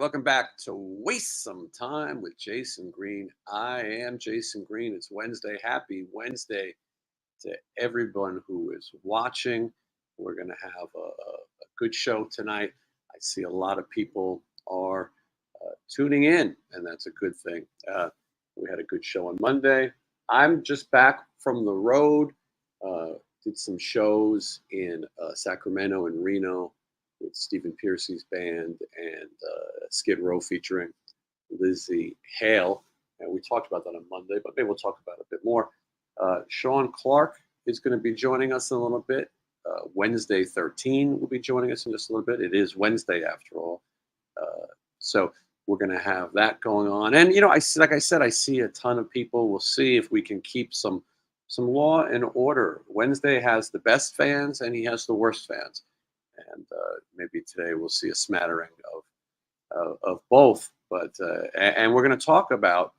Welcome back to Waste Some Time with Jason Green. I am Jason Green. It's Wednesday. Happy Wednesday to everyone who is watching. We're going to have a good show tonight. I see a lot of people are tuning in, and that's a good thing. We had a good show on Monday. I'm just back from the road. Did some shows in Sacramento and Reno with Stephen Piercy's band and Skid Row featuring Lizzie Hale. And we talked about that on Monday, but maybe we'll talk about it a bit more. Sean Clark is going to be joining us in a little bit. Wednesday 13 will be joining us in just a little bit. It is Wednesday after all. So we're going to have that going on. And, you know, like I said, I see a ton of people. We'll see if we can keep some law and order. Wednesday has the best fans and he has the worst fans. And maybe today we'll see a smattering of both. But and we're going to talk about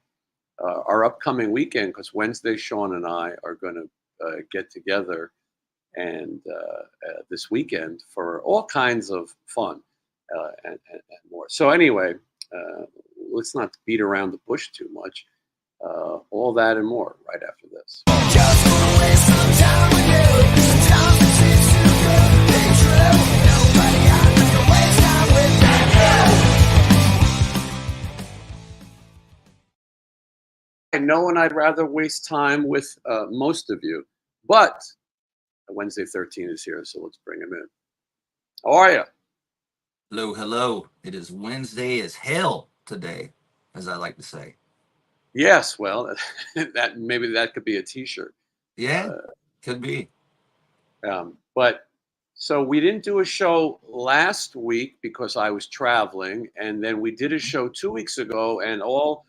our upcoming weekend, because Wednesday Sean and I are going to get together and this weekend for all kinds of fun and more. So anyway, let's not beat around the bush too much. All that and more right after this. Just wanna waste some time with you. Sometimes it seems too good to be true. Nobody out there can waste time with you. I know, and I'd rather waste time with most of you, but Wednesday 13 is here, so let's bring him in. How are you? Hello, hello. It is Wednesday as hell today, as I like to say. Yes, well, that maybe that could be a T-shirt. Yeah, could be. But so we didn't do a show last week because I was traveling, and then we did a show 2 weeks ago, and all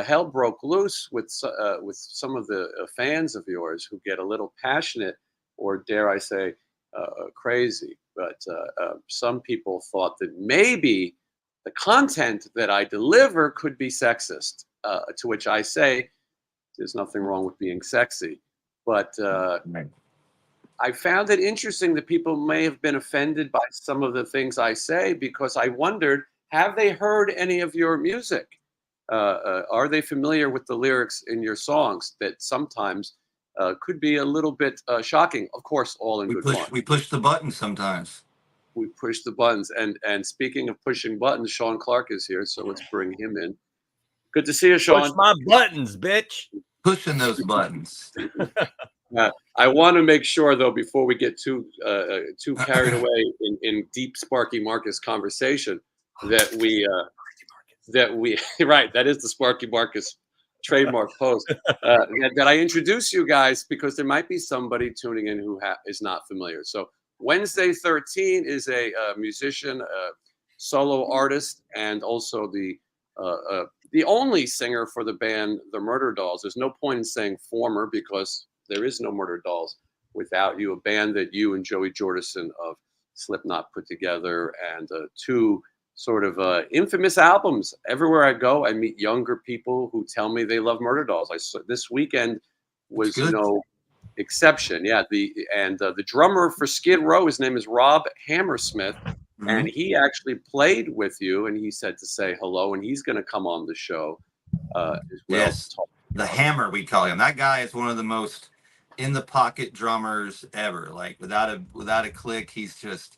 hell broke loose with some of the fans of yours who get a little passionate, or dare I say, crazy. But some people thought that maybe the content that I deliver could be sexist. To which I say, there's nothing wrong with being sexy. But I found it interesting that people may have been offended by some of the things I say, because I wondered, have they heard any of your music? Are they familiar with the lyrics in your songs that sometimes could be a little bit shocking? Of course, all in good fun. We push the buttons sometimes. We push the buttons. And speaking of pushing buttons, Sean Clark is here, so let's bring him in. Good to see you, Sean. Push my buttons, bitch. Pushing those buttons. I want to make sure, though, before we get too carried away in deep Sparky Marcus conversation, that we right, that is the Sparky Marcus trademark post, that I introduce you guys, because there might be somebody tuning in who is not familiar. So Wednesday 13 is a musician, solo artist, and also the only singer for the band The Murder Dolls. There's no point in saying former, because there is no Murder Dolls without you, a band that you and Joey Jordison of Slipknot put together, and two sort of infamous albums. Everywhere I go, I meet younger people who tell me they love Murder Dolls. This weekend was no exception. Yeah, the drummer for Skid Row, his name is Rob Hammersmith. Mm-hmm. And he actually played with you, and he said to say hello, and he's going to come on the show as well. Yes, the Hammer, we call him. That guy is one of the most in the pocket drummers ever. Like without a click, he's just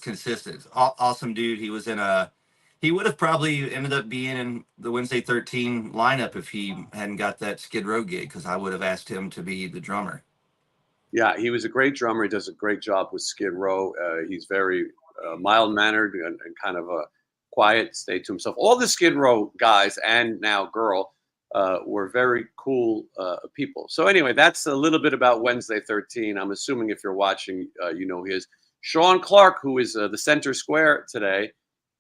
consistent. Awesome dude. He would have probably ended up being in the Wednesday 13 lineup if he hadn't got that Skid Row gig, because I would have asked him to be the drummer. Yeah, he was a great drummer. He does a great job with Skid Row. He's very mild-mannered and kind of quiet, stayed to himself. All the Skid Row guys, and now girl, were very cool people. So anyway, that's a little bit about Wednesday 13. I'm assuming if you're watching, you know he is. Sean Clark, who is the center square today.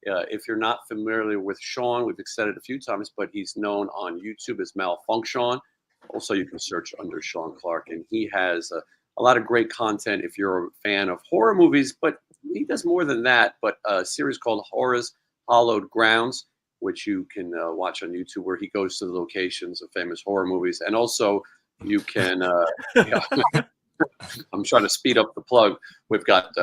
If you're not familiar with Sean, we've said it a few times, but he's known on YouTube as Malfunction. Also, you can search under Sean Clark, and he has a lot of great content if you're a fan of horror movies, but he does more than that. But a series called Horror's Hallowed Grounds, which you can watch on YouTube, where he goes to the locations of famous horror movies. And also you can I'm trying to speed up the plug. We've got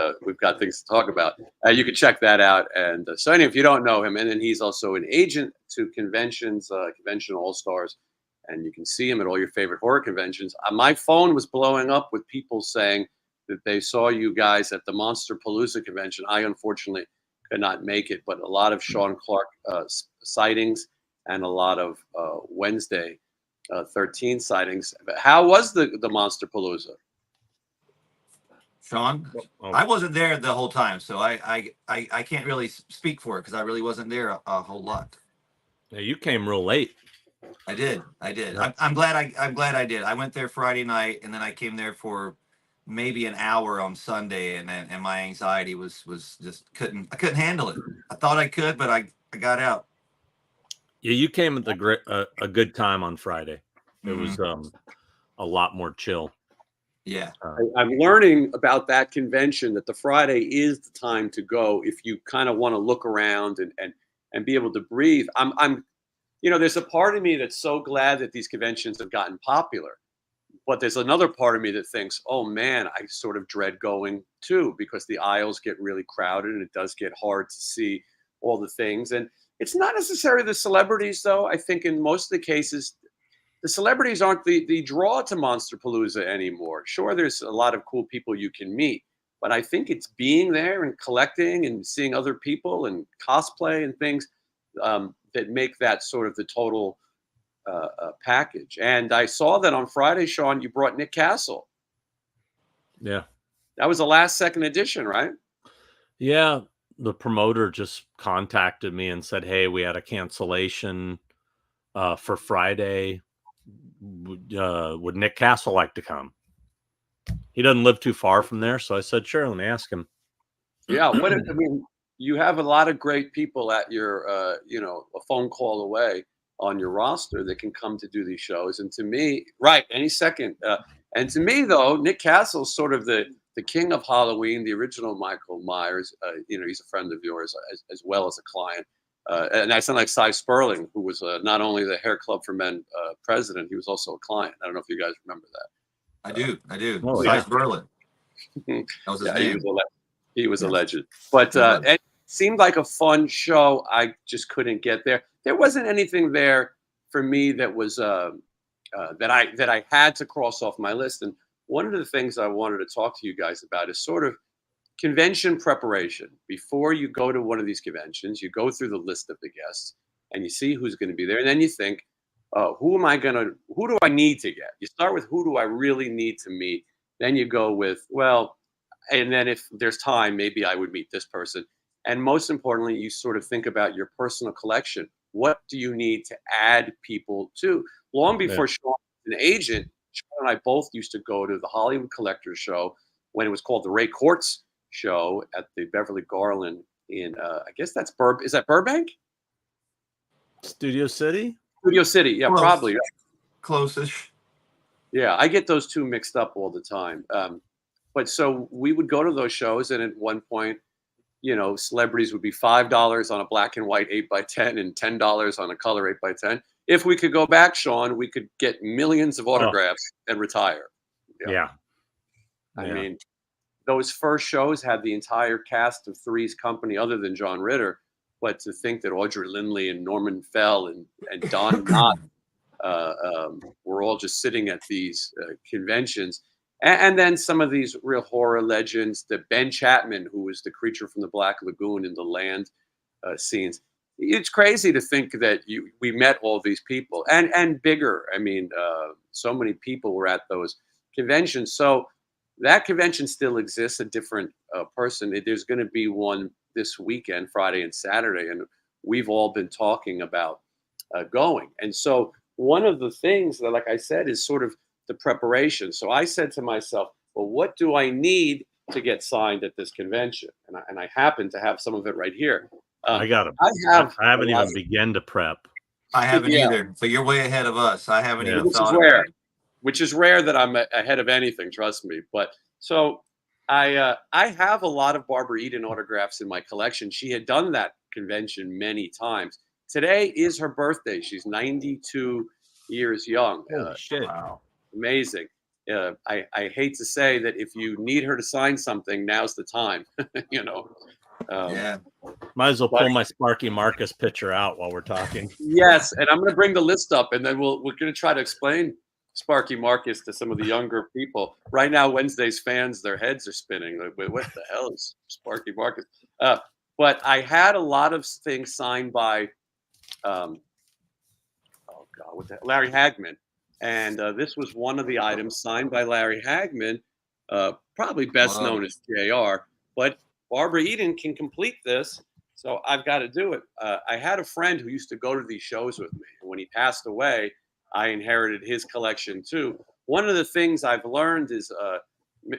things to talk about. You can check that out. And so anyway, if you don't know him, and then he's also an agent to conventions, Convention All Stars, and you can see him at all your favorite horror conventions. My phone was blowing up with people saying that they saw you guys at the Monsterpalooza convention. I unfortunately could not make it, but a lot of Sean Clark sightings and a lot of Wednesday 13 sightings. How was the Monsterpalooza? Sean, I wasn't there the whole time, so I can't really speak for it because I really wasn't there a whole lot. Yeah, you came real late. I did. Yeah. I'm glad I did. I went there Friday night, and then I came there for maybe an hour on Sunday, and my anxiety was just I couldn't handle it. I thought I could, but I got out. Yeah, you came at a good time on Friday. It was a lot more chill. Yeah. I'm learning about that convention that the Friday is the time to go if you kind of want to look around and be able to breathe. I'm there's a part of me that's so glad that these conventions have gotten popular, but there's another part of me that thinks, oh man, I sort of dread going too, because the aisles get really crowded and it does get hard to see all the things. And it's not necessarily the celebrities, though. I think in most of the cases, the celebrities aren't the draw to Monsterpalooza anymore. Sure, there's a lot of cool people you can meet, but I think it's being there and collecting and seeing other people and cosplay and things that make that sort of the total package. And I saw that on Friday, Sean, you brought Nick Castle. Yeah. That was the last second edition, right? Yeah. The promoter just contacted me and said, hey, we had a cancellation for Friday. Would Nick Castle like to come? He doesn't live too far from there. So I said, sure, let me ask him. Yeah. You have a lot of great people at your, a phone call away on your roster that can come to do these shows. And to me, right, any second. And to me, though, Nick Castle's sort of the king of Halloween, the original Michael Myers. He's a friend of yours as well as a client. And I sound like Cy Sperling, who was not only the Hair Club for Men president, he was also a client. I don't know if you guys remember that. I do. Oh, Cy yeah. Sperling. That was his name. He was a legend. But it seemed like a fun show. I just couldn't get there. There wasn't anything there for me that was that I had to cross off my list. And one of the things I wanted to talk to you guys about is sort of convention preparation. Before you go to one of these conventions, you go through the list of the guests and you see who's going to be there. And then you think, who do I need to get? You start with who do I really need to meet? Then you go with, well, and then if there's time, maybe I would meet this person. And most importantly, you sort of think about your personal collection. What do you need to add people to? Long before Sean was an agent, Sean and I both used to go to the Hollywood Collectors Show when it was called the Ray Quartz Show at the Beverly Garland in, I guess that's is that Burbank? Studio City? Studio City, yeah, Close. probably. Close-ish. Yeah, I get those two mixed up all the time. But so we would go to those shows, and at one point, celebrities would be $5 on a black and white 8x10 and $10 on a color 8x10. If we could go back, Sean, we could get millions of autographs and retire. Yeah. I mean, those first shows had the entire cast of Three's Company other than John Ritter. But to think that Audrey Lindley and Norman Fell and Don Knott were all just sitting at these conventions. And then some of these real horror legends, the Ben Chapman, who was the creature from the Black Lagoon in the Land scenes. It's crazy to think that we met all these people and bigger. I mean, so many people were at those conventions. So that convention still exists, a different person. There's going to be one this weekend, Friday and Saturday, and we've all been talking about going. And so one of the things that, like I said, is sort of the preparation. So I said to myself, well, what do I need to get signed at this convention? And I happen to have some of it right here. I got them. I haven't even begun to prep. I haven't either. So you're way ahead of us. I haven't even thought about it. Which is rare that I'm ahead of anything, trust me. But so I have a lot of Barbara Eden autographs in my collection. She had done that convention many times. Today is her birthday. She's 92 years young. Holy shit. Wow. Amazing. I hate to say that if you need her to sign something, now's the time. You know. Yeah. Might as well pull my Sparky Marcus picture out while we're talking. Yes, and I'm going to bring the list up, and then we're going to try to explain Sparky Marcus to some of the younger people. Right now, Wednesday's fans, their heads are spinning. Like, wait, what the hell is Sparky Marcus? But I had a lot of things signed by, oh God, what the, Larry Hagman, and this was one of the items signed by Larry Hagman, probably best known as JR. But Barbara Eden can complete this, so I've got to do it. I had a friend who used to go to these shows with me, and when he passed away, I inherited his collection too. One of the things I've learned is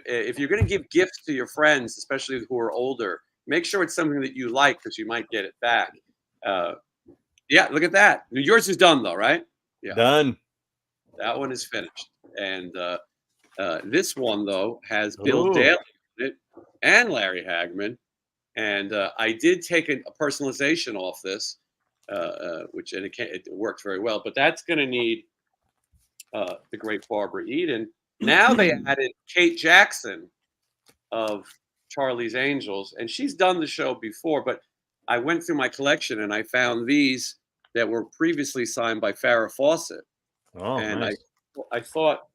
if you're going to give gifts to your friends, especially who are older, make sure it's something that you like because you might get it back. Yeah, look at that. Yours is done though, right? Yeah, Done. That one is finished. And this one though has Bill Daly in it and Larry Hagman. And I did take a personalization off this, which and it worked very well. But that's going to need the great Barbara Eden. Now they added Kate Jackson of Charlie's Angels, and she's done the show before. But I went through my collection and I found these that were previously signed by Farrah Fawcett. Oh, and nice. I thought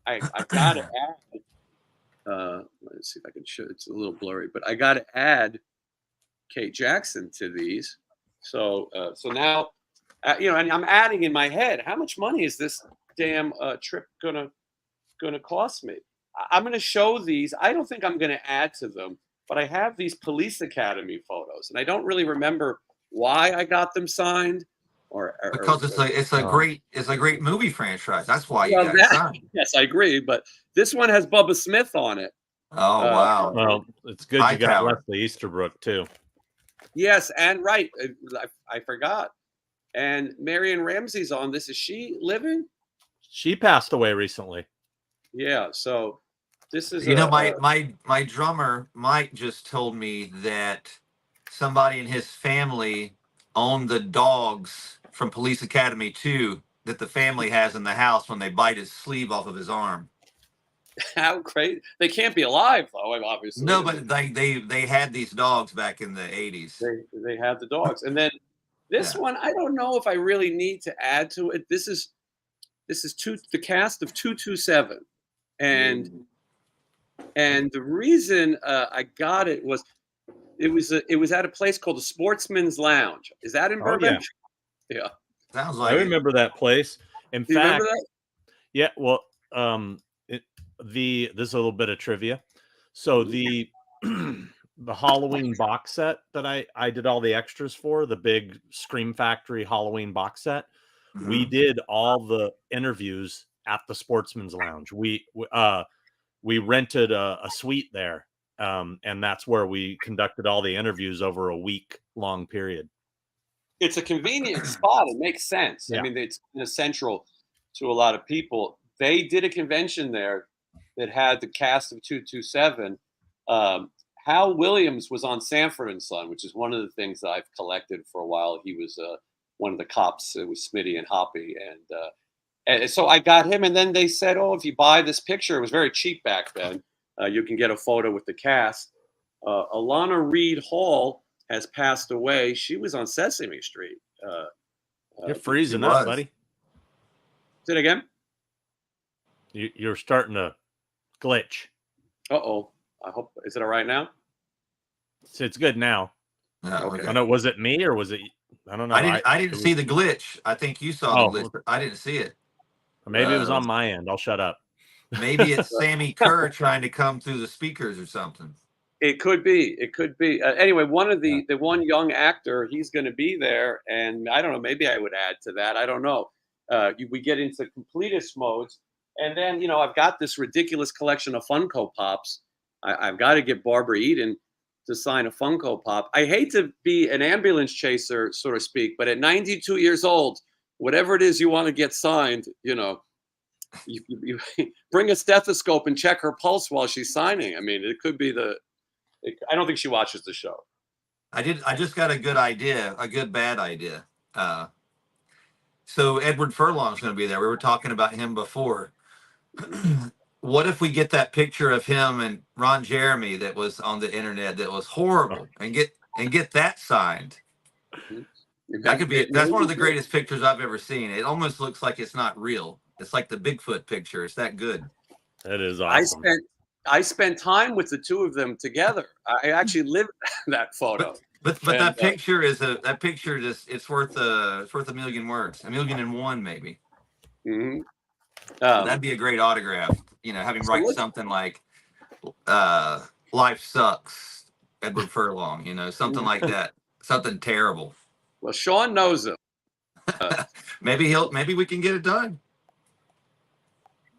I got to add. Let's see if I can show. It's a little blurry, but I got to add Kate Jackson to these. So now, and I'm adding in my head, how much money is this damn trip gonna cost me? I'm gonna show these. I don't think I'm gonna add to them, but I have these Police Academy photos, and I don't really remember why I got them signed. Because it's a great movie franchise. That's why you got it signed. Yes, I agree. But this one has Bubba Smith on it. Oh wow! Well, it's good you got Leslie Easterbrook too. Yes, and right, I forgot. And Marion Ramsey's on this. Is she living? She passed away recently. Yeah. So this is my drummer Mike just told me that somebody in his family owned the dogs from Police Academy 2 that the family has in the house when they bite his sleeve off of his arm. How crazy! They can't be alive though, obviously. No, but they had these dogs back in the 80s. They had the dogs, and then this one I don't know if I really need to add to it. This is the cast of 227, and the reason I got it was it was at a place called the Sportsman's Lounge. Is that in Burbank? Yeah. Sounds like I remember that place. In fact, remember that? Yeah. Well, this is a little bit of trivia. So the Halloween box set that I did all the extras for, the big Scream Factory Halloween box set, we did all the interviews at the Sportsman's Lounge. We rented a suite there. And that's where we conducted all the interviews over a week-long period. It's a convenient spot. It makes sense. Yeah. I mean, it's central to a lot of people. They did a convention there that had the cast of 227. Hal Williams was on Sanford and Son, which is one of the things that I've collected for a while. He was one of the cops. It was Smitty and Hoppy. And so I got him. And then they said, oh, if you buy this picture, it was very cheap back then. You can get a photo with the cast. Alana Reed Hall has passed away. She was on Sesame Street. You're freezing up, buddy. Say it again. You're starting to glitch. Uh-oh. I hope. Is it all right now? It's good now. Okay. I know. Was it me or was it? I don't know. I didn't see the glitch. I think you saw the glitch. I didn't see it. Maybe it was on my end. I'll shut up. Maybe it's Sammy Kerr trying to come through the speakers or something. It could be. It could be. Anyway, one of the one young actor, he's going to be there, and I don't know. Maybe I would add to that. I don't know. We get into completist modes, and then I've got this ridiculous collection of Funko Pops. I've got to get Barbara Eden to sign a Funko Pop. I hate to be an ambulance chaser, so to speak, but at 92 years old, whatever it is you want to get signed, you bring a stethoscope and check her pulse while she's signing. I mean, it could be I don't think she watches the show. I just got a good idea, a good bad idea. So Edward Furlong's going to be there. We were talking about him before. what if we get that picture of him and Ron Jeremy that was on the internet that was horrible, and get that signed? That could be. That's one of the greatest pictures I've ever seen. It almost looks like it's not real. It's like the Bigfoot picture. It's that good. That is awesome. I spent time with the two of them together. I actually lived that photo. But that picture is that picture just it's worth a million words, 1,000,001 maybe. Mm-hmm. That'd be a great autograph. You know, having write something like "Life Sucks," Edward Furlong. You know, something like that. Something terrible. Well, Sean knows him. Maybe we can get it done.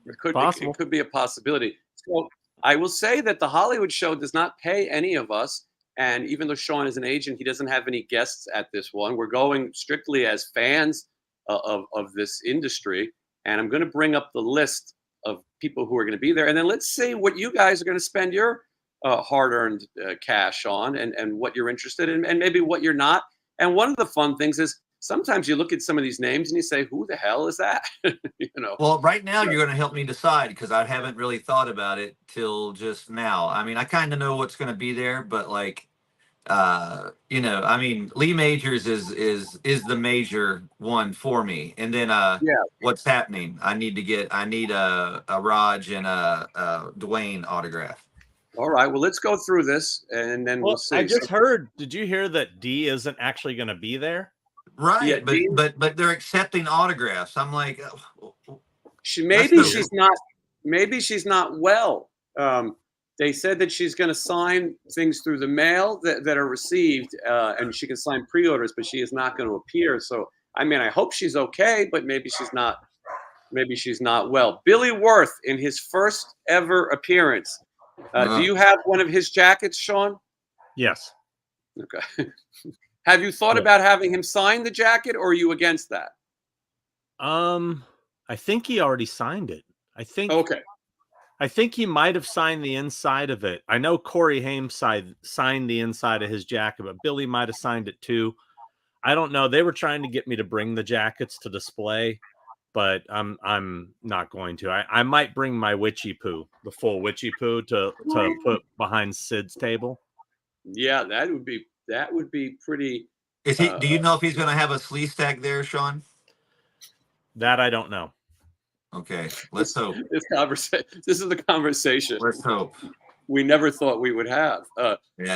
It could be a possibility. So I will say that the Hollywood show does not pay any of us. And even though Sean is an agent, he doesn't have any guests at this one. We're going strictly as fans of this industry. And I'm going to bring up the list of people who are going to be there. And then let's see what you guys are going to spend your hard-earned cash on, and what you're interested in, and maybe what you're not. And one of the fun things is sometimes you look at some of these names and you say, who the hell is that? You know. Well, right now you're going to help me decide, because I haven't really thought about it till just now. I mean, I kind of know what's going to be there, but like, you know, I mean, Lee Majors is the major one for me. And then what's happening? I need a Raj and a Dwayne autograph. All right, well, let's go through this, and then we'll see. I just heard. Did you hear that D isn't actually going to be there? Right, yeah, but they're accepting autographs. I'm like, maybe she's not well. They said that she's going to sign things through the mail that are received, and she can sign pre-orders, but she is not going to appear. So, I mean, I hope she's okay, but maybe she's not. Maybe she's not well. Billy Wirth, in his first ever appearance. Do you have one of his jackets, Sean? Yes. Okay. Have you thought about having him sign the jacket, or are you against that? I think he already signed it. Okay. I think he might have signed the inside of it. I know Corey Haim signed the inside of his jacket, but Billy might have signed it too. I don't know. They were trying to get me to bring the jackets to display, but I'm not going to. I might bring my witchy poo, the full witchy poo, to put behind Sid's table. Yeah, that would be pretty. Is he? Do you know if he's going to have a sleeve stack there, Sean? That I don't know. Okay, let's hope. This is the conversation. Let's hope. We never thought we would have.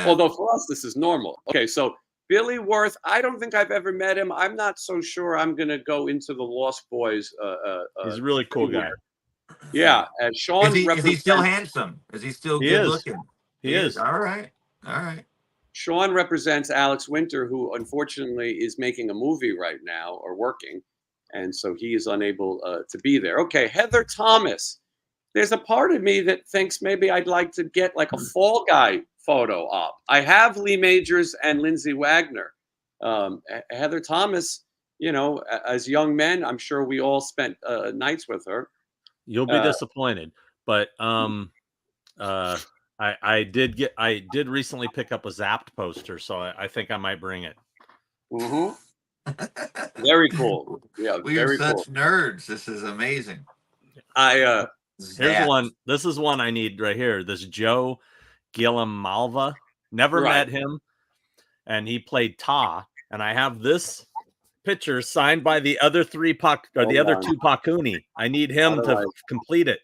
Although for us, this is normal. Okay, so Billy Wirth, I don't think I've ever met him. I'm not so sure I'm going to go into the Lost Boys. He's a really cool guy. Yeah, and Sean. Is he still handsome? Is he still good looking? He is. All right. Sean represents Alex Winter, who unfortunately is making a movie right now, or working. And so he is unable to be there. Okay, Heather Thomas. There's a part of me that thinks maybe I'd like to get like a Fall Guy photo op. I have Lee Majors and Lindsay Wagner. Heather Thomas, you know, as young men, I'm sure we all spent nights with her. You'll be disappointed, but I did recently pick up a Zapped poster, so I think I might bring it. Mm-hmm. Very cool. Yeah, we are such nerds. This is amazing. Here's one. This is one I need right here. This Joe Gilliam-Malva. Never met him, and he played Ta. And I have this picture signed by the other two Pakuni. I need him to complete it.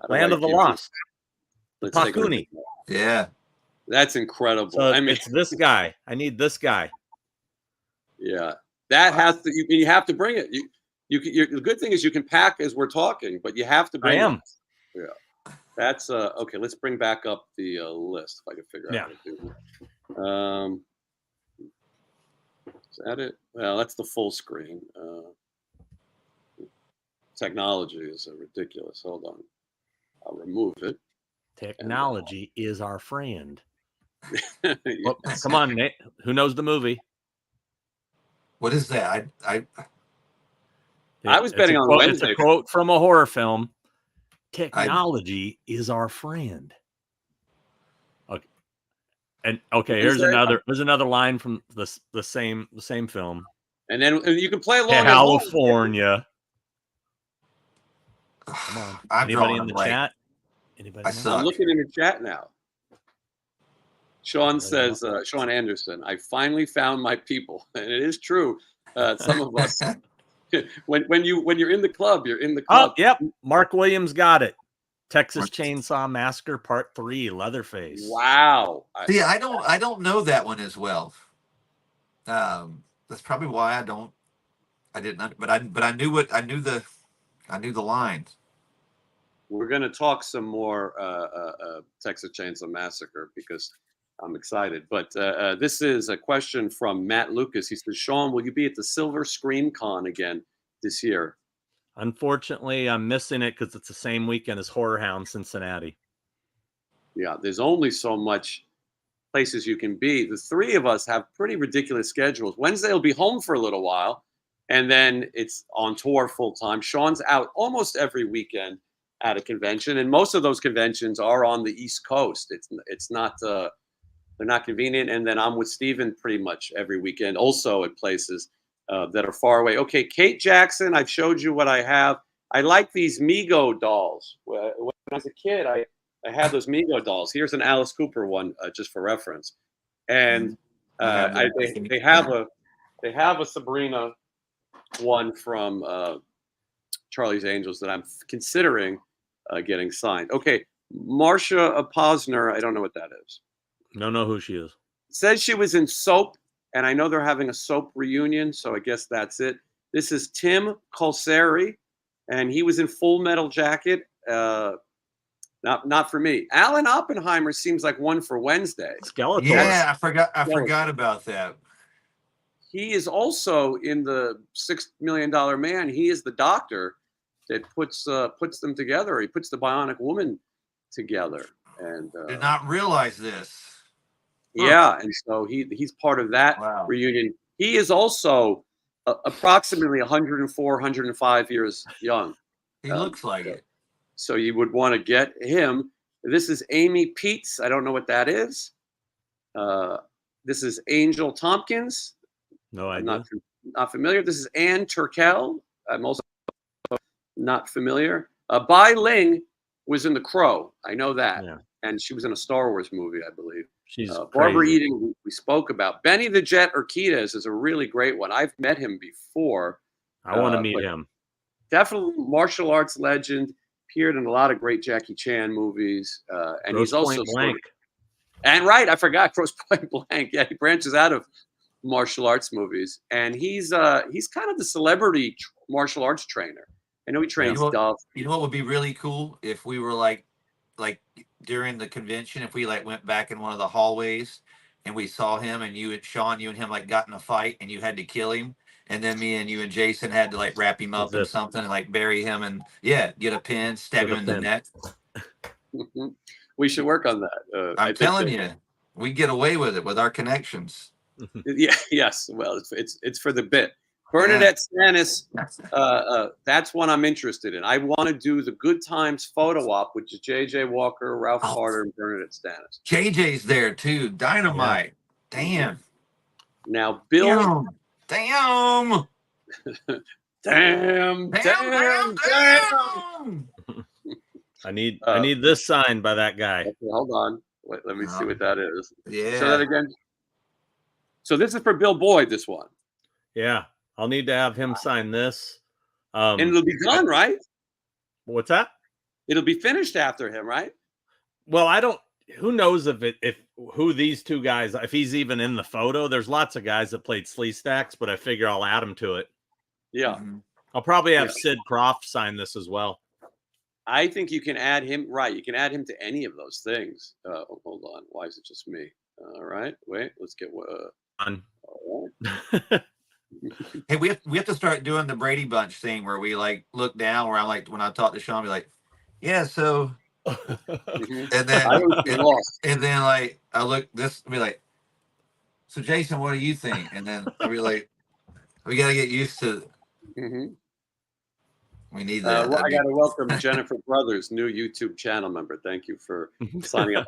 Land of the Lost. Pakuni. Yeah, that's incredible. So I mean, it's this guy. I need this guy. Yeah, that has to. You have to bring it. The good thing is you can pack as we're talking, but you have to bring. I am. It. Yeah, that's okay. Let's bring back up the list if I can figure out how to do it. Is that it? Well, that's the full screen. Technology is ridiculous. Hold on, I'll remove it. Technology is our friend. Yes. Well, come on, Nate. Who knows the movie? What is that? I was betting on Wednesday. It's a quote from a horror film. Technology is our friend. Okay, and here's another line from the same film. And then you can play along. California. Come on. I'm Anybody drawing in a the blank. chat? Anybody? I know? suck. I'm looking in the chat now. Sean Anybody know? says, Sean Anderson, I finally found my people. And it is true. Some of us, when you're in the club, you're in the club. Oh, yep. Mark Williams got it. Texas Chainsaw Massacre Part 3, Leatherface. Wow. See, I don't know that one as well. That's probably why I didn't, but I knew the lines. We're going to talk some more Texas Chainsaw Massacre because I'm excited. But this is a question from Matt Lucas. He says, Sean, will you be at the Silver Screen Con again this year? Unfortunately, I'm missing it because it's the same weekend as Horror Hound Cincinnati. Yeah, there's only so much places you can be. The three of us have pretty ridiculous schedules. Wednesday will be home for a little while, and then it's on tour full time. Sean's out almost every weekend at a convention, and most of those conventions are on the East Coast. It's not they're not convenient. And then I'm with Steven pretty much every weekend, also at places that are far away. Okay, Kate Jackson, I've showed you what I have. I like these Mego dolls. When I was a kid, I had those Mego dolls. Here's an Alice Cooper one, just for reference. And they have a Sabrina one from Charlie's Angels that I'm considering getting signed. Okay, Marcia Posner, I don't know what that is. Don't know who she is. Says she was in Soap, and I know they're having a Soap reunion, so I guess that's it. This is Tim Colseri, and he was in Full Metal Jacket. Not for me. Alan Oppenheimer seems like one for Wednesday. Skeletor. Yeah, I forgot about that. He is also in the $6 Million Man. He is the doctor that puts them together. He puts the Bionic Woman together. And Did not realize this. Yeah, and so he's part of that reunion. He is also approximately 104, 105 years young. He looks like it. So you would want to get him. This is Amy Peets. I don't know what that is. This is Angel Tompkins. No idea. I'm not familiar. This is Ann Turkel. I'm also not familiar. Bai Ling was in The Crow. I know that. Yeah. And she was in a Star Wars movie, I believe. She's Barbara crazy. Eden, we spoke about. Benny the Jet Urquidez is a really great one. I've met him before. I want to meet him. Definitely martial arts legend. Appeared in a lot of great Jackie Chan movies. And Grosse he's also Pointe Blank. and right, I forgot Grosse Pointe Blank. Yeah, he branches out of martial arts movies, and he's kind of the celebrity martial arts trainer. I know he trains Dove. You know what would be really cool if we were like during the convention, if we went back in one of the hallways and we saw him, and you and Sean, you and him got in a fight and you had to kill him, and then me and you and Jason had to wrap him up in something and bury him and get a pin, stab him in the neck. We should work on that. I'm telling you, we get away with it with our connections. Yeah. Yes. Well, it's for the bit. Bernadette Stanis, that's one I'm interested in. I want to do the Good Times photo op, which is J.J. Walker, Ralph Carter, and Bernadette Stanis. JJ's there too. Dynamite. Yeah. Damn. Now, Bill. Damn. Damn. I need this signed by that guy. Okay, hold on. Wait, let me see what that is. Yeah. Say that again. So this is for Bill Boyd, this one. Yeah. I'll need to have him sign this. And it'll be done, right? What's that? It'll be finished after him, right? Well, who knows who these two guys, if he's even in the photo. There's lots of guys that played Sleestacks, but I figure I'll add him to it. Yeah. I'll probably have Sid Krofft sign this as well. I think you can add him. Right. You can add him to any of those things. Hold on. Why is it just me? All right. Wait, let's get on. All right. Hey, we have to start doing the Brady Bunch thing where we look down, where I'm when I talk to Sean, be yeah, so and then I look this and be so Jason, what do you think? And then I'll be we gotta get used to we need that. I gotta welcome Jennifer Brothers, new YouTube channel member. Thank you for signing up.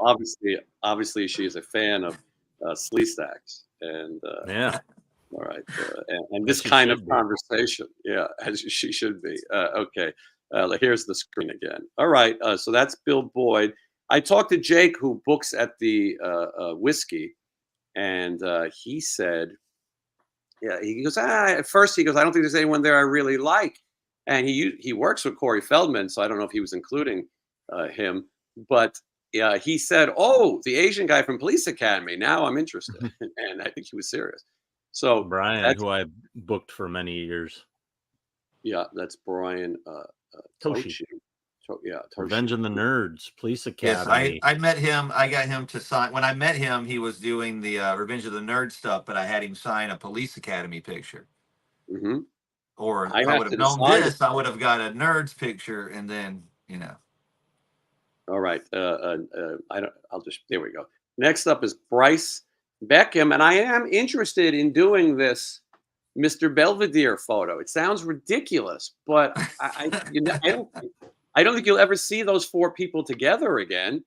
Obviously she is a fan of Sleestacks and yeah. All right, and this kind of conversation, yeah, as she should be. Okay, Here's the screen again. All right, so that's Bill Boyd. I talked to Jake, who books at the Whiskey, and he said, yeah, he goes, at first he goes, I don't think there's anyone there I really like. And he works with Corey Feldman, so I don't know if he was including him. But he said, oh, the Asian guy from Police Academy. Now I'm interested. And I think he was serious. So Brian, who I booked for many years. Yeah, that's Brian Toshi. Yeah, Revenge of the Nerds, Police Academy. Yes, I met him. I got him to sign. When I met him, he was doing the Revenge of the Nerds stuff, but I had him sign a Police Academy picture. Mm-hmm. Or if I would have known this, I would have got a Nerds picture, and then, you know. All right. I'll just, there we go. Next up is Bryce Beckham, and I am interested in doing this Mr. Belvedere photo. It sounds ridiculous, but I don't think you'll ever see those four people together again.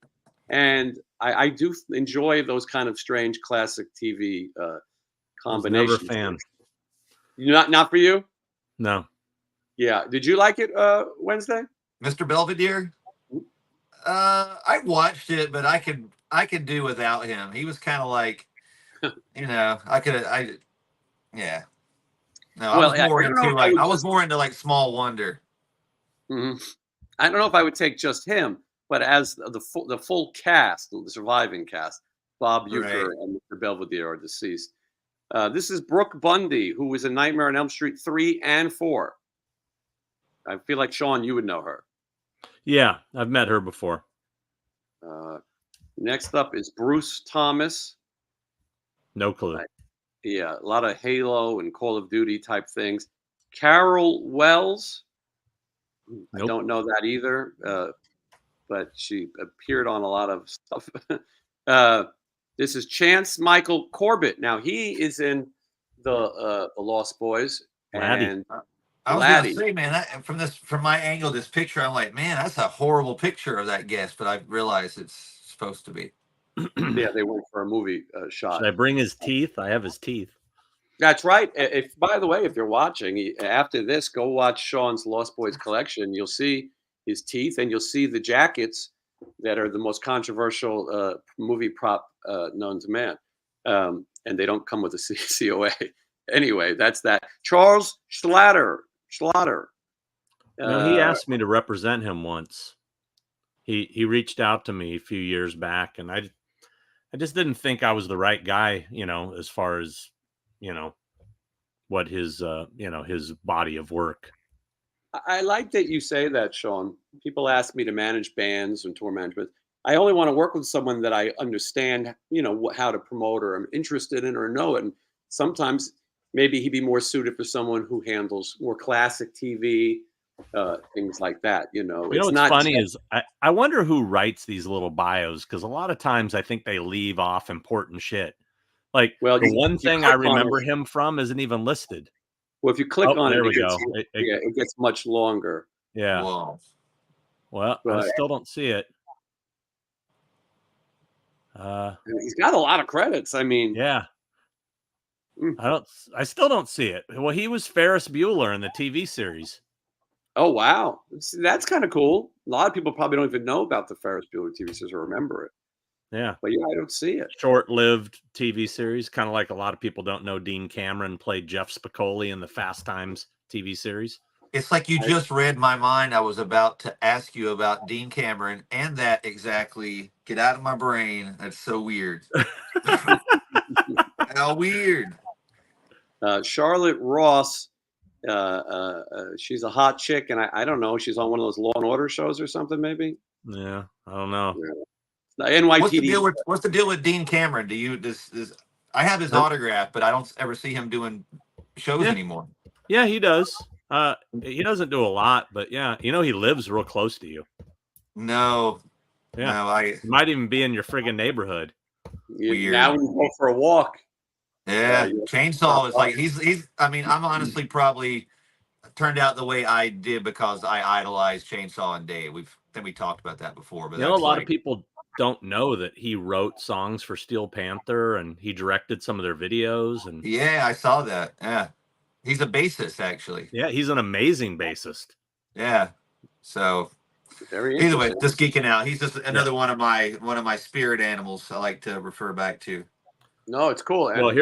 And I do enjoy those kind of strange classic TV combinations. Never a fan. Not for you? No. Yeah. Did you like it Wednesday? Mr. Belvedere? I watched it, but I could do without him. He was kind of like, you know, yeah. No, I was more into like Small Wonder. Mm-hmm. I don't know if I would take just him, but as the full cast, the surviving cast, Bob Uecker and Mr. Belvedere are deceased. This is Brooke Bundy, who was in Nightmare on Elm Street 3 and 4. I feel like, Sean, you would know her. Yeah, I've met her before. Next up is Bruce Thomas. No clue. Yeah, a lot of Halo and Call of Duty type things. Carol Wells. Nope. I don't know that either, but she appeared on a lot of stuff. This is Chance Michael Corbett. Now he is in the Lost Boys. And I was going to say, man, from my angle, this picture, I'm like, man, that's a horrible picture of that guest, but I realized it's supposed to be. Yeah, they went for a movie shot. Should I bring his teeth? I have his teeth. That's right. By the way, if you're watching after this, go watch Sean's Lost Boys collection. You'll see his teeth, and you'll see the jackets that are the most controversial movie prop known to man, and they don't come with a COA. Anyway, that's that. Charles Schlatter. He asked me to represent him once. He reached out to me a few years back, and I just didn't think I was the right guy, you know, as far as, you know, what his his body of work. I like that you say that, Sean. People ask me to manage bands and tour management. I only want to work with someone that I understand, you know, how to promote or I'm interested in or know it. And sometimes maybe he'd be more suited for someone who handles more classic TV, things like that. You know, what's funny is I wonder who writes these little bios, because a lot of times I think they leave off important shit. Like, well, the one thing I remember him from isn't even listed. Well, if you click on it, it gets much longer. Yeah. Whoa. Well, I still don't see it. He's got a lot of credits. I mean, yeah. I still don't see it. Well, he was Ferris Bueller in the TV series. Oh, wow. That's kind of cool. A lot of people probably don't even know about the Ferris Bueller TV series or remember it. Yeah. But yeah, I don't see it. Short-lived TV series, kind of like a lot of people don't know Dean Cameron played Jeff Spicoli in the Fast Times TV series. It's like you just read my mind. I was about to ask you about Dean Cameron, and that exactly. Get out of my brain. That's so weird. How weird. Charlotte Ross, she's a hot chick, and I don't know. She's on one of those Law and Order shows or something, maybe. Yeah, I don't know. Yeah. NYPD. What's the deal with Dean Cameron? I have his autograph, but I don't ever see him doing shows anymore. Yeah, he does. He doesn't do a lot, but yeah, you know, he lives real close to you. No. Yeah. No, he might even be in your friggin' neighborhood. Now we go for a walk. Yeah. Chainsaw is like he's I mean, I'm honestly probably turned out the way I did because I idolized Chainsaw and Dave. We talked about that before, but you know, a lot of people don't know that he wrote songs for Steel Panther and he directed some of their videos. And yeah, I saw that. Yeah, he's a bassist, actually. Yeah, he's an amazing bassist. Yeah, So Very either way, interesting. just geeking out. He's just another one of my spirit animals I like to refer back to. No, it's cool. Well, And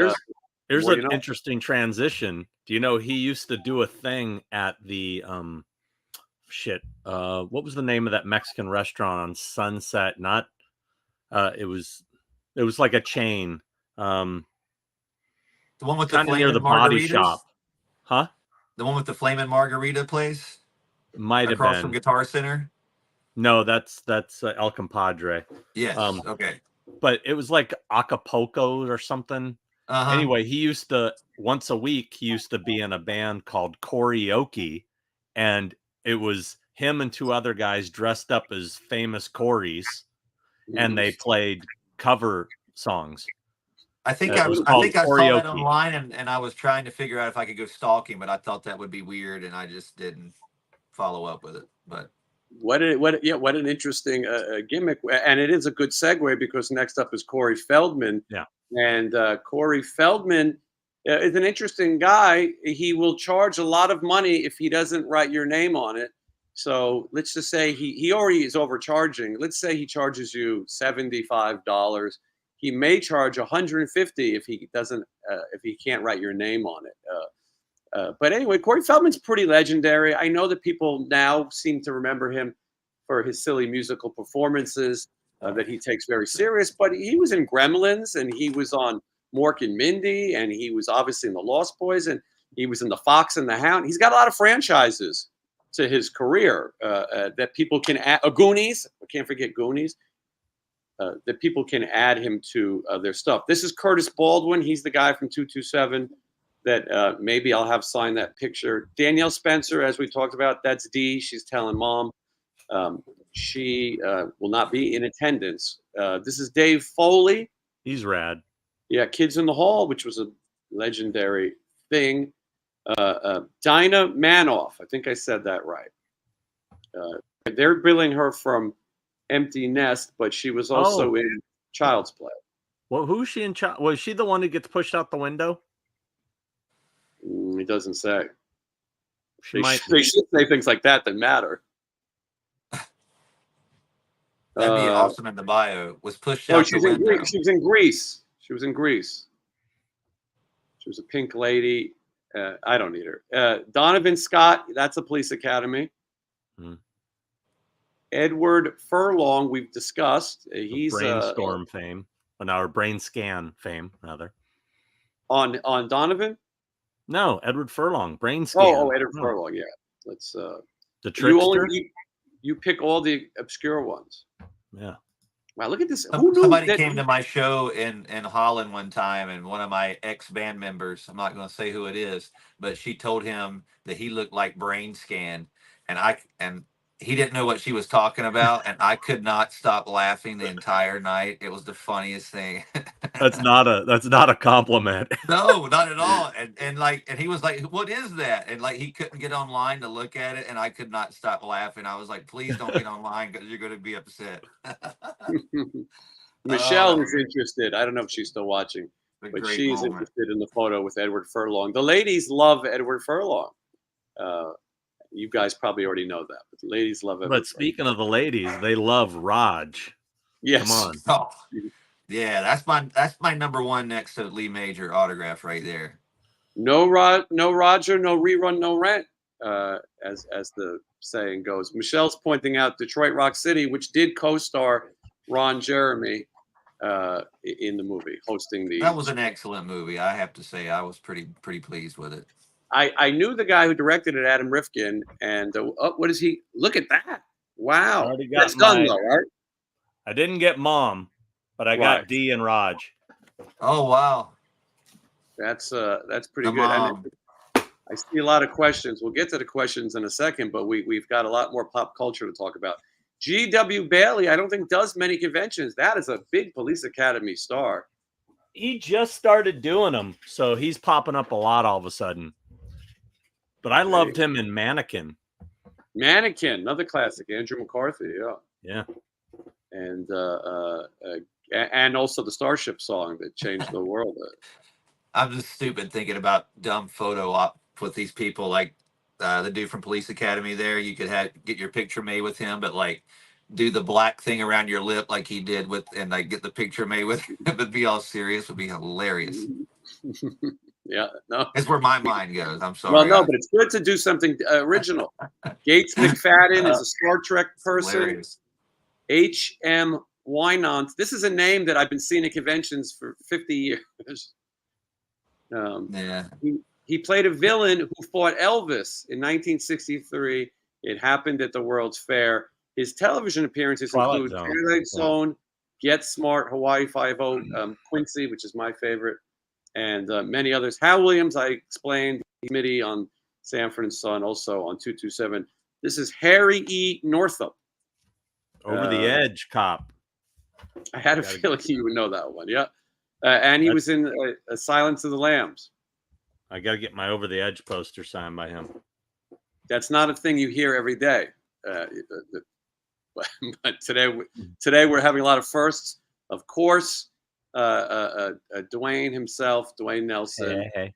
here's more an you know. interesting transition. Do you know he used to do a thing at the what was the name of that Mexican restaurant on Sunset? Not it was like a chain. The one with the Kind of near flaming the Body margaritas? Shop. Huh? The one with the flaming margarita place? Might have Across been. from Guitar Center? No, that's El Compadre. Yes. Okay. But it was like Acapulco or something. Uh-huh. Anyway, he used to once a week he used to be in a band called Karaoke, and it was him and two other guys dressed up as famous Corys, and they played cover songs. I think It I was saw that karaoke. online, and I was trying to figure out if I could go stalking, but I thought that would be weird, and I just didn't follow up with it. But what an interesting gimmick, and it is a good segue because next up is Corey Feldman. Yeah, and Corey Feldman is an interesting guy. He will charge a lot of money if he doesn't write your name on it. So let's just say he already is overcharging. Let's say he charges you $75. He may charge $150 if he doesn't if he can't write your name on it. But anyway, Corey Feldman's pretty legendary. I know that people now seem to remember him for his silly musical performances that he takes very serious. But he was in Gremlins, and he was on Mork and Mindy, and he was obviously in The Lost Boys, and he was in The Fox and the Hound. He's got a lot of franchises to his career that people can add. Goonies, I can't forget Goonies. That people can add him to their stuff. This is Curtis Baldwin. He's the guy from 227 that maybe I'll have sign that picture. Danielle Spencer, as we talked about, that's Dee. She's telling mom she will not be in attendance. This is Dave Foley. he's rad. Yeah, Kids in the Hall, which was a legendary thing. Dinah Manoff. I think I said that right. They're billing her from Empty Nest, but she was also in Child's Play. Well, who's she in? Was she the one who gets pushed out the window? It doesn't say. They should say things like that matter. that'd be awesome in the bio. Was pushed out the window. She was in Greece. She was in Greece. She was a pink lady. I don't need her. Donovan Scott, that's a Police Academy. Edward Furlong, we've discussed. He's Brainstorm fame. Or Brain Scan fame, rather. On Donovan? No, Edward Furlong. Brain Scan. Oh, Edward Furlong, yeah. Let's the trickster. You pick all the obscure ones. Yeah. Wow, look at this. Somebody came to my show in Holland one time, and one of my ex-band members, I'm not going to say who it is, but she told him that he looked like Brain Scan, and he didn't know what she was talking about, and I could not stop laughing the entire night. It was the funniest thing. That's not a compliment. No, not at all. And he was like, "What is that?" And like he couldn't get online to look at it, and I could not stop laughing. I was like, "Please don't get online because you're going to be upset." Michelle is interested. I don't know if she's still watching, but she's interested in the photo with Edward Furlong. The ladies love Edward Furlong. You guys probably already know that, but the ladies love Edward. But speaking of the ladies, they love Raj. Yes. Come on. Oh, yeah, that's my number one next to Lee Major autograph right there. No Roger, no rerun, no rent, as the saying goes. Michelle's pointing out Detroit Rock City, which did co-star Ron Jeremy in the movie, hosting the. That was an excellent movie, I have to say. I was pretty pleased with it. I knew the guy who directed it, Adam Rifkin, and what is he? Look at that! Wow, that's done though, right? I didn't get Mom, but I got D and Raj. Oh wow, that's pretty good. I see a lot of questions. We'll get to the questions in a second, but we've got a lot more pop culture to talk about. G.W. Bailey, I don't think does many conventions. That is a big Police Academy star. He just started doing them, so he's popping up a lot all of a sudden. But I loved him in Mannequin. Mannequin, another classic. Andrew McCarthy, yeah. And also the Starship song that changed the world. I'm just stupid thinking about dumb photo op with these people. Like the dude from Police Academy there. You could get your picture made with him, but like do the black thing around your lip like he did with, and like get the picture made with him, but be all serious would be hilarious. Yeah, no. That's where my mind goes. I'm sorry. Well, no, but it's good to do something original. Gates McFadden is a Star Trek person. Hilarious. H.M. Wynant. This is a name that I've been seeing at conventions for 50 years. Yeah. He played a villain who fought Elvis in 1963. It happened at the World's Fair. His television appearances include Twilight Zone, Get Smart, Hawaii Five-0, Quincy, which is my favorite, and many others. Hal Williams, I explained, committee on Sanford and Son, also on 227. This is Harry E. Northup. Over the Edge cop. I had a feeling you would know that one. Yeah. And he was in Silence of the Lambs. I got to get my Over the Edge poster signed by him. That's not a thing you hear every day. But today we're having a lot of firsts. Of course, Dwayne himself, Dwayne Nelson. Hey.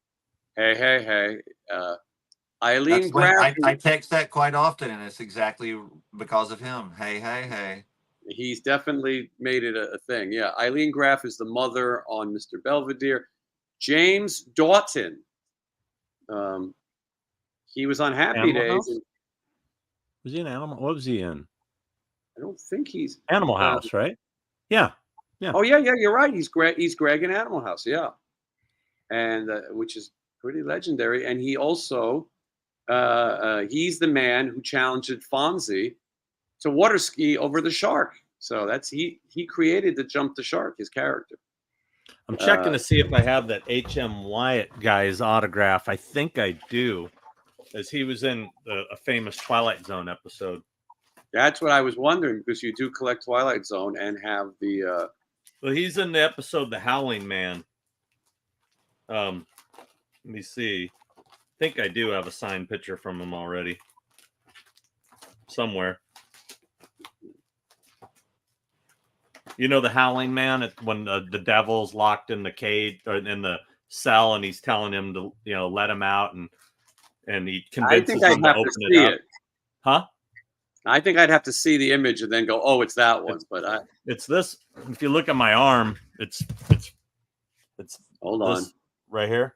Eileen Graff. I text that quite often, and it's exactly because of him. Hey. He's definitely made it a thing. Yeah. Eileen Graff is the mother on Mr. Belvedere. James Doughton. He was on Happy Days. Was he in Animal? What was he in? I don't think he's Animal House, right? Yeah. Oh yeah. You're right. He's Greg in Animal House. Yeah, and which is pretty legendary. And he also he's the man who challenged Fonzie to water ski over the shark. So that's he created the Jump the Shark, his character. I'm checking to see if I have that H.M. Wyatt guy's autograph. I think I do, as he was in a famous Twilight Zone episode. That's what I was wondering, because you do collect Twilight Zone and have the. Well, he's in the episode The Howling Man. Let me see. I think I do have a signed picture from him already. Somewhere. You know The Howling Man, when the devil's locked in the cage or in the cell, and he's telling him to let him out, and he convinces him to open it up. Huh? I think I'd have to see the image and then go, oh, it's that one. But it's this. If you look at my arm, it's hold on right here.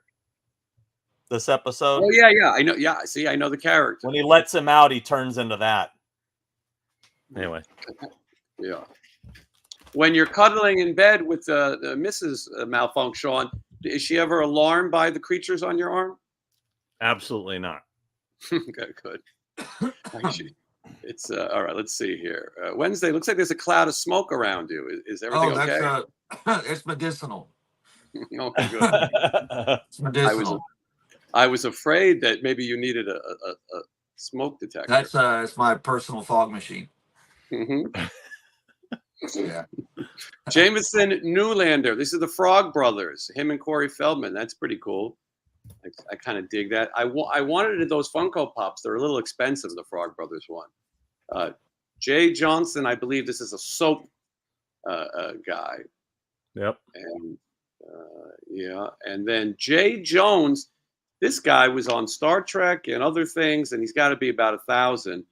This episode. Oh yeah, I know. Yeah, see, I know the character. When he lets him out, he turns into that. Anyway. Yeah. When you're cuddling in bed with Mrs. Malfunction, is she ever alarmed by the creatures on your arm? Absolutely not. Okay, good. It's all right. Let's see here. Wednesday looks like there's a cloud of smoke around you. Is everything okay? It's medicinal. Okay, good. It's medicinal. I was afraid that maybe you needed a smoke detector. That's my personal fog machine. Mm-hmm. Yeah. Jameson Newlander. These are the Frog Brothers. Him and Corey Feldman. That's pretty cool. I kind of dig that. I wanted those Funko Pops. They're a little expensive, the Frog Brothers one. Jay Johnson, I believe this is a soap guy. Yep. And yeah. And then Jay Jones, this guy was on Star Trek and other things, and he's got to be about 1,000.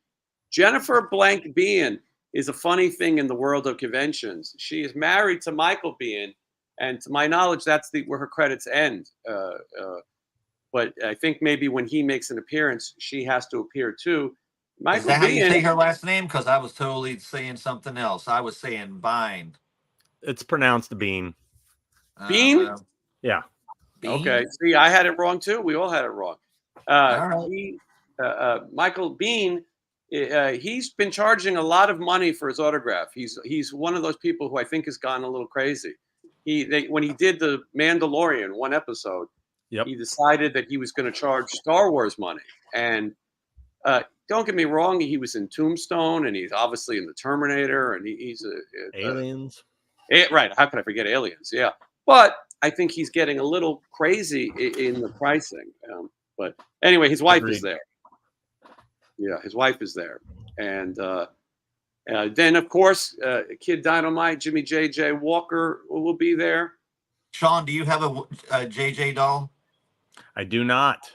Jennifer Blank Bean is a funny thing in the world of conventions. She is married to Michael Bean, and to my knowledge, that's where her credits end. But I think maybe when he makes an appearance, she has to appear too. Michael Is that Bean, how you say her last name? Because I was totally saying something else. I was saying Bind. It's pronounced Bean. Bean? Yeah. Bean? Okay. See, I had it wrong too. We all had it wrong. All right. Michael Bean, he's been charging a lot of money for his autograph. He's one of those people who I think has gone a little crazy. When he did the Mandalorian one episode, he decided that he was going to charge Star Wars money. And don't get me wrong, he was in Tombstone, and he's obviously in the Terminator, and he's Aliens. Right. How could I forget Aliens? Yeah. But I think he's getting a little crazy in the pricing. But anyway, his wife is there. Yeah, his wife is there. And then, of course, Kid Dynamite, Jimmy J.J. Walker will be there. Sean, do you have a JJ doll? I do not.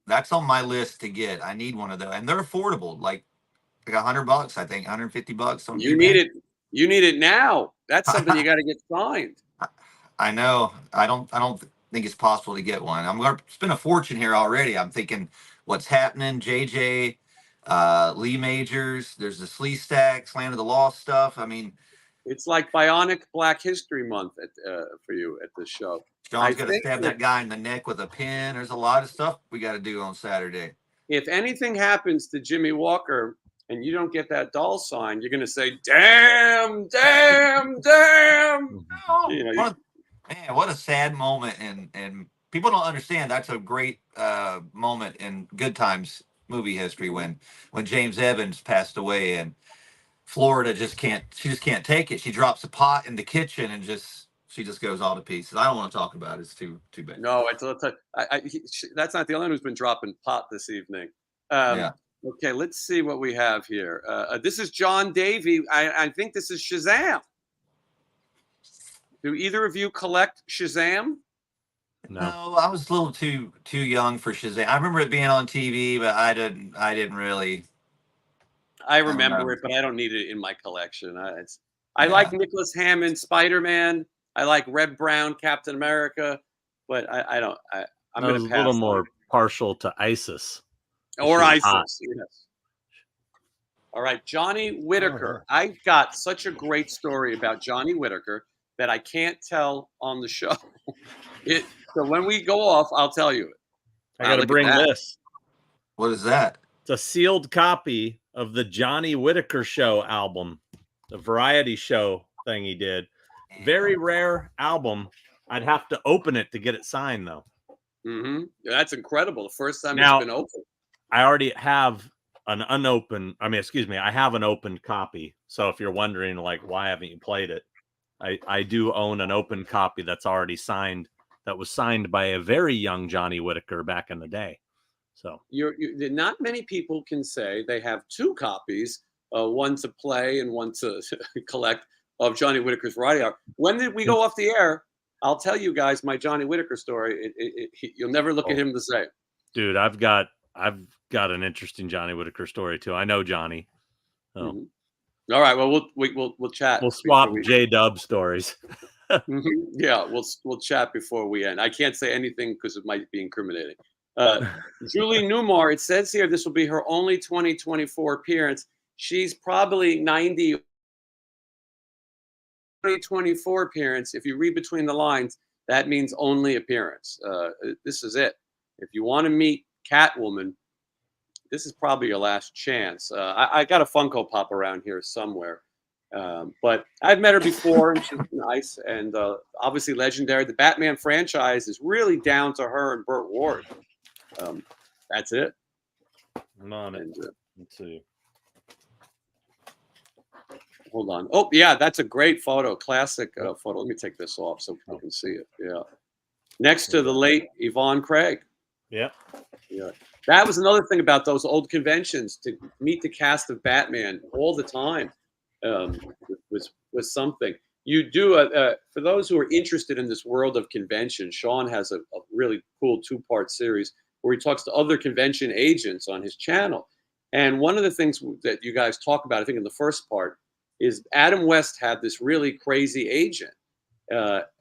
That's on my list to get. I need one of those, and they're affordable. Like $100, I think, $150 on You need eBay. it. You need it now. That's something you got to get signed. I know. I don't think it's possible to get one. I'm going to spend a fortune here already. I'm thinking, what's happening? JJ, Lee Majors. There's the Slee Stacks, Land of the Lost stuff. I mean, It's like Bionic Black History Month for you at this show. John's got to stab that guy in the neck with a pin. There's a lot of stuff we got to do on Saturday. If anything happens to Jimmy Walker and you don't get that doll sign, you're going to say, "Damn, damn, damn." You know, Man, what a sad moment, and people don't understand. That's a great moment in Good Times movie history when James Evans passed away, and Florida just can't take it. She drops a pot in the kitchen and she just goes all to pieces. I don't want to talk about it. It's too bad. No, that's not the only one who's been dropping pot this evening. Yeah. Okay, let's see what we have here. This is John Davey. I think this is Shazam. Do either of you collect Shazam? No, I was a little too young for Shazam. I remember it being on TV, but I didn't really. I remember it, but I don't need it in my collection. I like Nicholas Hammond, Spider-Man. I like Red Brown, Captain America, but I don't. I'm going to pass. A little more partial to ISIS. Or ISIS. Yes. All right, Johnny Whitaker. I've got such a great story about Johnny Whitaker that I can't tell on the show. So when we go off, I'll tell you it. I got to bring this. What is that? It's a sealed copy of the Johnny Whitaker Show album, the variety show thing he did. Very rare album. I'd have to open it to get it signed, though. Mm-hmm. Yeah, that's incredible. The first time it's been opened. I already have an unopened. I have an opened copy. So if you're wondering, like, why haven't you played it? I do own an open copy that's already signed. That was signed by a very young Johnny Whitaker back in the day. So not many people can say they have two copies, one to play and one to collect, of Johnny Whitaker's variety hour. When did we go off the air? I'll tell you guys my Johnny Whitaker story. You'll never look at him the same. Dude, I've got an interesting Johnny Whitaker story too. I know Johnny. So. Mm-hmm. All right. Well, we'll chat. We'll swap J-Dub stories. Yeah, we'll chat before we end. I can't say anything because it might be incriminating. Julie Newmar, it says here this will be her only 2024 appearance. She's probably 90. 2024 appearance. If you read between the lines, that means only appearance. This is it. If you want to meet Catwoman, this is probably your last chance. I got a Funko Pop around here somewhere. But I've met her before, and she's nice and obviously legendary. The Batman franchise is really down to her and Burt Ward. That's it. I'm on it. Let's see. Hold on. Oh, yeah, that's a great photo. Classic photo. Let me take this off so people can see it. Yeah. Next to the late Yvonne Craig. Yeah. Yeah. That was another thing about those old conventions, to meet the cast of Batman all the time. Was something. You do for those who are interested in this world of convention. Sean has a really cool 2-part series where he talks to other convention agents on his channel. And one of the things that you guys talk about, I think in the first part, is Adam West had this really crazy agent,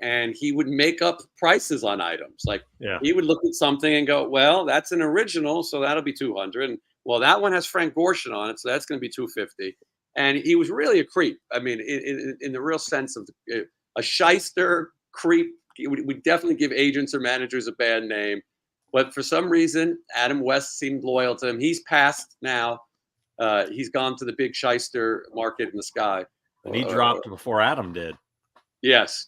and he would make up prices on items. Like he would look at something and go, "Well, that's an original, so that'll be $200." And well, that one has Frank Gorshin on it, so that's going to be $250. And he was really a creep. I mean, in the real sense of a shyster creep. He would definitely give agents or managers a bad name. But for some reason, Adam West seemed loyal to him. He's passed now. He's gone to the big shyster market in the sky. And he dropped before Adam did. Yes.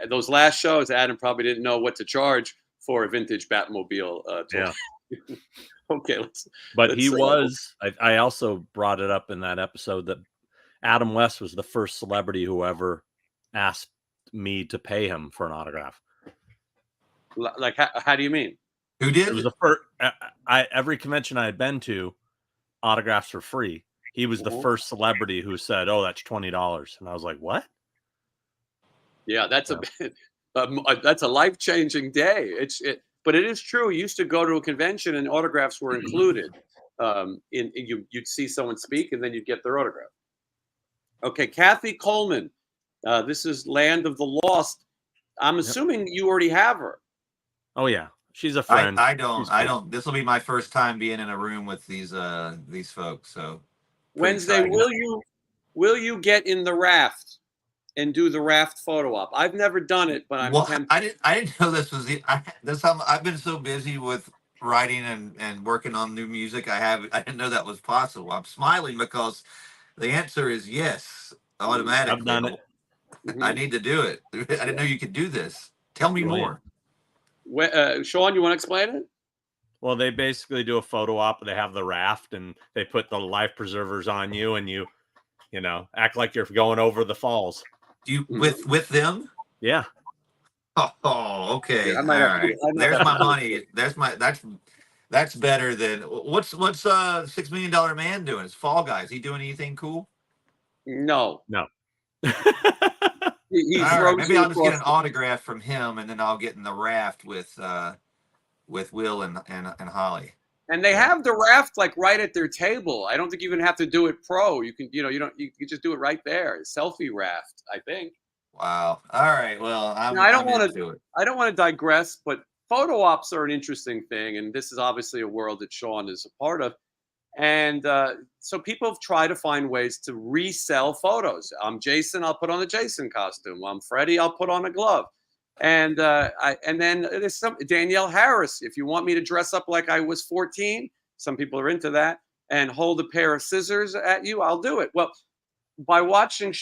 Those last shows, Adam probably didn't know what to charge for a vintage Batmobile. Yeah. Okay. He was. I also brought it up in that episode that Adam West was the first celebrity who ever asked me to pay him for an autograph. Like, how do you mean? Who did? It was the first. Every convention I had been to, autographs were free. He was the first celebrity who said, "Oh, that's $20," and I was like, "What?" Yeah, that's a life-changing day. but it is true. You used to go to a convention and autographs were included. You'd see someone speak and then you'd get their autograph. Okay, Kathy Coleman. This is Land of the Lost. I'm assuming you already have her. Oh yeah, she's a friend. I don't. This will be my first time being in a room with these folks. So Wednesday, will you get in the raft and do the raft photo op? I've never done it, but I'm tempted. I didn't know this was I've been so busy with writing and working on new music. I didn't know that was possible. I'm smiling because the answer is yes, automatically. I've done it. I need to do it. I didn't know you could do this. Tell me more. Sean, you want to explain it? Well, they basically do a photo op. They have the raft and they put the life preservers on you, and you act like you're going over the falls. You with them? Yeah. Oh, okay. Yeah, all right. There's my money. That's better than what's $6 Million Man doing? It's Fall Guys. Is he doing anything cool? No. Maybe I'll just get an autograph from him, and then I'll get in the raft with Will and Holly. And they have the raft like right at their table. I don't think you even have to do it pro. You can, you just do it right there. Selfie raft, I think. Wow. All right. Well, I don't want to digress, but photo ops are an interesting thing, and this is obviously a world that Sean is a part of. And so people have tried to find ways to resell photos. I'm Jason, I'll put on a Jason costume. I'm Freddie, I'll put on a glove. And then there's some Danielle Harris. If you want me to dress up like I was 14, some people are into that, and hold a pair of scissors at you, I'll do it. Well, by watching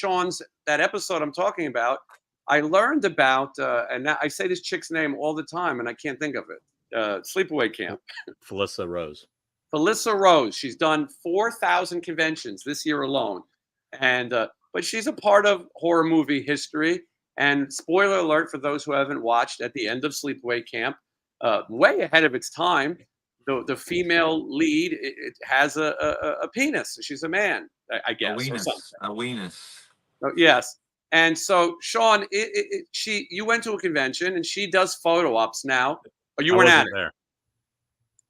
that episode I'm talking about, I learned about, and now I say this chick's name all the time, and I can't think of it. Sleepaway Camp. Felissa Rose. Felissa Rose. She's done 4,000 conventions this year alone, and but she's a part of horror movie history. And spoiler alert for those who haven't watched, at the end of Sleepaway Camp, way ahead of its time, the female lead it has a penis. She's a man, I guess. A weenus. Oh, yes. And so, Sean, you went to a convention and she does photo ops now. Oh, you weren't at it. There.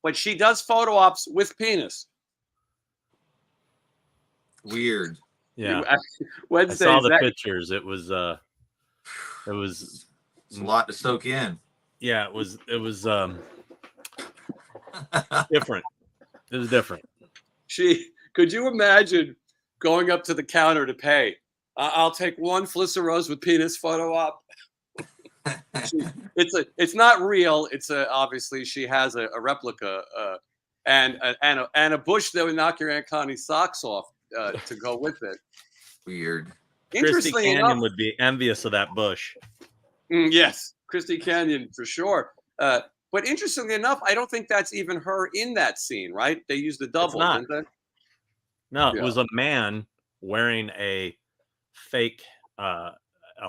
But she does photo ops with penis. Weird. Yeah. Wednesday, I saw the pictures. It was it's a lot to soak in. Yeah, it was different. It was different. Could you imagine going up to the counter to pay? I'll take one Felissa Rose with penis photo op. It's not real. It's obviously she has a replica and a bush that would knock your Aunt Connie's socks off to go with it. Weird. Christy Canyon would be envious of that bush. Yes, Christy Canyon for sure. But interestingly enough, I don't think that's even her in that scene, right? They used the double, didn't they? No, it was a man wearing a fake a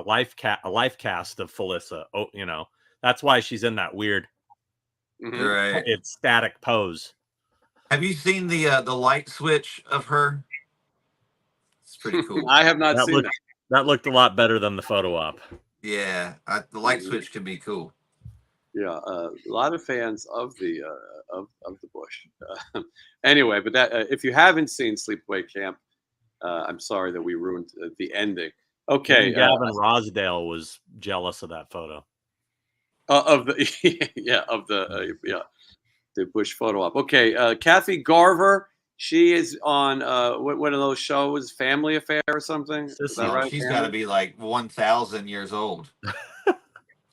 life cast of Felissa. Oh, that's why she's in that weird right. It's static pose. Have you seen the light switch of her? It's pretty cool. I have not seen that. That looked a lot better than the photo op. Yeah, the light switch can be cool. Yeah, a lot of fans of the bush. Anyway, but that if you haven't seen Sleepaway Camp, I'm sorry that we ruined the ending. Okay, Gavin Rosdale was jealous of that photo. Of the the bush photo op. Okay, Kathy Garver. She is on one of those shows, Family Affair or something. Is that right? She's got to be like 1,000 years old. I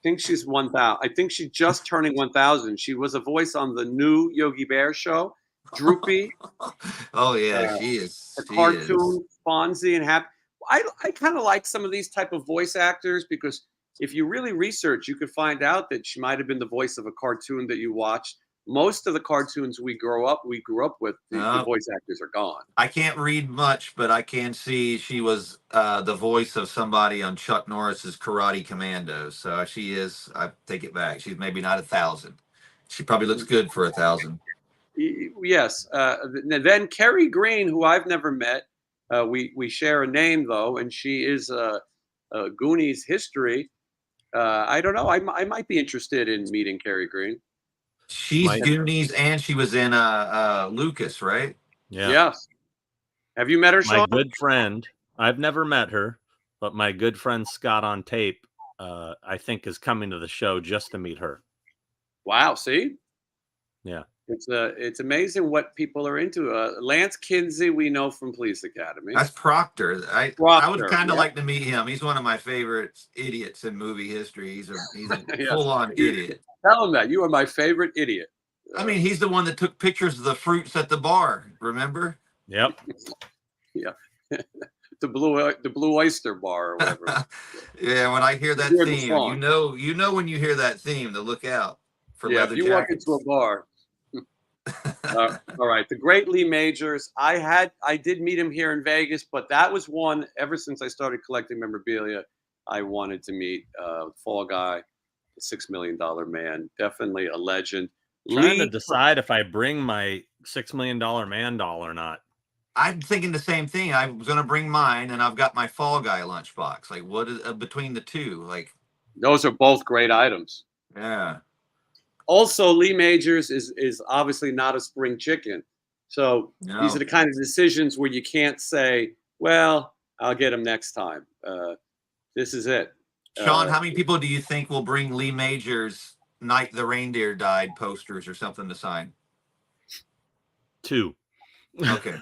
think she's 1,000. I think she's just turning 1,000. She was a voice on the new Yogi Bear show, Droopy. Oh yeah, she is. The cartoon Fonzie and Happy. I kind of like some of these type of voice actors because if you really research, you could find out that she might have been the voice of a cartoon that you watched. Most of the cartoons we grew up with, the voice actors are gone. I can't read much, but I can see she was the voice of somebody on Chuck Norris's Karate Commando. So she is. I take it back. She's maybe not 1,000. She probably looks good for 1,000. Yes. Then Kerry Green, who I've never met. We share a name though, and she is Goonies history. I don't know. I might be interested in meeting Kerry Green. She's Goonies, and she was in Lucas, right? Yeah. Yes. Have you met her, My Sean? good friend. I've never met her, but my good friend Scott on tape, I think, is coming to the show just to meet her. Wow. See? Yeah. It's amazing what people are into. Lance Kinsey, we know from Police Academy. That's Proctor. I would kind of like to meet him. He's one of my favorite idiots in movie history. He's a Yes. full-on idiot. Tell him that. You are my favorite idiot. I mean, he's the one that took pictures of the fruits at the bar. Remember? Yep. Yeah. the blue oyster bar or whatever. Yeah, when I hear that theme, you know when you hear that theme to look out for leather if you jackets. walk into a bar. All right, the great Lee Majors. I did meet him here in Vegas, but that was one ever since I started collecting memorabilia. I wanted to meet Fall Guy, the $6 Million Man. Definitely a legend. Trying to decide if I bring my $6 Million Man doll or not. I'm thinking the same thing. I was going to bring mine, and I've got my Fall Guy lunchbox. Like, what is between the two? Like, those are both great items. Yeah. Also, Lee Majors is obviously not a spring chicken. So these are the kind of decisions where you can't say, well, I'll get him next time. This is it. Sean, how many people do you think will bring Lee Majors' Night the Reindeer Died posters or something to sign? 2. Okay.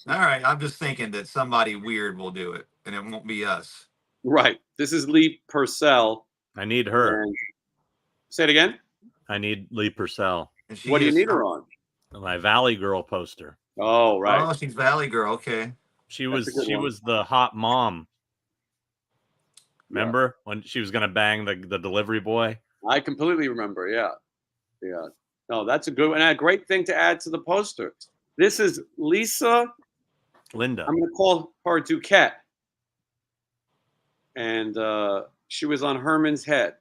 All right. I'm just thinking that somebody weird will do it, and it won't be us. Right. This is Lee Purcell. I need her. Say it again. I need Lee Purcell. What do you need her on? My Valley Girl poster. Oh, right. Oh, she's Valley Girl. Okay. She was the hot mom. Remember when she was gonna bang the delivery boy? I completely remember. Yeah. No, that's a good one. And a great thing to add to the poster. This is Linda. I'm gonna call her Duquette. And she was on Herman's Head.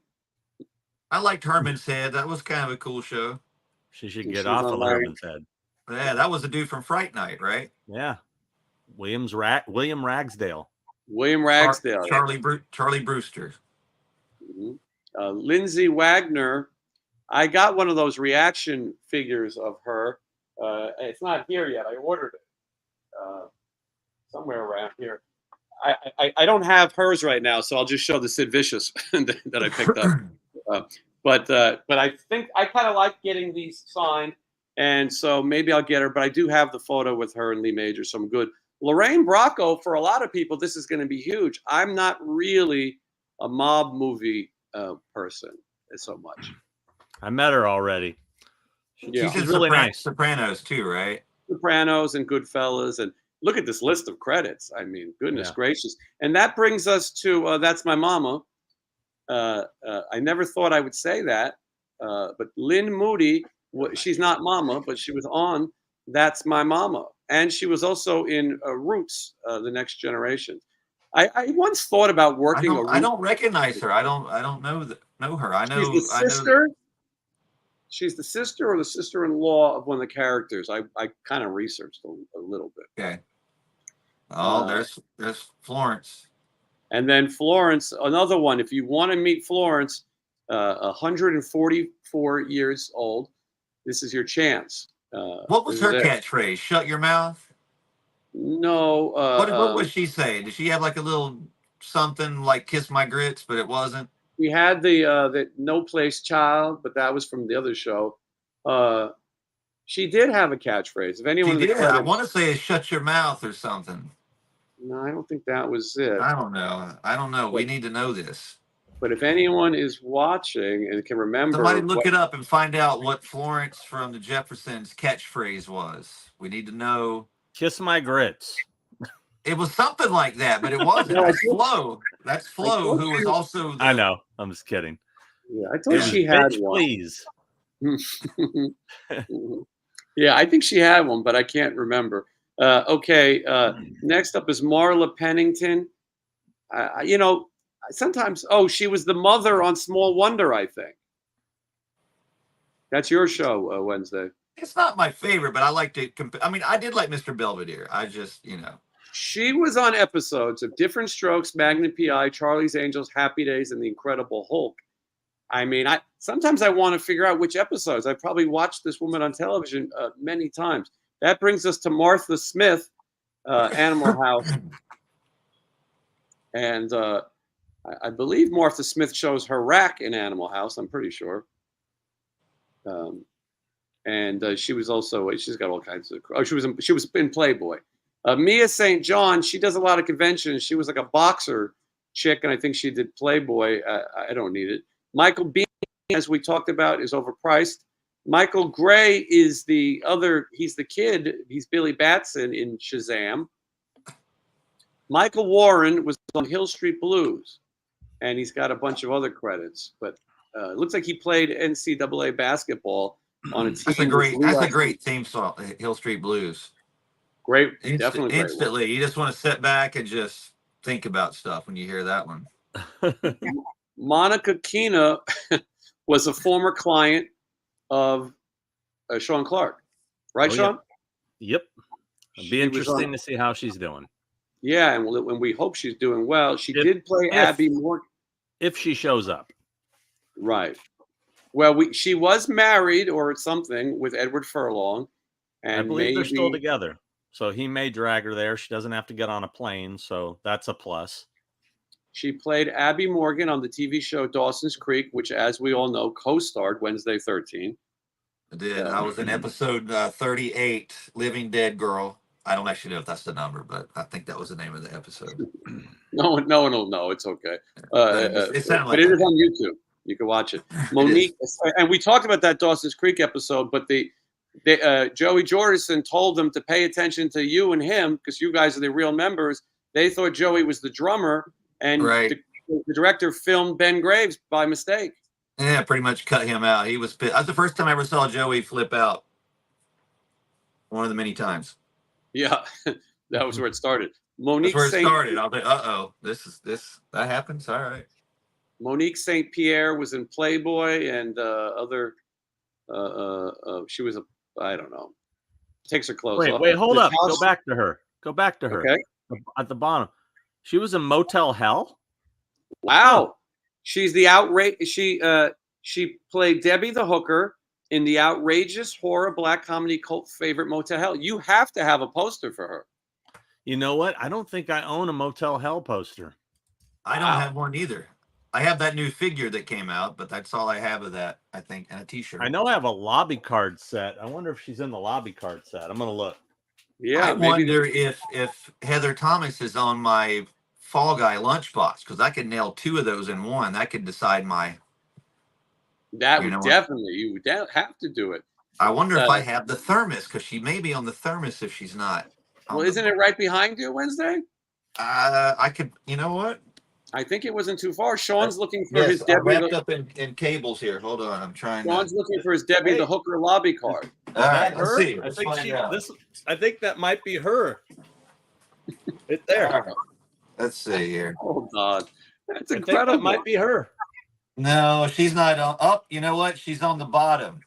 I liked Herman's Head. That was kind of a cool show. She should get off of Herman's Head. Yeah, that was the dude from Fright Night, right? Yeah. William Ragsdale. William Ragsdale. Charlie Brewster. Mm-hmm. Lindsay Wagner. I got one of those reaction figures of her. It's not here yet. I ordered it somewhere around here. I don't have hers right now, so I'll just show the Sid Vicious that I picked up. But I think I kind of like getting these signed, and so maybe I'll get her. But I do have the photo with her and Lee Majors, so I'm good. Lorraine Bracco, for a lot of people, this is going to be huge. I'm not really a mob movie person so much. I met her already. She's really nice. Sopranos too, right? Sopranos and Goodfellas, and look at this list of credits. I mean, goodness gracious. And that brings us to That's My Mama. I never thought I would say that, but Lynn Moody, she's not Mama, but she was on That's My Mama. And she was also in Roots, The Next Generation. I once thought about working. I don't recognize her. I don't know her. I know she's the sister. She's the sister or the sister-in-law of one of the characters. I kind of researched a little bit. Okay. Oh, there's Florence. And then Florence, another one. If you want to meet Florence, 144 years old, this is your chance. What was her catchphrase? Shut your mouth? No. What was she saying? Did she have like a little something like "kiss my grits," but it wasn't? We had the No Place Child, but that was from the other show. She did have a catchphrase. If anyone, she did. I want to say "shut your mouth" or something. No, I don't think that was it. I don't know. We need to know this. But if anyone is watching and can remember, somebody look it up and find out what Florence from the Jeffersons' catchphrase was. We need to know. Kiss my grits. It was something like that, but it wasn't. That's Flo. That's Flo, who was also. I know. I'm just kidding. Yeah, I thought she had one. Please. Yeah, I think she had one, but I can't remember. Okay. Next up is Marla Pennington. Sometimes. Oh, she was the mother on Small Wonder, I think. That's your show, Wednesday. It's not my favorite, but I like to compare. I mean, I did like Mr. Belvedere. I just, She was on episodes of Different Strokes, Magnum P.I., Charlie's Angels, Happy Days, and The Incredible Hulk. I mean, sometimes I want to figure out which episodes. I've probably watched this woman on television many times. That brings us to Martha Smith, Animal House. And I believe Martha Smith shows her rack in Animal House. I'm pretty sure. And she was also, she's got all kinds of, she was in Playboy. Mia St. John, she does a lot of conventions. She was like a boxer chick, and I think she did Playboy. I don't need it. Michael Bean, as we talked about, is overpriced. Michael Gray is the other, he's the kid. He's Billy Batson in Shazam. Michael Warren was on Hill Street Blues, and he's got a bunch of other credits. But it looks like he played NCAA basketball on a team. That's a great theme song, Hill Street Blues. Great, definitely great instantly. You just want to sit back and just think about stuff when you hear that one. Monica Keena was a former client of Sean Clark, right, Sean? Yep. It'll be interesting to see how she's doing. Yeah, and we hope she's doing well. She did play Abby Morgan. If she shows up. Right. Well, she was married or something with Edward Furlong. And I believe they're still together. So he may drag her there. She doesn't have to get on a plane. So that's a plus. She played Abby Morgan on the TV show Dawson's Creek, which, as we all know, co-starred Wednesday 13. I did. I was in episode 38, Living Dead Girl. I don't actually know if that's the number, but I think that was the name of the episode. No one will know. It's okay. It sounded like but it is on YouTube. You can watch it. Monique, and we talked about that Dawson's Creek episode, but Joey Jordison told them to pay attention to you and him because you guys are the real members. They thought Joey was the drummer, and the director filmed Ben Graves by mistake. Yeah, pretty much cut him out. He was pissed. That's the first time I ever saw Joey flip out. One of the many times. Yeah, that was where it started. Monique That's where it started. I was like, that happens? All right. Monique St. Pierre was in Playboy and other. She was I don't know. Takes her clothes off. Wait, hold up. Go back to her. Okay. At the bottom. She was in Motel Hell? Wow. She's the outrage. She played Debbie the hooker in the outrageous horror black comedy cult favorite Motel Hell. You have to have a poster for her. You know what? I don't think I own a Motel Hell poster. I don't have one either. I have that new figure that came out, but that's all I have of that, I think, and a t-shirt. I know I have a lobby card set. I wonder if she's in the lobby card set. I'm going to look. Yeah, I wonder if Heather Thomas is on my Fall Guy lunchbox, because I could nail 2 of those in one. That could decide my... That would definitely, you would have to do it. I wonder if I have the thermos, because she may be on the thermos if she's not. Well, isn't it right behind you, Wednesday? I could, you know what? I think it wasn't too far. Sean's looking for his Debbie. Wrapped up in cables here. Hold on, I'm trying. Sean's looking for his Debbie the hooker lobby card. All right, let's see. I think that might be her. Right there. Right. Let's see here. Oh God, that's incredible. That might be her. No, she's not on. Oh, you know what? She's on the bottom.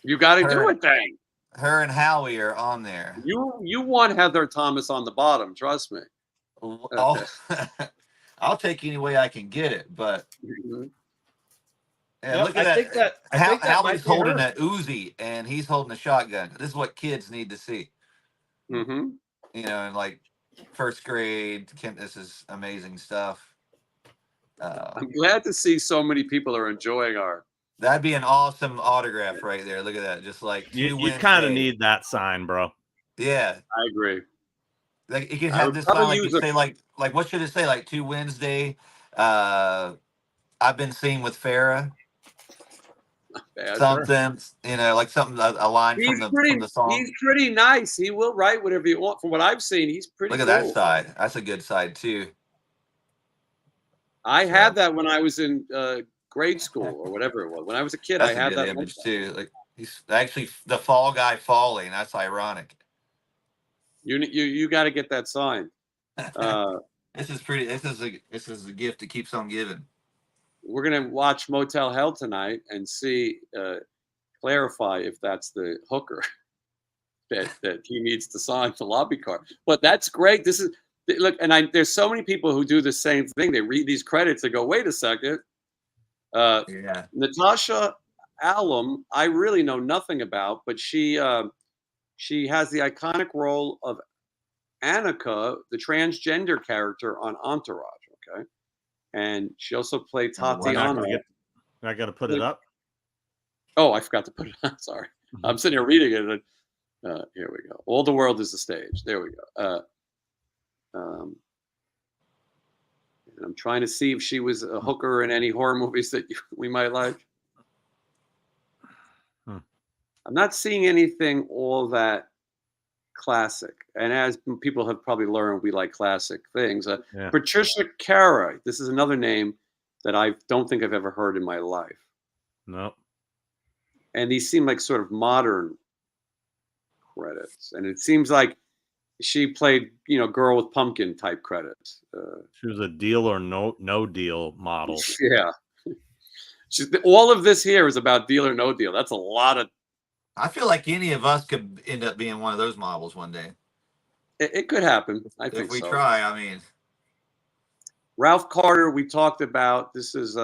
You got to do it, then. Her and Howie are on there. You want Heather Thomas on the bottom? Trust me. I'll take any way I can get it, but yeah, look at that. Howie's holding an Uzi and he's holding a shotgun. This is what kids need to see. Mm-hmm. You know, in like first grade, this is amazing stuff. I'm glad to see so many people are enjoying our. That'd be an awesome autograph right there. Look at that. Just like you kind of need that sign, bro. Yeah, I agree. Like you can have this sign, like you say, like what should it say? Like 2 Wednesday. I've been seen with Farrah. Something, you know, like something a line from the song. He's pretty nice. He will write whatever you want. From what I've seen, he's pretty. Look at that side. That's a good side too. I had that when I was in grade school or whatever it was. When I was a kid, I had that image too. Like he's actually the fall guy falling. That's ironic. You got to get that sign. This is pretty. This is a gift that keeps on giving. We're gonna watch Motel Hell tonight and see, clarify if that's the hooker that he needs to sign the lobby card. But that's great. This is look, and there's so many people who do the same thing. They read these credits, they go, "Wait a second, Yeah. Natasha Alum, I really know nothing about, but she has the iconic role of Annika, the transgender character on Entourage. Okay, and she also played Tatiana. I got to put it up. Oh, I forgot to put it on. Sorry, I'm sitting here reading it. And, here we go. All the world is the stage. There we go. And I'm trying to see if she was a hooker in any horror movies that we might like. I'm not seeing anything all that classic. And as people have probably learned, we like classic things. Patricia Cara. This is another name that I don't think I've ever heard in my life. No. And these seem like sort of modern credits. And it seems like she played, girl with pumpkin type credits. She was a deal or no deal model. Yeah. All of this here is about deal or no deal. That's a lot of. I feel like any of us could end up being one of those models one day. It could happen. I think if we so. try. I mean, Ralph Carter, we talked about. This is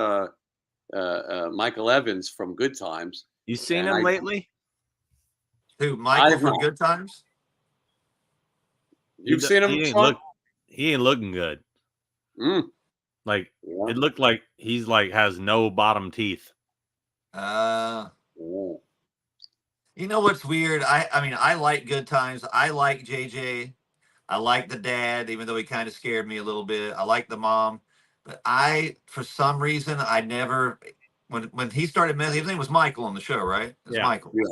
Michael Evans from Good Times. You seen him lately? Who, Michael from Good Times? You've seen him? He ain't looking good. Like it looked like he's has no bottom teeth. You know what's weird? I mean, I like Good Times. I like JJ. I like the dad, even though he kind of scared me a little bit. I like the mom, but for some reason, I never. When he started messing, his name was Michael on the show, right? It's Michael. Yeah.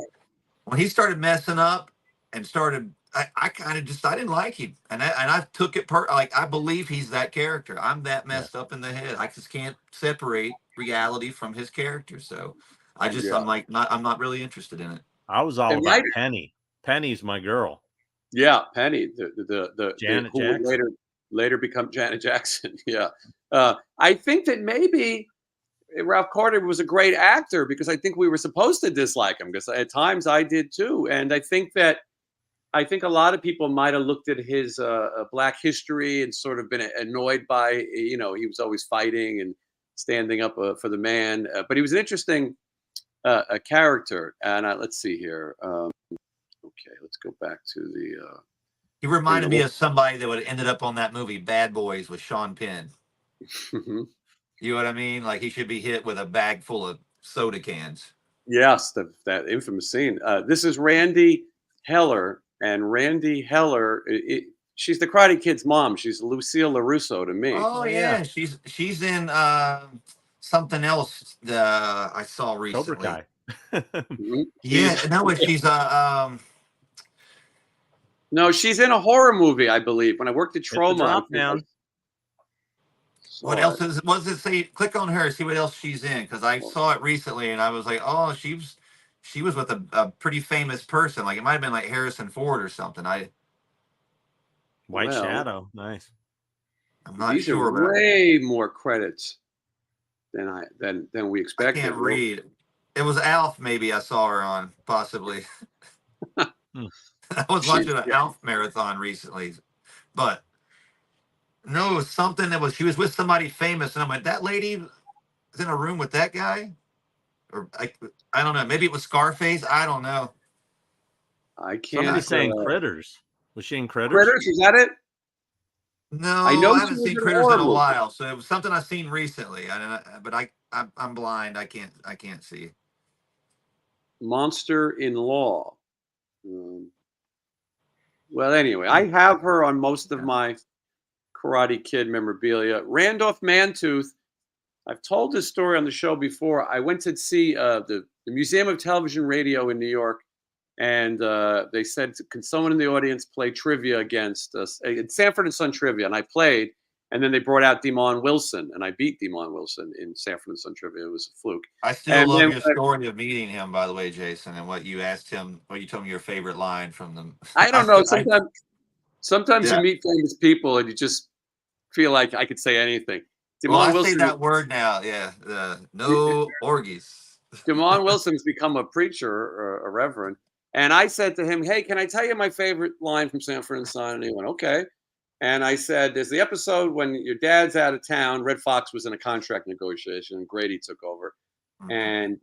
When he started messing up and started, I kind of just I didn't like him, and I took it I believe he's that character. I'm that messed up in the head. I just can't separate reality from his character. So I'm not really interested in it. I was all about Penny. Penny's my girl. Yeah, Penny, the Janet who Jackson. would later become Janet Jackson. Yeah, I think that maybe Ralph Carter was a great actor because I think we were supposed to dislike him because at times I did too, and I think a lot of people might have looked at his Black history and sort of been annoyed by he was always fighting and standing up for the man, but he was an interesting a character. And let's see here. Okay, let's go back to the. He reminded me of somebody that would have ended up on that movie Bad Boys with Sean Penn. You know what I mean? Like he should be hit with a bag full of soda cans. Yes, that infamous scene. This is Randy Heller, and Randy Heller, she's the Karate Kid's mom. She's Lucille LaRusso to me. Oh yeah, she's in something else I saw recently. Cobra Kai. Yeah, no, she's no, she's in a horror movie, I believe. When I worked at Trauma. What else what does it say? Click on her, see what else she's in, because I saw it recently and I was like, oh, she was with a pretty famous person. Like it might have been like Harrison Ford or something. White Shadow, nice. I'm not these sure. Are way more credits than we expected. I can't read. It was Alf, maybe I saw her on, possibly. I was watching an Alf marathon recently, but no, it was something she was with somebody famous, and I'm like, that lady was in a room with that guy, or I don't know, maybe it was Scarface, I don't know. I can't. Somebody's saying Critters. Was she in Critters? Critters, is that it? No, I haven't seen Critters in a while, so it was something I've seen recently. But I'm blind, I can't see. Monster-in-Law. Well, anyway, I have her on most of my Karate Kid memorabilia. Randolph Mantooth. I've told this story on the show before. I went to see the Museum of Television Radio in New York, and they said, can someone in the audience play trivia against us? It's Sanford & Son trivia, and I played. And then they brought out Demond Wilson, and I beat Demond Wilson in Sanford & Son trivia. It was a fluke. I still love your story of meeting him, by the way, Jason, and what you asked him, what you told me your favorite line from them. I don't know. Sometimes you meet famous people, and you just feel like I could say anything. I say that word now. Yeah, no orgies. Demond Wilson's become a preacher or a reverend, and I said to him, "Hey, can I tell you my favorite line from Sanford & Son?" And he went, "Okay." And I said, there's the episode when your dad's out of town. Red Fox was in a contract negotiation. Grady took over. And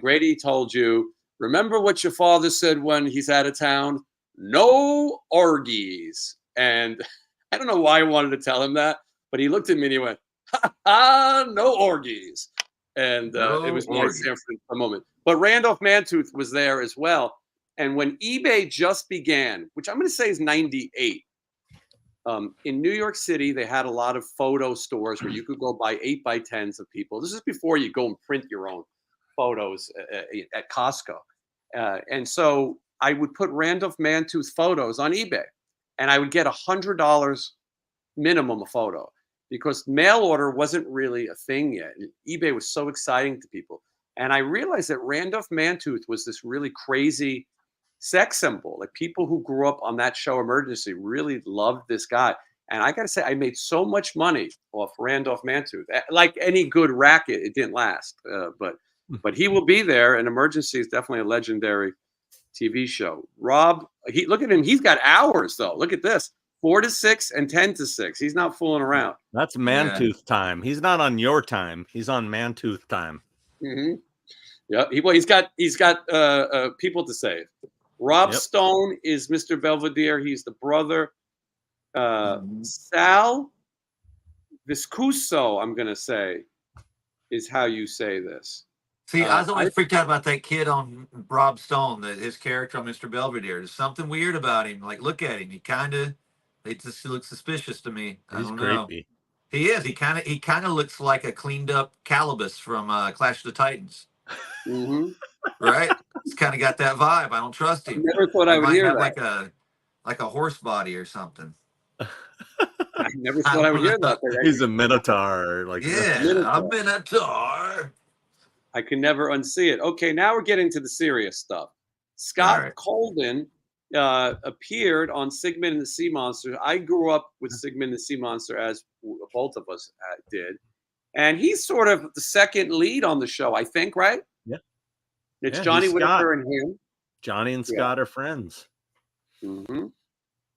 Grady told you, remember what your father said when he's out of town? No orgies. And I don't know why I wanted to tell him that, but he looked at me and he went, no orgies. And it was nice there for a moment. But Randolph Mantooth was there as well. And when eBay just began, which I'm going to say is 98, in New York City, they had a lot of photo stores where you could go buy 8x10s of people. This is before you go and print your own photos at Costco. And so I would put Randolph Mantooth photos on eBay, and I would get $100 minimum a photo because mail order wasn't really a thing yet. eBay was so exciting to people. And I realized that Randolph Mantooth was this really crazy sex symbol. Like people who grew up on that show Emergency really loved this guy. And I got to say, I made so much money off Randolph Mantooth. Like any good racket, it didn't last. But he will be there. And Emergency is definitely a legendary TV show. Rob, look at him. He's got hours, though. Look at this. 4 to 6 and 10 to 6. He's not fooling around. That's Mantooth time. He's not on your time. He's on Mantooth time. Mm-hmm. Yeah. He's got people to save. Rob Stone is Mr. Belvedere. He's the brother. Sal Viscuso, I'm going to say, is how you say this. See, I was always freaked out about that kid on Rob Stone, his character on Mr. Belvedere. There's something weird about him. Like, look at him. They just look suspicious to me. He's creepy. He is. He kind of looks like a cleaned up Calibus from Clash of the Titans. Mm-hmm. Right? He's kind of got that vibe. I don't trust him. I never thought I would hear that. Like a horse body or something. I never thought I would hear that. He's a minotaur. Like a minotaur. I can never unsee it. Okay, now we're getting to the serious stuff. Scott Colden appeared on Sigmund and the Sea Monster. I grew up with Sigmund and the Sea Monster, as both of us did. And he's sort of the second lead on the show, I think, right? Yeah. It's Johnny Whitaker and him. Johnny and Scott are friends. Mm-hmm.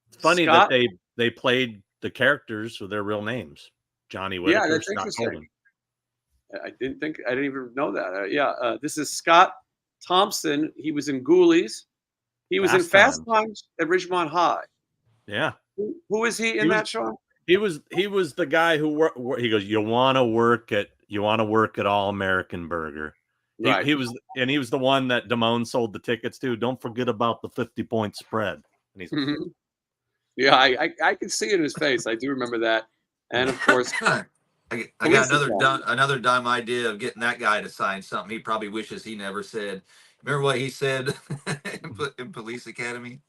It's funny that they played the characters with their real names. Johnny Whitaker, that's Scott interesting. Colden. I didn't even know that. This is Scott Thompson. He was in Ghoulies. He was in Fast Times at Ridgemont High. Yeah. Who is he in that show? He was the guy who he goes, you want to work at All American Burger. Right. He was the one that Damone sold the tickets to. Don't forget about the 50-point spread. And he's yeah, I can see it in his face. I do remember that. And of course, I got another dumb idea of getting that guy to sign something he probably wishes he never said. Remember what he said in Police Academy?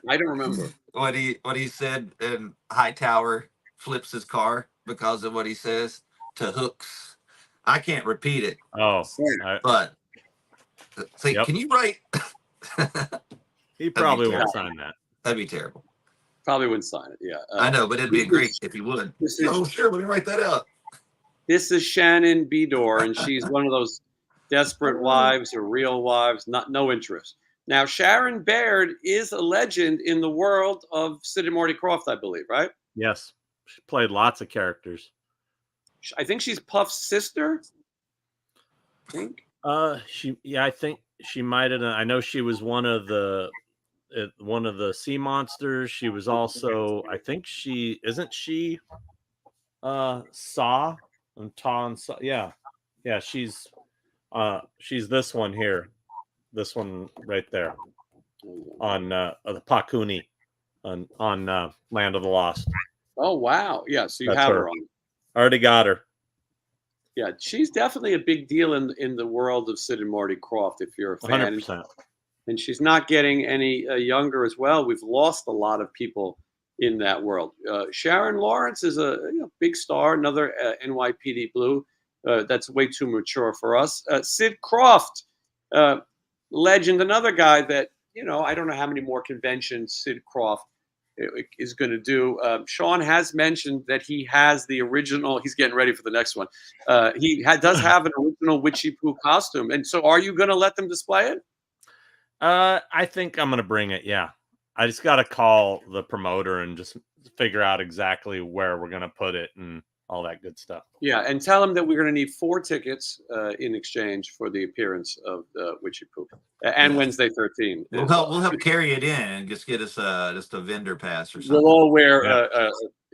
I don't remember what he said. In Hightower flips his car because of what he says to Hooks. I can't repeat it. Oh, but can you write? He probably won't sign that. That'd be terrible. Probably wouldn't sign it. Yeah, I know, but it'd be great if he would. Sure. Let me write that out. This is Shannon Bedore, and she's one of those desperate wives or real wives. No interest. Now, Sharon Baird is a legend in the world of Sid Marty Krofft, I believe, right? Yes, she played lots of characters. I think she's Puff's sister. I think. I think she might have. I know she was one of the sea monsters. She was also, I think she Saw and Ton. Yeah, she's this one here, this one right there on the Pakuni on Land of the Lost. Oh wow, yeah. So you have her on. Already got her. Yeah, she's definitely a big deal in the world of Sid and Marty Krofft, if you're a fan. 100%. And she's not getting any younger as well. We've lost a lot of people in that world. Sharon Lawrence is a big star, another NYPD Blue. That's way too mature for us. Sid Krofft, legend, another guy that, I don't know how many more conventions Sid Krofft is going to do. Sean has mentioned that he has the original. He's getting ready for the next one. He does have an original Witchy Poo costume. And so are you going to let them display it? I think I'm going to bring it. Yeah. I just got to call the promoter and just figure out exactly where we're gonna put it and all that good stuff. Yeah, and tell him that we're going to need 4 tickets in exchange for the appearance of Witchy Poo and Wednesday 13. We'll help carry it in and just get us just a vendor pass or something. We'll all wear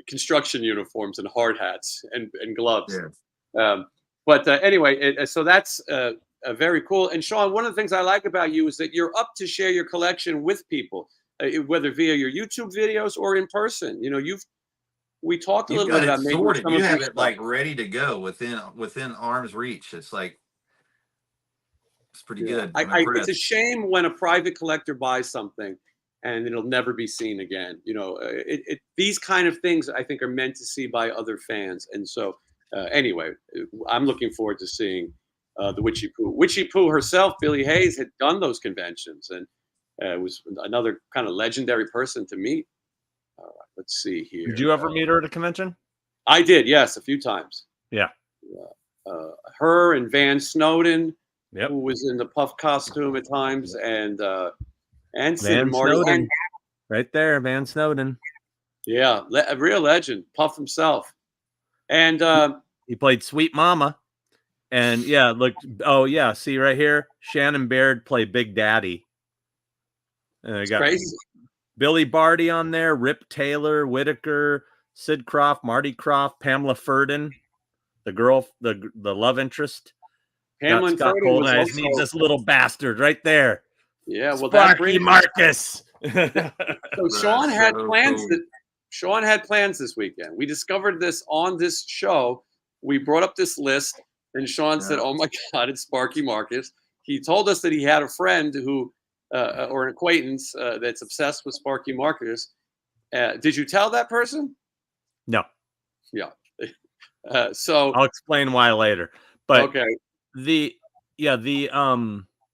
construction uniforms and hard hats and gloves. Yeah. But anyway, so that's very cool. And Sean, one of the things I like about you is that you're up to share your collection with people, whether via your YouTube videos or in person. You know, we talked a little bit about making sorted. You have it like ready to go within arm's reach. It's like it's pretty good. It's a shame when a private collector buys something and it'll never be seen again. You know, these kind of things I think are meant to see by other fans. And so anyway, I'm looking forward to seeing the Witchy Poo. Witchy Poo herself, Billie Hayes, had done those conventions and was another kind of legendary person to meet. All right, let's see here. Did you ever meet her at a convention? I did, yes, a few times. Yeah. Her and Van Snowden, yep, who was in the puff costume at times, and Sid Marty, right there, Van Snowden. Yeah, a real legend, Puff himself, and he played Sweet Mama, and yeah, look, oh yeah, see right here, Shannon Baird played Big Daddy. And I got crazy. Billy Barty on there, Rip Taylor, Whitaker, Sid Krofft, Marty Krofft, Pamela Ferdin, the girl, the love interest. Pamela Ferdin was also... needs this little bastard right there. Yeah, well, Sparky Marcus. So Sean had plans. Sean had plans this weekend. We discovered this on this show. We brought up this list, and Sean said, "Oh my God, it's Sparky Marcus." He told us that he had a friend who. Or an acquaintance that's obsessed with Sparky Marcus. Did you tell that person? No. Yeah. So I'll explain why later. But okay.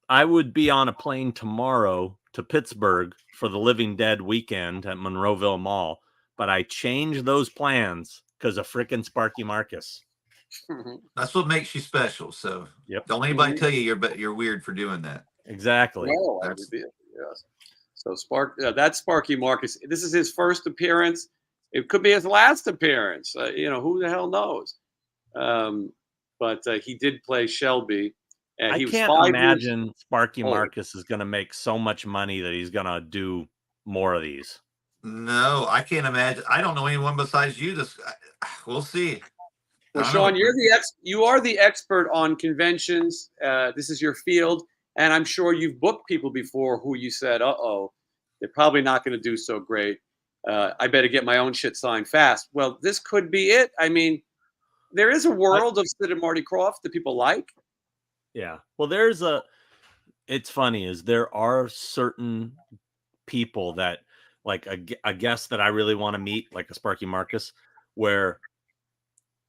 I would be on a plane tomorrow to Pittsburgh for the Living Dead weekend at Monroeville Mall, but I changed those plans because of frickin' Sparky Marcus. That's what makes you special. So don't anybody tell you you're weird for doing that. Exactly. No, yes. So that's Sparky Marcus. This is his first appearance. It could be his last appearance. Who the hell knows? But he did play Shelby. And I can't imagine Sparky Marcus is going to make so much money that he's going to do more of these. No, I can't imagine. I don't know anyone besides you. We'll see. Well, Sean, you are the expert on conventions. This is your field. And I'm sure you've booked people before who you said, they're probably not going to do so great. I better get my own shit signed fast. Well, this could be it. I mean, there is a world of Sid and Marty Krofft that people like. Yeah. Well, it's funny is there are certain people that like a guest that I really want to meet, like a Sparky Marcus, where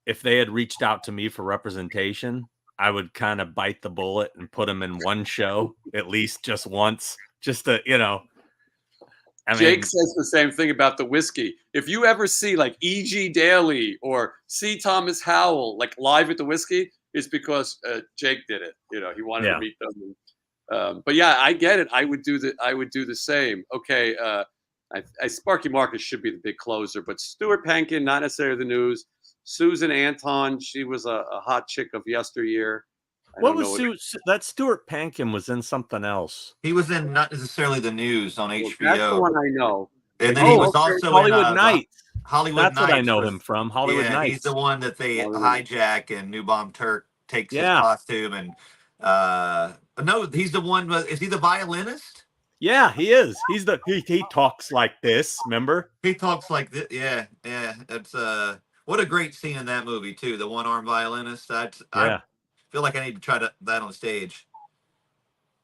if they had reached out to me for representation, I would kind of bite the bullet and put them in one show, at least just once, just to, Jake says the same thing about the whiskey. If you ever see like E.G. Daly or C. Thomas Howell, like live at the whiskey, it's because Jake did it. He wanted to meet them. But yeah, I get it. I would do the same. Okay. Sparky Marcus should be the big closer, but Stuart Pankin, not necessarily the news. Susan Anton, she was a hot chick of yesteryear. That Stuart Pankin was in something else. He was in not necessarily the news on HBO. That's the one I know. And then he was also Hollywood in Nights. Hollywood That's Nights. What I know him from. Hollywood Nights. He's the one that they hijack and New Bomb Turk takes his costume and no, he's the one. Is he the violinist? Yeah, he is. He's he talks like this. Remember? He talks like this. Yeah. It's what a great scene in that movie too. The one-armed violinist. I feel like I need to try that on stage.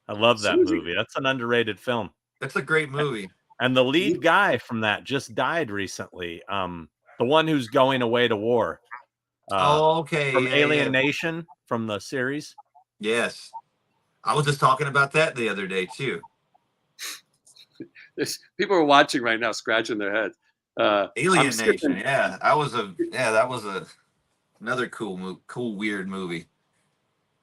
I love that movie. That's an underrated film. That's a great movie. And the lead guy from that just died recently. The one who's going away to war. From Alien Nation from the series. Yes. I was just talking about that the other day too. People are watching right now, scratching their heads. Alien Nation, that was another cool, weird movie.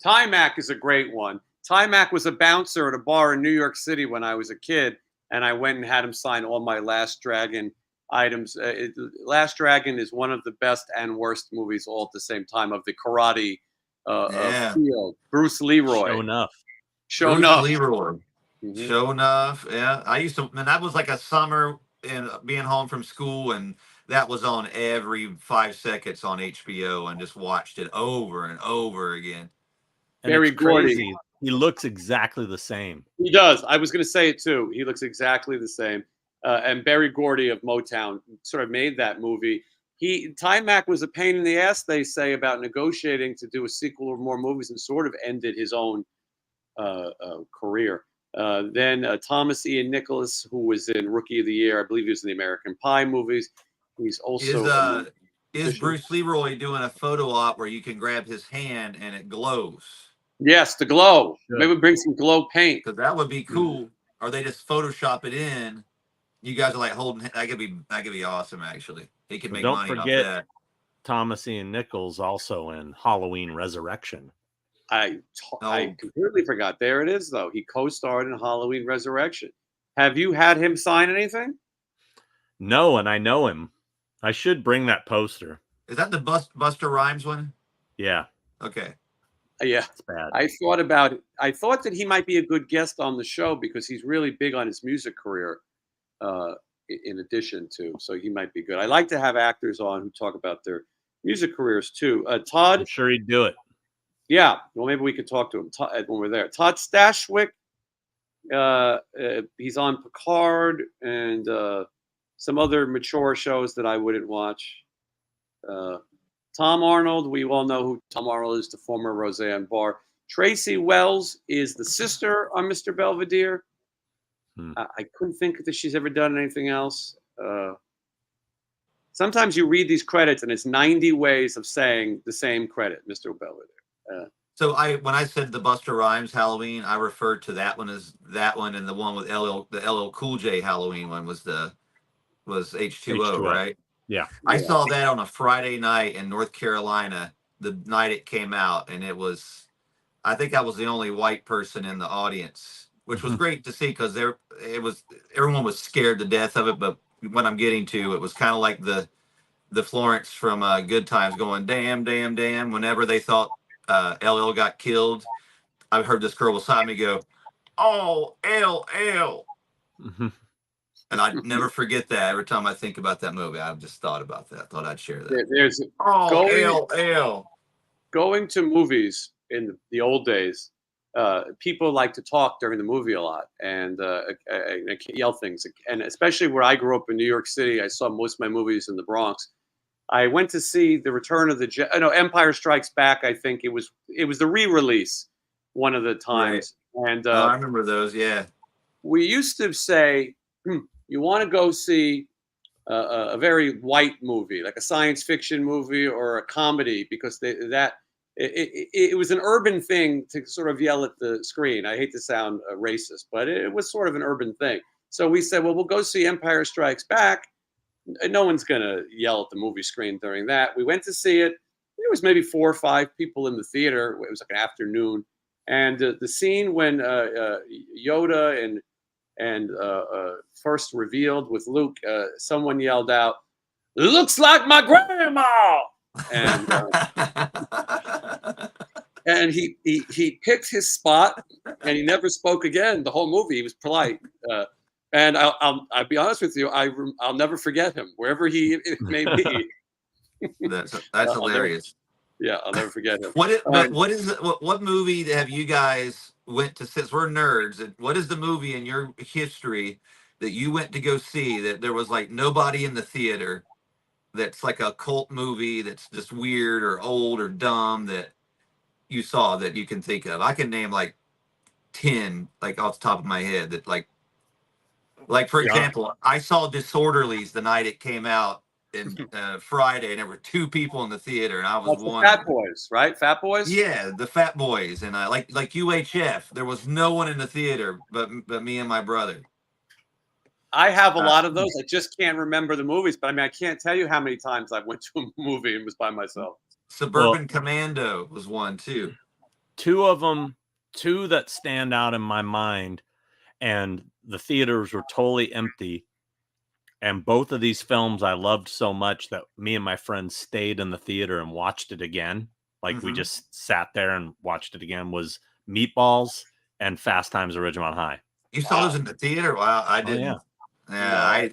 Timac is a great one. Timac was a bouncer at a bar in New York City when I was a kid, and I went and had him sign all my Last Dragon items. Last Dragon is one of the best and worst movies all at the same time of the karate field. Bruce Leroy. Show enough. Show Bruce enough. Leroy. Mhm. Show enough. Yeah. I used to, and that was like a summer and being home from school, and that was on every 5 seconds on HBO, and just watched it over and over again. And Barry it's crazy. Gordy. He looks exactly the same. He does. I was going to say it too. He looks exactly the same. And Barry Gordy of Motown sort of made that movie. Timac was a pain in the ass, they say, about negotiating to do a sequel or more movies, and sort of ended his own career. Then Thomas Ian Nicholas, who was in Rookie of the Year, I believe he was in the American Pie movies. He's also is Bruce Leroy doing a photo op where you can grab his hand and it glows? Yes, the glow. Good. Maybe bring some glow paint. Because that would be cool. Or they just Photoshop it in. You guys are like holding. That could be awesome. Actually, he could make money off that. Thomas Ian Nichols also in Halloween Resurrection. I completely forgot. There it is, though. He co-starred in Halloween Resurrection. Have you had him sign anything? No, and I know him. I should bring that poster. Is that the Busta Rhymes one? Yeah. Okay. Yeah. It's bad. I thought that he might be a good guest on the show because he's really big on his music career. In addition to, so he might be good. I like to have actors on who talk about their music careers too. Todd, I'm sure he'd do it. Yeah, well, maybe we could talk to him when we're there. Todd Stashwick, he's on Picard and some other mature shows that I wouldn't watch. Tom Arnold, we all know who Tom Arnold is, the former Roseanne Barr. Tracy Wells is the sister on Mr. Belvedere. I couldn't think that she's ever done anything else. Sometimes you read these credits and it's 90 ways of saying the same credit, Mr. Belvedere. So when I said the Busta Rhymes Halloween, I referred to that one as that one, and the one with the LL Cool J Halloween one was H2O, right? Yeah. I saw that on a Friday night in North Carolina, the night it came out, and I think I was the only white person in the audience, which was great to see because everyone was scared to death of it. But what I'm getting to, it was kind of like the Florence from Good Times going, damn, damn, damn. Whenever they thought LL got killed, I heard this girl beside me go, oh, LL. And I'd never forget that. Every time I think about that movie, I've just thought about that. Thought I'd share that. There's LL. Going to movies in the old days, people like to talk during the movie a lot and yell things. And especially where I grew up in New York City, I saw most of my movies in the Bronx. I went to see the Return of the Empire Strikes Back. I think it was the re-release one of the times. Right. And I remember those. Yeah, we used to say, you want to go see a very white movie, like a science fiction movie or a comedy, because it was an urban thing to sort of yell at the screen. I hate to sound racist, but it was sort of an urban thing. So we said, well, we'll go see Empire Strikes Back. No one's going to yell at the movie screen during that. We went to see it. There was maybe 4 or 5 people in the theater. It was like an afternoon. And the scene when Yoda and first revealed with Luke, someone yelled out, "Looks like my grandma!" And he picked his spot, and he never spoke again the whole movie. He was polite. And I'll be honest with you, I'll never forget him wherever he may be. That's hilarious. I'll never forget him. What movie have you guys went to? Since we're nerds, what is the movie in your history that you went to go see that there was like nobody in the theater? That's like a cult movie that's just weird or old or dumb that you saw that you can think of. I can name like 10 like off the top of my head that like for example, I saw Disorderlies the night it came out in Friday, and there were 2 people in the theater, and I was one. Fat Boys, right? Fat Boys. Yeah, the Fat Boys, and like UHF. There was no one in the theater but me and my brother. I have a lot of those. I just can't remember the movies, but I mean, I can't tell you how many times I went to a movie and was by myself. Suburban Commando was one too. 2 of them, 2 that stand out in my mind, and the theaters were totally empty. And both of these films I loved so much that me and my friends stayed in the theater and watched it again. Like we just sat there and watched it again. Was Meatballs and Fast Times at Ridgemont High. You saw those in the theater? Wow, I didn't. yeah. Yeah,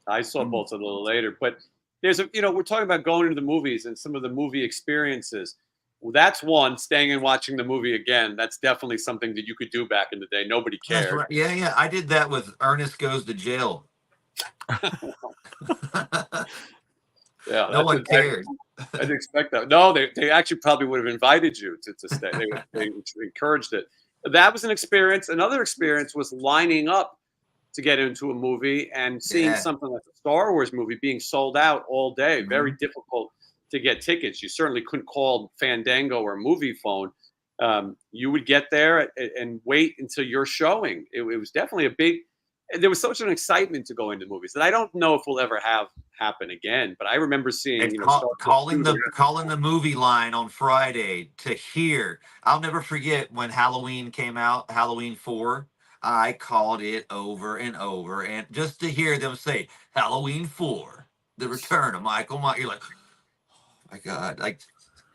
I saw both a little later, but there's we're talking about going into the movies and some of the movie experiences. Well, that's one. Staying and watching the movie again. That's definitely something that you could do back in the day. Nobody cared. That's right. Yeah. I did that with Ernest Goes to Jail. Yeah, no one cared. I didn't expect that. No, they actually probably would have invited you to stay. They encouraged it. That was an experience. Another experience was lining up to get into a movie and seeing something like a Star Wars movie being sold out all day. Very difficult to get tickets. You certainly couldn't call Fandango or Movie Phone. You would get there and wait until your showing. It was definitely a big. There was such an excitement to go into movies that I don't know if we'll ever have happen again. But I remember seeing calling the movie line on Friday to hear. I'll never forget when Halloween came out, Halloween 4. I called it over and over, and just to hear them say Halloween 4, the return of Michael Myers, you're like, oh my God, like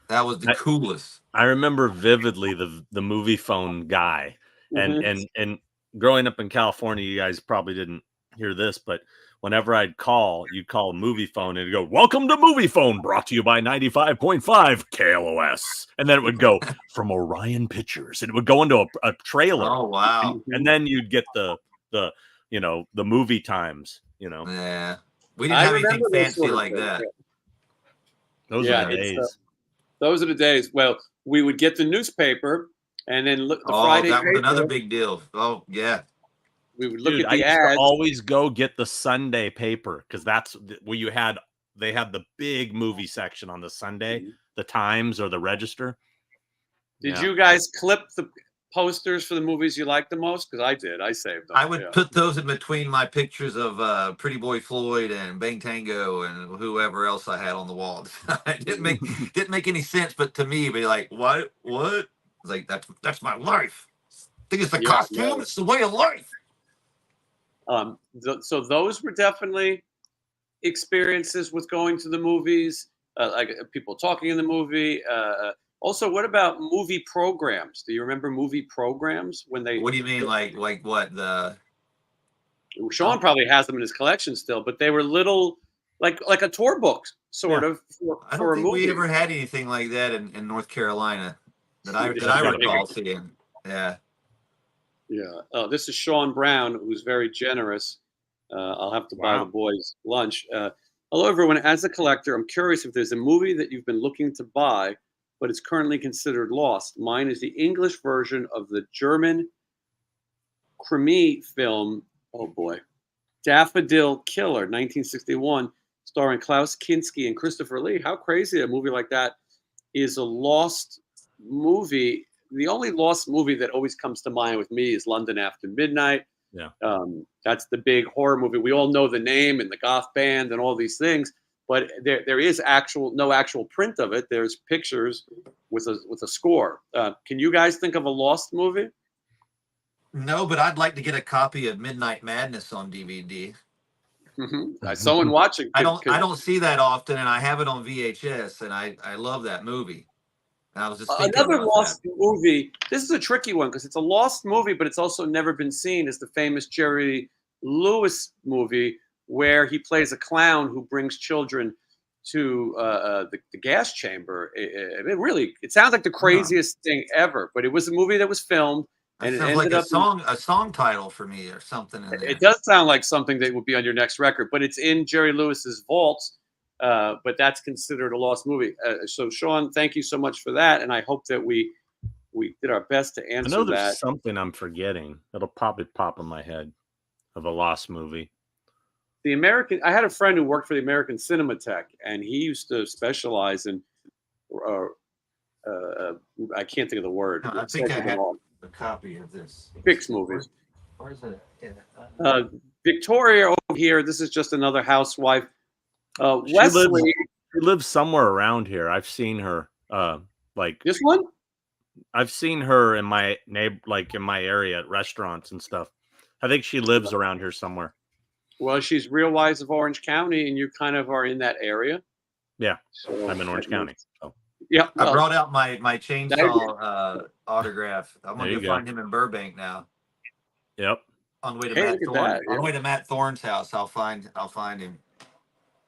that was the coolest. I remember vividly the Movie Phone guy, and growing up in California, you guys probably didn't hear this, but whenever you'd call a Movie Phone and it'd go, "Welcome to Movie Phone, brought to you by 95.5 KLOS," and then it would go from Orion Pictures, and it would go into a trailer. Oh wow! And then you'd get the movie times. Yeah, we didn't have anything fancy like that. Those are the days. Those are the days. Well, we would get the newspaper, and then look the Friday. That was another big deal. Oh yeah. We would look at the ads. I used to always go get the Sunday paper because that's where they had the big movie section on the Sunday, the Times or the Register. Did you guys clip the posters for the movies you liked the most? Because I did. I saved them. I would put those in between my pictures of Pretty Boy Floyd and Bang Tango and whoever else I had on the wall. It didn't make any sense, but to me, be like, what? It's like that's my life. I think it's the costume. Yeah. It's the way of life. So those were definitely experiences with going to the movies, like people talking in the movie. Also, what about movie programs? Do you remember movie programs when they? What do you mean, like what the? Sean probably has them in his collection still, but they were little, like a tour book, sort of. I don't think we ever had anything like that in North Carolina that I recall seeing. Yeah. Yeah. Oh, this is Sean Brown, who's very generous. I'll have to buy the boys lunch. Hello, everyone. As a collector, I'm curious if there's a movie that you've been looking to buy, but it's currently considered lost. Mine is the English version of the German Krimi film. Oh boy, Daffodil Killer, 1961, starring Klaus Kinski and Christopher Lee. How crazy a movie like that is a lost movie. The only lost movie that always comes to mind with me is London After Midnight. Yeah. That's the big horror movie. We all know the name and the goth band and all these things, but there is no actual print of it. There's pictures with a score. Can you guys think of a lost movie? No, but I'd like to get a copy of Midnight Madness on DVD. Someone watching. I don't see that often, and I have it on VHS, and I love that movie. I was just another lost movie. This is a tricky one because it's a lost movie, but it's also never been seen. Is the famous Jerry Lewis movie where he plays a clown who brings children to the gas chamber. It sounds like the craziest thing ever, but it was a movie that was filmed. And it sounds like a song title for me or something. It does sound like something that would be on your next record, but it's in Jerry Lewis's vaults. But that's considered a lost movie. So, Sean, thank you so much for that, and I hope that we did our best to answer that. I know there's something I'm forgetting. It'll probably pop in my head of a lost movie. I had a friend who worked for the American Cinematheque, and he used to specialize in. I can't think of the word. I think I have a copy of this. Fix movies. Where's it? Victoria over here. This is just another housewife. Wesley, she lives somewhere around here. I've seen her. Like this one. I've seen her in my in my area at restaurants and stuff. I think she lives around here somewhere. Well, she's Real Wise of Orange County, and you kind of are in that area. Yeah, So I'm in Orange County. So. Yeah, I brought out my chainsaw autograph. I'm gonna go find him in Burbank now. Yep. On the way to Hey, Matt look at Thorne. that, On the way to Matt Thorne's house, I'll find him.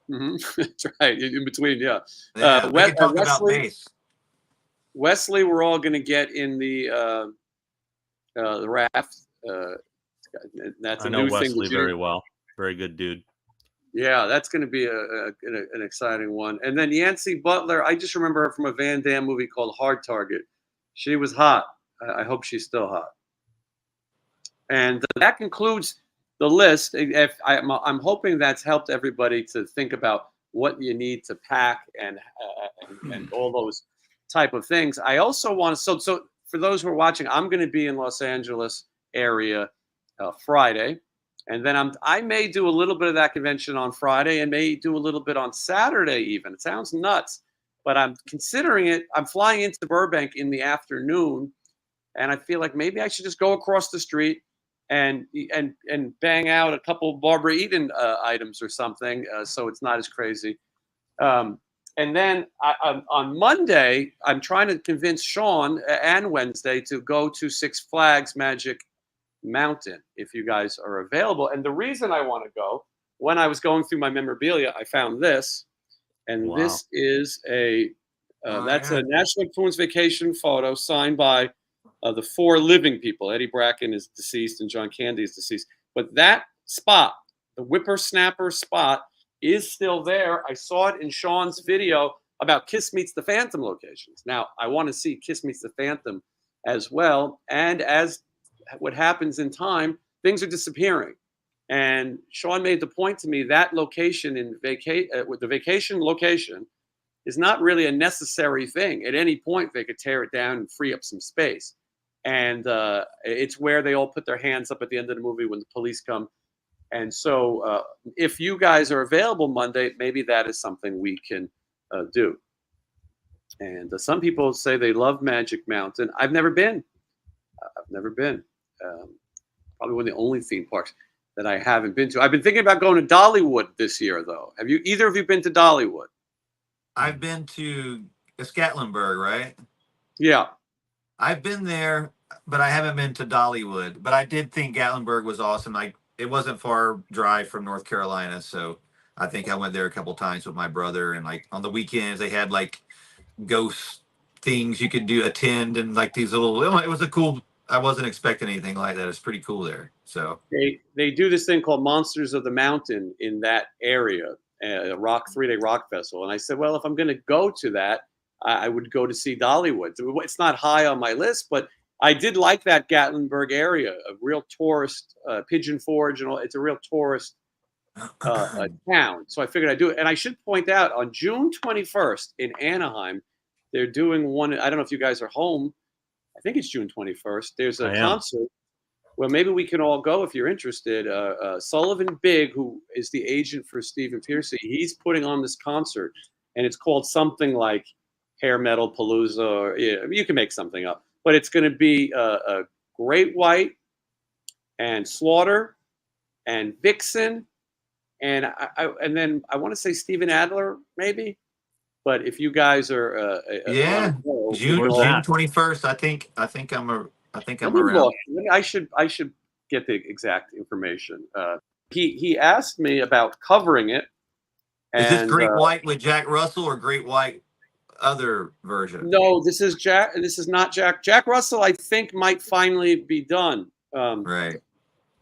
That's right. In between, yeah. Yeah, we can talk about bass. Wesley, we're all going to get in the raft. That's a I know new Wesley thing. very well. Very good dude. Yeah, that's going to be an exciting one. And then Yancey Butler, I just remember her from a Van Damme movie called Hard Target. She was hot. I hope she's still hot. And that concludes the list. I'm hoping that's helped everybody to think about what you need to pack and all those type of things. I also want to, so for those who are watching, I'm going to be in Los Angeles area Friday. And then I may do a little bit of that convention on Friday and may do a little bit on Saturday even. It sounds nuts, but I'm considering it. I'm flying into Burbank in the afternoon, and I feel like maybe I should just go across the street and bang out a couple Barbara Eden items or something, so it's not as crazy. And then on Monday, I'm trying to convince Sean and Wednesday to go to Six Flags Magic Mountain if you guys are available. And the reason I want to go, when I was going through my memorabilia, I found this, and this is a that's a National Lampoon's Vacation photo signed by the four living people. Eddie Bracken is deceased and John Candy is deceased, but that spot, the whippersnapper spot, is still there. I saw it in Sean's video about Kiss Meets the Phantom locations. Now I want to see Kiss Meets the Phantom as well, and as what happens in time, things are disappearing. And Sean made the point to me that location with the vacation location is not really a necessary thing. At any point, they could tear it down and free up some space. And it's where they all put their hands up at the end of the movie when the police come. And so if you guys are available Monday, maybe that is something we can do. And some people say they love Magic Mountain. I've never been. Probably one of the only theme parks that I haven't been to. I've been thinking about going to Dollywood this year, though. Have you either of you been to Dollywood? I've been to Gatlinburg, right? Yeah. I've been there, but I haven't been to Dollywood. But I did think Gatlinburg was awesome. It wasn't far drive from North Carolina, so I think I went there a couple times with my brother. And like on the weekends, they had like ghost things you could attend, and like these little. It was a cool. I wasn't expecting anything like that. It's pretty cool there. So they do this thing called Monsters of the Mountain in that area, a 3-day rock festival. And I said, well, if I'm going to go to that, I would go to see Dollywood. It's not high on my list, but I did like that Gatlinburg area, a real tourist, Pigeon Forge, and all. It's a real tourist town. So I figured I'd do it. And I should point out, on June 21st in Anaheim, they're doing one. I don't know if you guys are home. I think it's June 21st. There's a concert. Well, maybe we can all go if you're interested. Sullivan Big, who is the agent for Stephen Piercy, he's putting on this concert, and it's called something like Hair Metal Palooza. Or, you can make something up, but it's going to be a Great White and Slaughter and Vixen, and then I want to say Steven Adler, maybe. But if you guys are, June 21st. I think I'm around. I should get the exact information. He asked me about covering it. And, is this Great White with Jack Russell or Great White other version? No, this is Jack. This is not Jack. Jack Russell, I think, might finally be done. Right.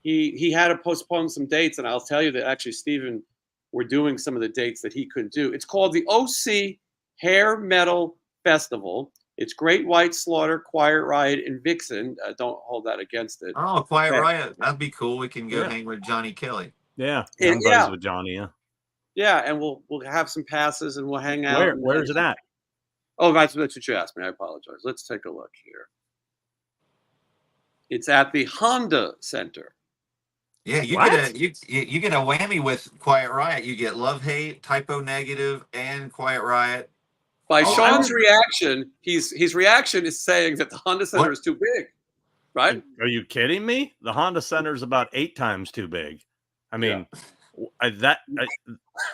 He had to postpone some dates, and I'll tell you that actually Stephen, we're doing some of the dates that he couldn't do. It's called the OC Hair Metal Festival. It's Great White, Slaughter, Quiet Riot, and Vixen. Don't hold that against it. Oh, Quiet Riot. That'd be cool. We can go hang with Johnny Kelly. Yeah. Buddies with Johnny, yeah. Yeah, and we'll have some passes and we'll hang out. Where's it at? Oh, that's what you asked me. I apologize. Let's take a look here. It's at the Honda Center. Yeah, you get a whammy with Quiet Riot. You get Love Hate, Typo Negative, and Quiet Riot. By Sean's reaction, his reaction is saying that the Honda Center is too big, right? Are you kidding me? The Honda Center is about 8 times too big. I mean,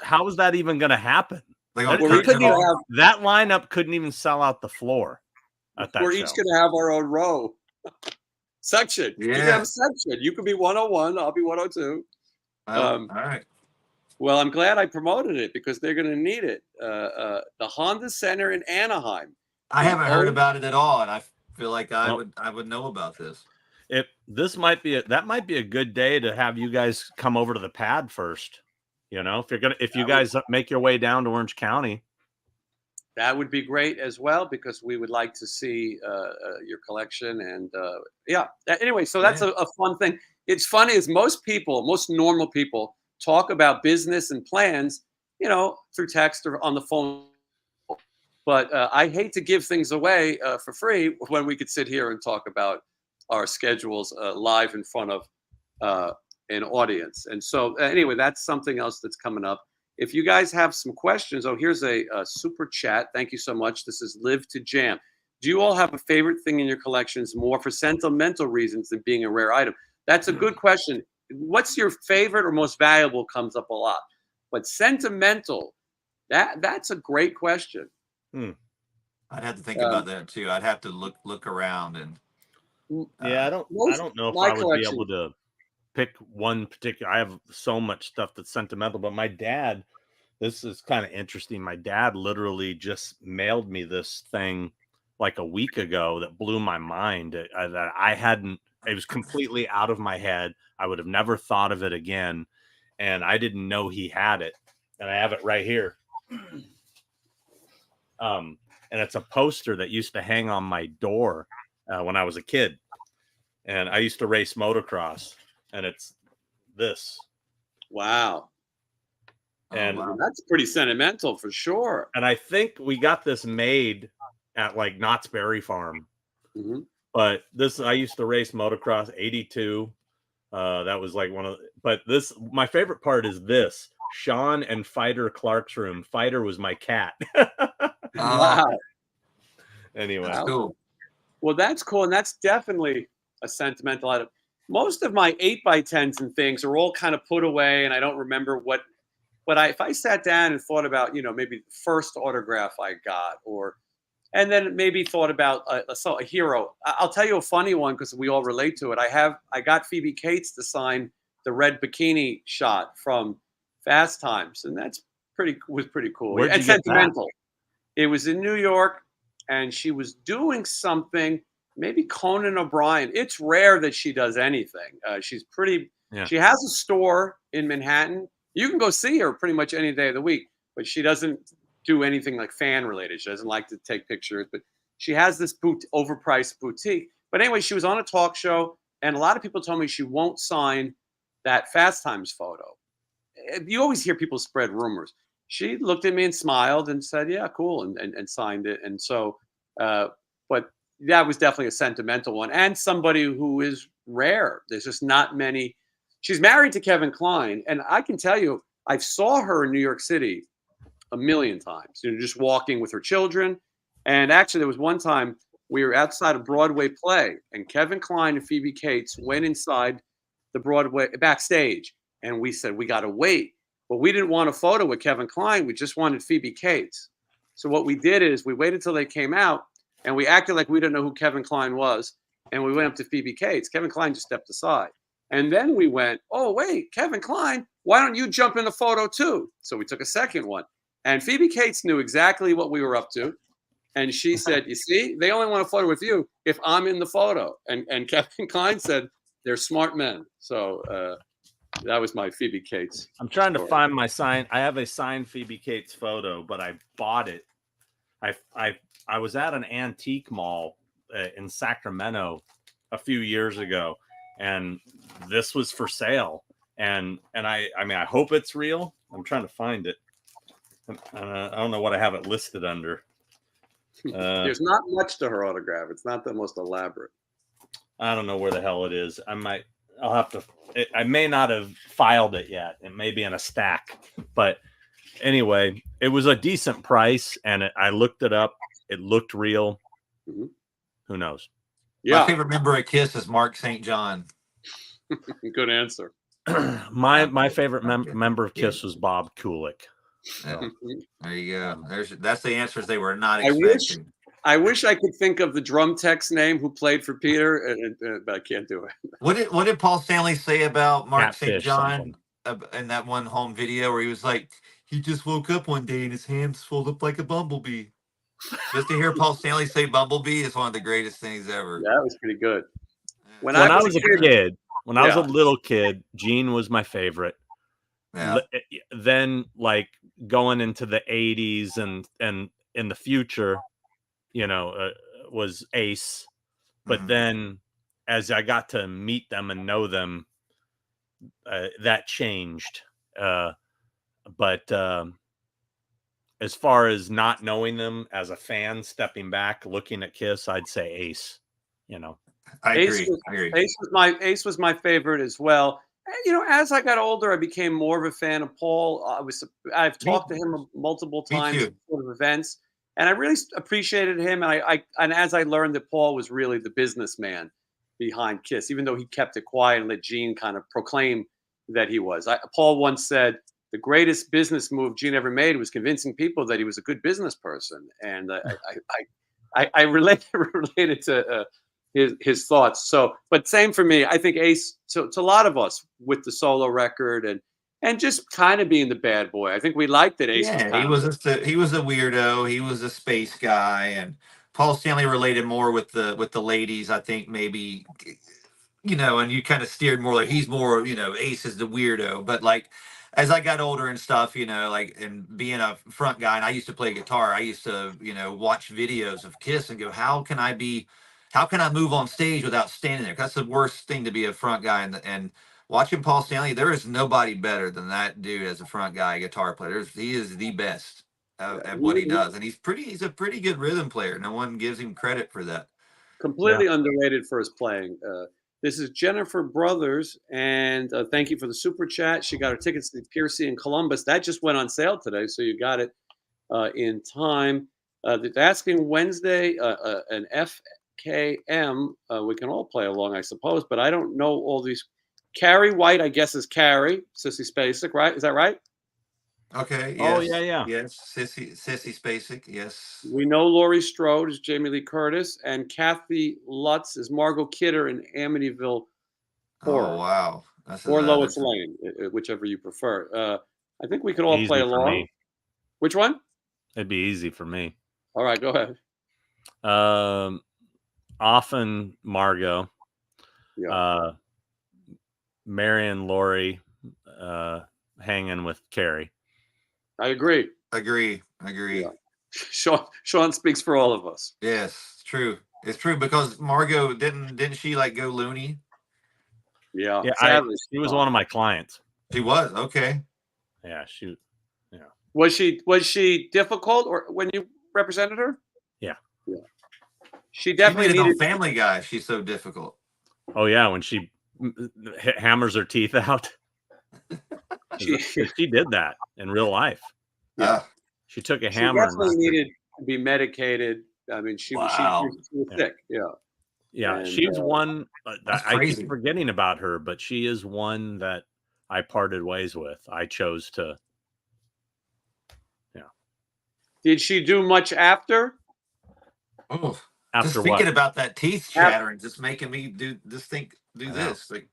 How is that even going to happen? Like That, on We're each curtain gonna call? have that lineup couldn't even sell out the floor at that we're show. each gonna have our own row section. You can have Yeah. a section. You could be 101. I'll be 102. All right. Well, I'm glad I promoted it because they're going to need it. The Honda Center in Anaheim. I haven't heard Oh. about it at all, and I feel like I Well, would know about this. This might be that might be a good day to have you guys come over to the pad first. You know, if you guys make your way down to Orange County, That would be great as well because we would like to see your collection and yeah. Anyway, so that's a fun thing. It's funny as most normal people talk about business and plans, you know, through text or on the phone. But I hate to give things away for free when we could sit here and talk about our schedules live in front of an audience. And so anyway, that's something else that's coming up. If you guys have some questions, here's a super chat. Thank you so much. This is Live to Jam. Do you all have a favorite thing in your collections more for sentimental reasons than being a rare item? That's a good question. What's your favorite or most valuable comes up a lot. But sentimental, that's a great question. I'd have to think about that too. I'd have to look around and. Yeah, I don't know if I would be able to pick one particular. I have so much stuff that's sentimental, but my dad, this is kind of interesting. My dad literally just mailed me this thing like a week ago that blew my mind. That I hadn't. It was completely out of my head. I would have never thought of it again, and I didn't know he had it. And I have it right here. And it's a poster that used to hang on my door when I was a kid, and I used to race motocross. And it's this. Wow. And that's pretty sentimental for sure. And I think we got this made at like Knott's Berry Farm. Mm-hmm. But this, I used to race motocross 82. That was like but my favorite part is this. Sean and Fighter Clark's room. Fighter was my cat. Wow. Anyway. That's cool. Well, that's cool. And that's definitely a sentimental item. Most of my 8x10s and things are all kind of put away, and I don't remember what. But if I sat down and thought about, you know, maybe the first autograph I got, and then maybe thought about a hero. I'll tell you a funny one because we all relate to it. I got Phoebe Cates to sign the red bikini shot from Fast Times, and was pretty cool. Where'd you and get sentimental. It was in New York, and she was doing something. Maybe Conan O'Brien. It's rare that she does anything. She's pretty. Yeah. She has a store in Manhattan. You can go see her pretty much any day of the week, but she doesn't do anything like fan related. She doesn't like to take pictures, but she has this overpriced boutique. But anyway, she was on a talk show, and a lot of people told me she won't sign that Fast Times photo. You always hear people spread rumors. She looked at me and smiled and said, "Yeah, cool," and signed it. And so, but that was definitely a sentimental one, and somebody who is rare. There's just not many. She's married to Kevin Kline, and I can tell you, I saw her in New York City a million times, you know, just walking with her children. And actually, there was one time we were outside a Broadway play, and Kevin Kline and Phoebe Cates went inside the Broadway backstage, and we said, we got to wait. But we didn't want a photo with Kevin Kline. We just wanted Phoebe Cates. So what we did is we waited till they came out, and we acted like we didn't know who Kevin Kline was, and we went up to Phoebe Cates. Kevin Kline just stepped aside. And then we went, oh, wait, Kevin Kline, why don't you jump in the photo too? So we took a second one. And Phoebe Cates knew exactly what we were up to. And she said, you see, they only want a photo with you if I'm in the photo. And Kevin Kline said, they're smart men. So that was my Phoebe Cates. I'm trying to find my sign. I have a signed Phoebe Cates photo, but I bought it. I was at an antique mall in Sacramento a few years ago, and this was for sale. And I mean, I hope it's real. I'm trying to find it. I don't know what I have it listed under. There's not much to her autograph. It's not the most elaborate. I don't know where the hell it is. I'll have to. I may not have filed it yet. It may be in a stack. But anyway, it was a decent price, and I looked it up. It looked real. Mm-hmm. Who knows? Yeah. My favorite member of Kiss is Mark St. John. Good answer. my favorite member of Kiss was Bob Kulick. So. There you go. That's the answers they were not I expecting. wish I could think of the drum tech's name who played for Peter, but I can't do it. What did Paul Stanley say about Mark St. Catfish John in that one home video where he was like, he just woke up one day and his hands swelled up like a bumblebee? Just to hear Paul Stanley say bumblebee is one of the greatest things ever. Yeah, that was pretty good. When I was a kid, when I was a little kid, Gene was my favorite. Yeah. Then, like going into the 80s and in the future, was Ace. But then, as I got to meet them and know them, that changed. But as far as not knowing them as a fan, stepping back, looking at Kiss, I'd say Ace. I agree. Ace was my favorite as well. As I got older, I became more of a fan of Paul. I've talked to him multiple times at sort of events, and I really appreciated him. And as I learned that Paul was really the businessman behind Kiss, even though he kept it quiet and let Gene kind of proclaim that he was. Paul once said the greatest business move Gene ever made was convincing people that he was a good business person, and I related to his thoughts. So, but same for me. I think Ace to a lot of us with the solo record and just kind of being the bad boy. I think we liked that Ace. Yeah, he was a weirdo. He was a space guy, and Paul Stanley related more with the ladies. I think maybe, and you kind of steered more like he's more, Ace is the weirdo. But like as I got older and stuff, like and being a front guy, and I used to play guitar. I used to, watch videos of Kiss and go, how can I move on stage without standing there? That's the worst thing to be a front guy. And watching Paul Stanley, there is nobody better than that dude as a front guy guitar player. He is the best at what he does, and he's a pretty good rhythm player. No one gives him credit for that. Completely underrated for his playing. This is Jennifer Brothers, and thank you for the super chat. She got her tickets to Piercy in Columbus. That just went on sale today, so you got it in time. They're asking Wednesday an FKM. We can all play along, I suppose, but I don't know all these. Carrie White, I guess, is Carrie. Sissy Spacek, right? Is that right? Okay. Yes. Oh, yeah. Yes. Sissy Spacek. Yes. We know Laurie Strode is Jamie Lee Curtis, and Kathy Lutz is Margot Kidder in Amityville Horror. Oh, wow. Or Lois Lane, whichever you prefer. I think we could all play along. Which one? It'd be easy for me. All right, go ahead. Often Margot. Yeah. Mary and Laurie hanging with Carrie. I agree. Yeah. Sean speaks for all of us. Yes, it's true. It's true because Margot didn't she like go loony? Yeah. She was one of my clients. She was okay. Yeah, Was she difficult or when you represented her? Yeah. She definitely needed Family Guy. She's so difficult. Oh yeah, when she hammers her teeth out. She did that in real life. Yeah. She took a hammer. She definitely needed to be medicated. I mean, she was sick. Yeah. Yeah, and, she's one. I crazy. keep forgetting about her, but she is one that I parted ways with. I chose to. Yeah. Did she do much after? Oh, after just thinking about that teeth chattering, just making me do this. Like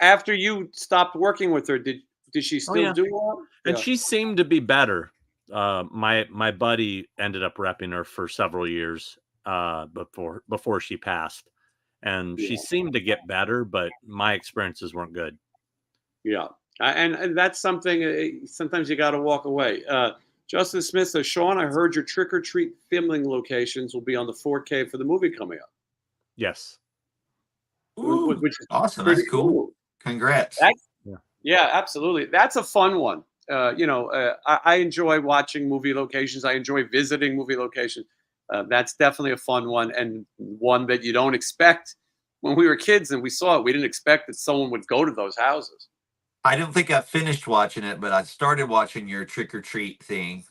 after you stopped working with her, did she still do well? And she seemed to be better. My buddy ended up repping her for several years before she passed, and she seemed to get better, but my experiences weren't good. Yeah, and that's something. Sometimes you got to walk away. Justin Smith says, Sean, I heard your trick or treat filming locations will be on the 4K for the movie coming up. Yes. Ooh, which is awesome. That's cool. Congrats. Yeah, absolutely. That's a fun one. I enjoy watching movie locations. I enjoy visiting movie locations. That's definitely a fun one, and one that you don't expect. When we were kids and we saw it, we didn't expect that someone would go to those houses. I don't think I finished watching it, but I started watching your trick or treat thing,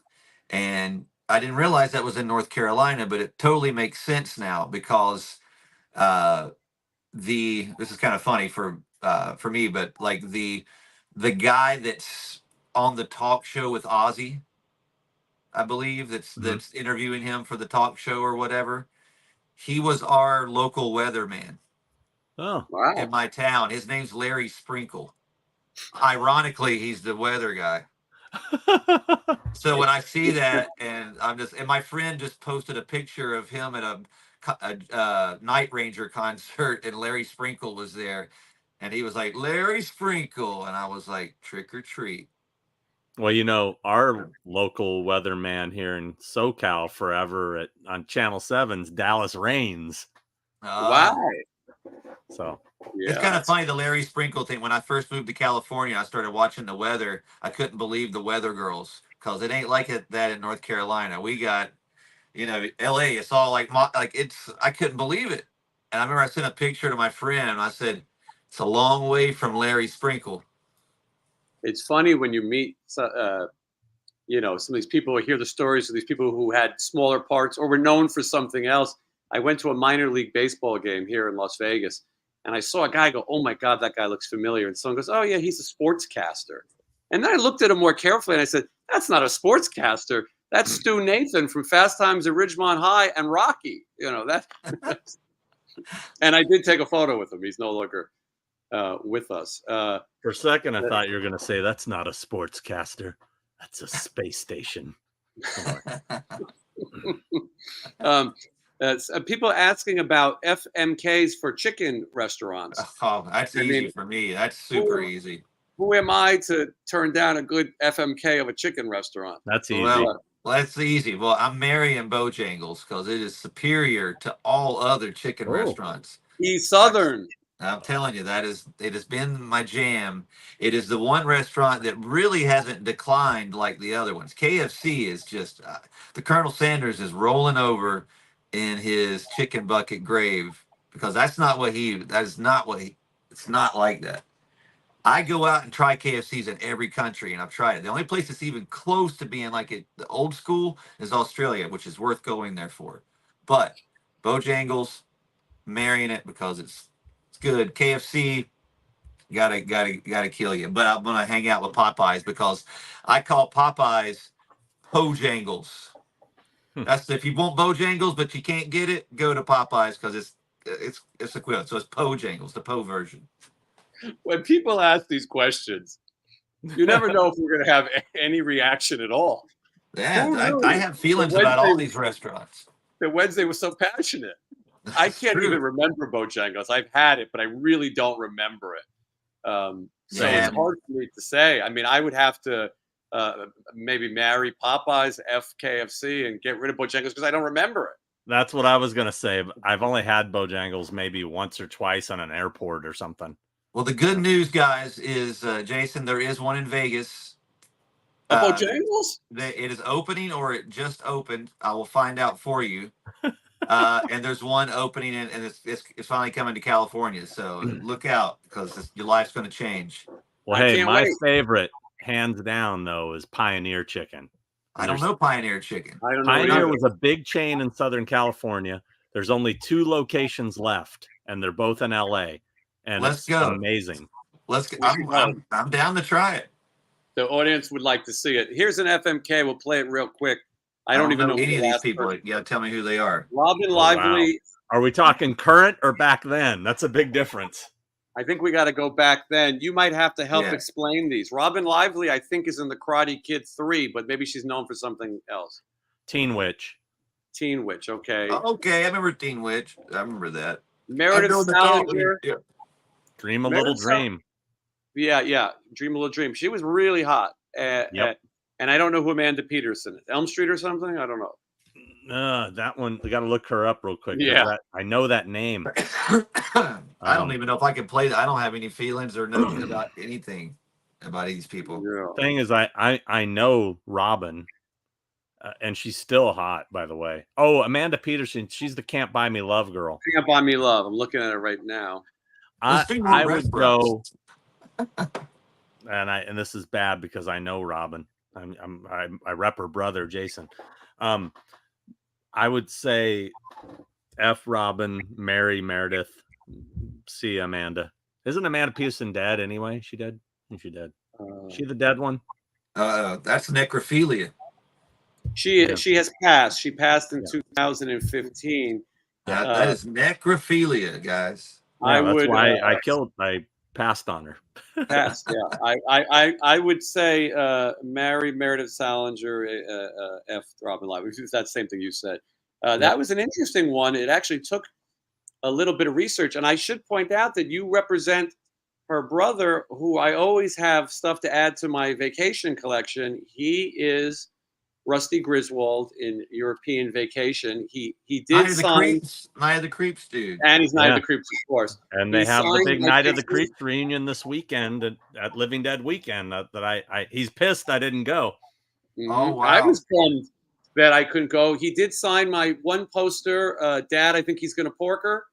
and I didn't realize that was in North Carolina, but it totally makes sense now because this is kind of funny for me, but like the the guy that's on the talk show with Ozzy, I believe, that's interviewing him for the talk show or whatever. He was our local weatherman Oh, Wow. in my town. His name's Larry Sprinkle. Ironically, he's the weather guy. So when I see that, and my friend just posted a picture of him at a Night Ranger concert, and Larry Sprinkle was there, and he was like, Larry Sprinkle, and I was like, trick or treat. well, you know, our local weatherman here in SoCal forever on Channel 7's Dallas Rains. Wow. So It's Yeah. kind of funny, the Larry Sprinkle thing. When I first moved to California, I started watching the weather. I couldn't believe the weather girls, because it ain't like that in North Carolina. We got, LA. It's all like I couldn't believe it. And I remember I sent a picture to my friend, and I said, it's a long way from Larry Sprinkle. It's funny when you meet, some of these people, or hear the stories of these people who had smaller parts or were known for something else. I went to a minor league baseball game here in Las Vegas, and I saw a guy go, oh my God, that guy looks familiar. And someone goes, oh yeah, he's a sportscaster. And then I looked at him more carefully and I said, that's not a sportscaster. That's Stu Nathan from Fast Times at Ridgemont High and Rocky. That. And I did take a photo with him. He's no longer with us. for a second, I thought you were going to say that's not a sportscaster. That's a space station. People asking about FMKs for chicken restaurants. Oh, that's easy for me. That's super easy. Who am I to turn down a good FMK of a chicken restaurant? That's easy. Well, that's easy. Well, I'm marrying Bojangles because it is superior to all other chicken restaurants. He's Southern. I'm telling you, it has been my jam. It is the one restaurant that really hasn't declined like the other ones. KFC is just the Colonel Sanders is rolling over in his chicken bucket grave, because it's not like that. I go out and try KFCs in every country, and I've tried it. The only place that's even close to being like it, the old school, is Australia, which is worth going there for. But Bojangles, marrying it because it's good. KFC, gotta kill you. But I'm gonna hang out with Popeyes because I call Popeyes Pojangles. That's if you want Bojangles but you can't get it, go to Popeyes because it's equivalent. So it's Pojangles, the Po version. When people ask these questions, you never know if we're going to have any reaction at all. Yeah, I have feelings about all these restaurants. The Wednesday was so passionate. I can't even remember Bojangles. I've had it, but I really don't remember it. So it's hard for me to say. I mean, I would have to maybe marry Popeyes, FKFC, and get rid of Bojangles because I don't remember it. That's what I was going to say. I've only had Bojangles maybe once or twice on an airport or something. Well, the good news, guys, is, Jason, there is one in Vegas. Bojangles? It is opening, or it just opened. I will find out for you. And there's one opening, and it's finally coming to California. So look out, because your life's going to change. Well, hey, my favorite, hands down, though, is Pioneer Chicken. I don't know Pioneer Chicken. Pioneer was a big chain in Southern California. There's only 2 locations left, and they're both in LA. And let's go. Amazing. Let's go. I'm down to try it. The audience would like to see it. Here's an FMK. We'll play it real quick. I don't even know any of these people. Yeah, tell me who they are. Robin Lively. Wow. Are we talking current or back then? That's a big difference. I think we got to go back then. You might have to help explain these. Robin Lively, I think, is in the Karate Kid 3, but maybe she's known for something else. Teen Witch. Teen Witch, okay. Okay, I remember Teen Witch. I remember that. Meredith Salinger. Dream a Little Dream. Yeah. Dream a Little Dream. She was really hot. And I don't know who Amanda Peterson is. Elm Street or something? I don't know. That one, we got to look her up real quick. Yeah. I know that name. I don't even know if I can play that. I don't have any feelings or nothing about anything about these people. Yeah. Thing is, I know Robin, and she's still hot, by the way. Oh, Amanda Peterson. She's the Can't Buy Me Love girl. Can't Buy Me Love. I'm looking at it right now. I would go, and this is bad because I know Robin. I rep her brother Jason. I would say F Robin, marry Meredith, C Amanda. Isn't Amanda Peterson dead anyway? She dead? I think she dead. She the dead one? That's necrophilia. She has passed. She passed in 2015. That is necrophilia, guys. Yeah, that's why I passed on her. Passed. Yeah, I would say marry Meredith Salinger, F. Robin Live. It's that same thing you said. That was an interesting one. It actually took a little bit of research, and I should point out that you represent her brother, who I always have stuff to add to my vacation collection. He is Rusty Griswold in European Vacation. He did sign Night of the Creeps, dude. And he's Night of the Creeps, of course. And they have the big Night of the Creeps reunion this weekend at Living Dead Weekend. He's pissed I didn't go. Mm-hmm. Oh wow! I was bummed that I couldn't go. He did sign my one poster, Dad, I think he's gonna porker,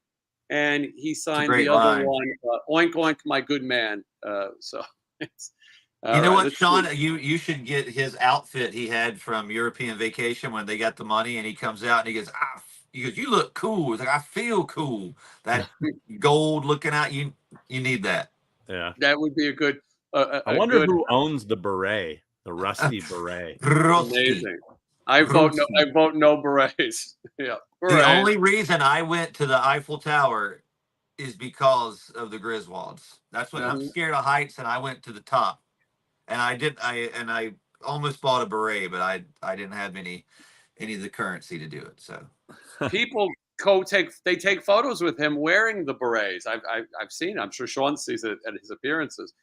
and he signed the other one, Oink Oink, my good man. So it's. You know what, Sean? You should get his outfit he had from European Vacation when they got the money, and he comes out and he goes, you look cool. It's like, I feel cool. That gold looking out, you need that. Yeah, that would be a good. I wonder who owns the beret, the Rusty beret. Amazing. I vote no berets. Yeah. The only reason I went to the Eiffel Tower is because of the Griswolds. That's what I'm scared of heights, and I went to the top. And I almost bought a beret, but I didn't have any of the currency to do it. So people take photos with him wearing the berets. I've seen. I'm sure Sean sees it at his appearances.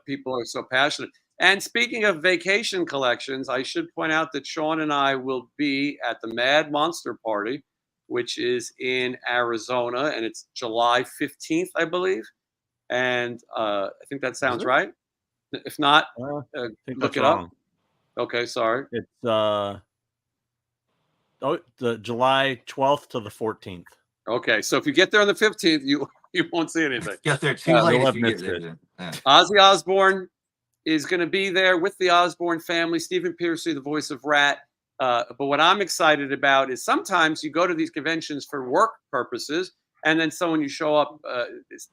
People are so passionate. And speaking of vacation collections, I should point out that Sean and I will be at the Mad Monster Party, which is in Arizona, and it's July 15th, I believe. And I think that sounds right. If not, look it up. Okay, sorry. It's the July 12th to the 14th. Okay, so if you get there on the 15th, you won't see anything. Get there too late. Ozzy Osbourne is going to be there with the Osbourne family. Stephen Pearcy, the voice of RATT. But what I'm excited about is sometimes you go to these conventions for work purposes, and then someone you show up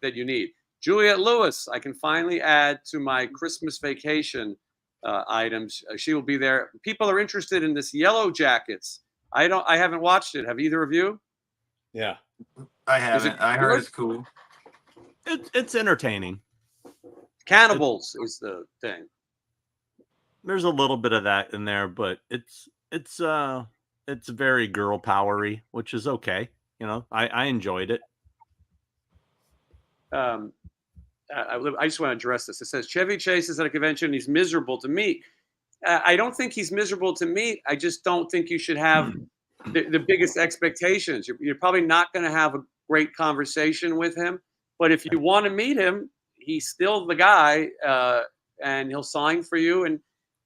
that you need. Juliette Lewis, I can finally add to my Christmas vacation items. She will be there. People are interested in this Yellow Jackets. I haven't watched it. Have either of you? Yeah, I haven't. I heard it's cool. It's entertaining. Cannibals is the thing. There's a little bit of that in there, but it's very girl powery, which is okay. You know, I enjoyed it. I just want to address this. It says Chevy Chase is at a convention. He's miserable to meet. I don't think he's miserable to meet. I just don't think you should have the biggest expectations. You're probably not going to have a great conversation with him. But if you want to meet him, he's still the guy, and he'll sign for you. And,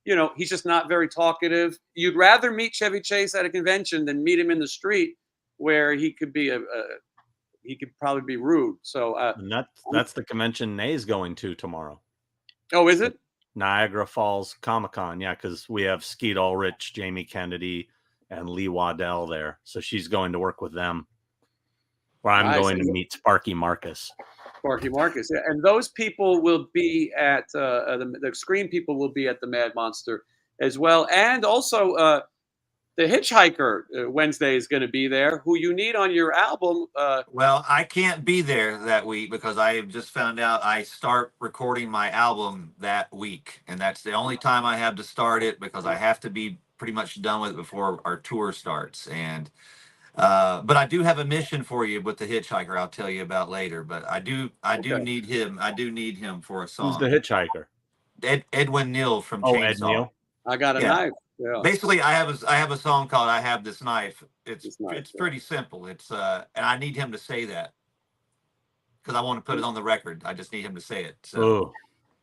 you know, he's just not very talkative. You'd rather meet Chevy Chase at a convention than meet him in the street where he could be he could probably be rude. So and that's the convention Nay's going to tomorrow. Oh, is it? Niagara Falls Comic-Con. Yeah, because we have Skeet Ulrich, Jamie Kennedy, and Lee Waddell there. So she's going to work with them. Or I'm going to meet Sparky Marcus. Sparky Marcus. Yeah. And those people will be at the screen people will be at the Mad Monster as well. And also the Hitchhiker Wednesday is going to be there, who you need on your album. Well, I can't be there that week because I have just found out I start recording my album that week. And that's the only time I have to start it because I have to be pretty much done with it before our tour starts. And but I do have a mission for you with the Hitchhiker I'll tell you about later. But I do need him. I do need him for a song. Who's the Hitchhiker? Edwin Neal from Chainsaw. Ed Neal. I got a knife. Yeah. Basically, I have a song called "I Have This Knife." It's pretty simple. It's and I need him to say that because I want to put it on the record. I just need him to say it. So, oh,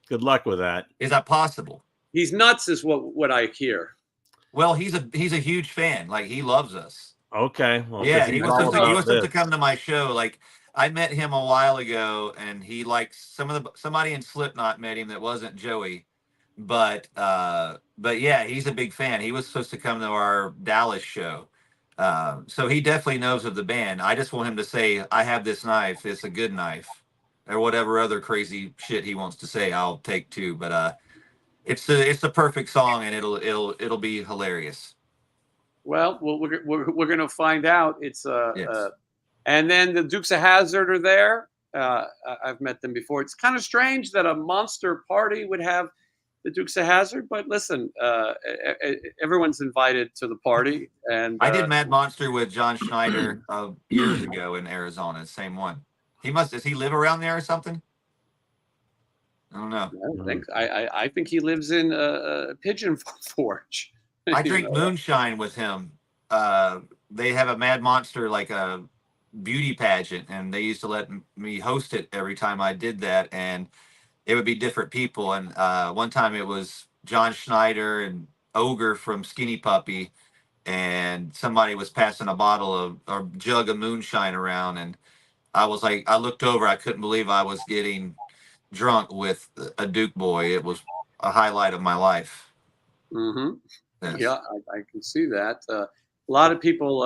good luck with that. Is that possible? He's nuts, is what I hear. Well, he's a huge fan. Like he loves us. Okay. Well, yeah, he was supposed to come to my show. Like I met him a while ago, and he likes somebody in Slipknot met him that wasn't Joey. But yeah, he's a big fan. He was supposed to come to our Dallas show. So he definitely knows of the band. I just want him to say, "I have this knife. It's a good knife." or whatever other crazy shit he wants to say, I'll take too. But it's the perfect song, and it'll be hilarious. Well, we're going to find out. It's Yes. and then the Dukes of Hazzard are there. I've met them before. It's kind of strange that a monster party would have the Dukes of Hazzard, but listen, everyone's invited to the party. And I did Mad Monster with John Schneider years ago in Arizona. Same one. Does he live around there or something? I don't know. I think he lives in Pigeon Forge. I drink moonshine with him. They have a Mad Monster, like a beauty pageant, and they used to let me host it every time I did that, and it would be different people. And one time it was John Schneider and Ogre from Skinny Puppy, and somebody was passing a bottle of or jug of moonshine around, and I was like, I looked over, I couldn't believe I was getting drunk with a Duke boy. It was a highlight of my life. Mm-hmm. Yes. Yeah, I can see that. A lot of people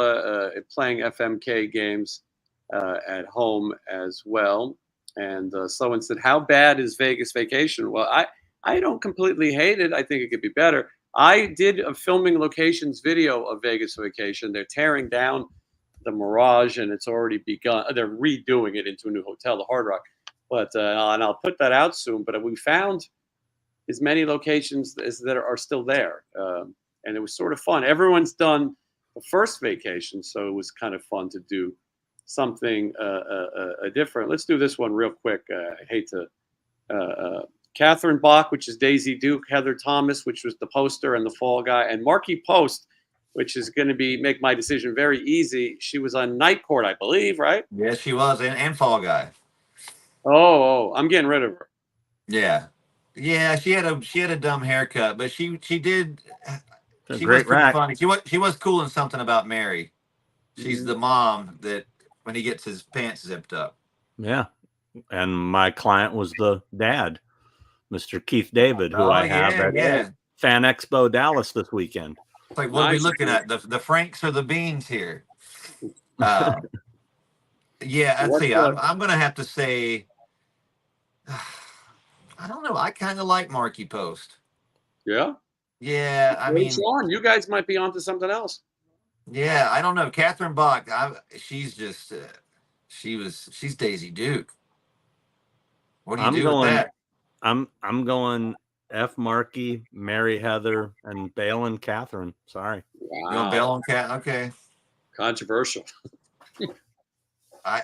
playing FMK games at home as well. And someone said, "How bad is Vegas Vacation?" Well, I don't completely hate it. I think it could be better. I did a filming locations video of Vegas Vacation. They're tearing down the Mirage, and it's already begun. They're redoing it into a new hotel, the Hard Rock. But and I'll put that out soon. But we found as many locations as that are still there, and it was sort of fun. Everyone's done the first vacation, so it was kind of fun to do something different. Let's do this one real quick. I hate to. Catherine Bach, which is Daisy Duke, Heather Thomas, which was the poster and the fall guy, and Marky Post, which is going to make my decision very easy. She was on Night Court, I believe, right? Yes, she was, and Fall Guy. Oh, I'm getting rid of her. Yeah, she had a dumb haircut, but she did. She great was pretty rack. funny. She was cool in Something About Mary. She's the mom that when he gets his pants zipped up. Yeah, and my client was the dad, Mr. Keith David, who I have at Fan Expo Dallas this weekend. It's like, what are we looking at? The Franks or the Beans here? Yeah, let's see. I'm going to have to say, I don't know. I kind of like Marky Post. Yeah? Yeah, I mean. Sean, you guys might be onto something else. Yeah, I don't know. Catherine Bach, she's just, she's Daisy Duke. What do you do with that? I'm going F. Marky, Mary Heather, and Bale and Catherine. Sorry. Wow. You want Bale and Cat? Okay. Controversial. I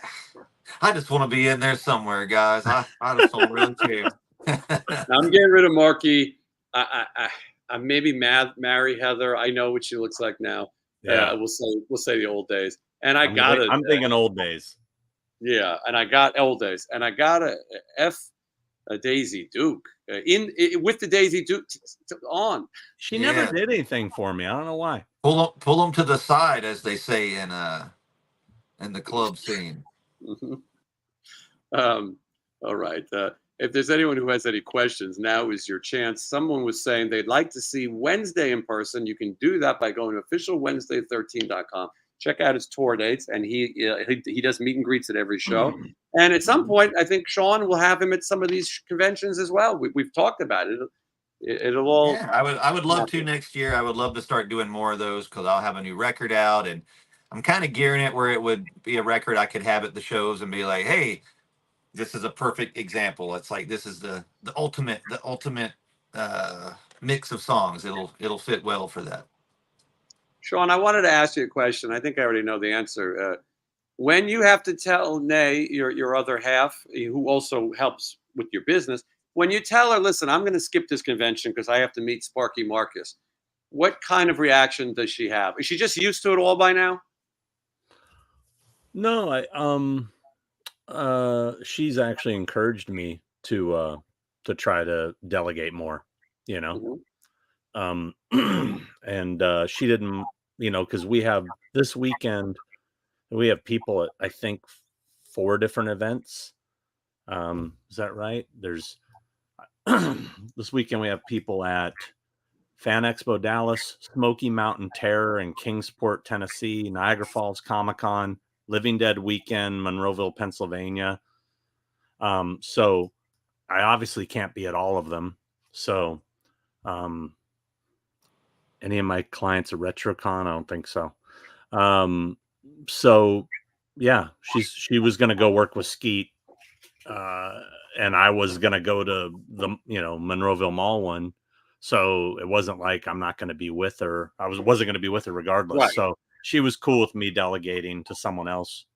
just want to be in there somewhere, guys. I just don't really care. I'm getting rid of Marky. I maybe Mary Heather. I know what she looks like now. Yeah, we'll say the old days. And I'm thinking old days. Yeah, and I got old days, and I got a Daisy Duke with the Daisy Duke on. She never did anything for me. I don't know why. Pull them to the side, as they say in the club scene. All right. If there's anyone who has any questions, now is your chance. Someone was saying they'd like to see Wednesday in person. You can do that by going to officialwednesday13.com. Check out his tour dates, and he does meet and greets at every show. And at some point, I think Sean will have him at some of these conventions as well. We've talked about it. It'll all. Yeah, I would love to next year. I would love to start doing more of those because I'll have a new record out, and I'm kind of gearing it where it would be a record I could have at the shows and be like, hey, this is a perfect example. It's like this is the ultimate mix of songs. It'll fit well for that. Sean, I wanted to ask you a question. I think I already know the answer. When you have to tell Nay, your other half, who also helps with your business, when you tell her, listen, I'm going to skip this convention because I have to meet Sparky Marcus, what kind of reaction does she have? Is she just used to it all by now? No, she's actually encouraged me to try to delegate more, you know. Mm-hmm. And she didn't, because we have this weekend, we have people at, I think, 4 different events. Is that right? There's this weekend we have people at Fan Expo Dallas, Smoky Mountain Terror in Kingsport, Tennessee, Niagara Falls Comic-Con, Living Dead Weekend, Monroeville, Pennsylvania. So I obviously can't be at all of them. So any of my clients are RetroCon? I don't think so. So yeah, she was going to go work with Skeet. And I was going to go to the, Monroeville Mall one. So it wasn't like I'm not going to be with her. Wasn't going to be with her regardless. Right. So she was cool with me delegating to someone else,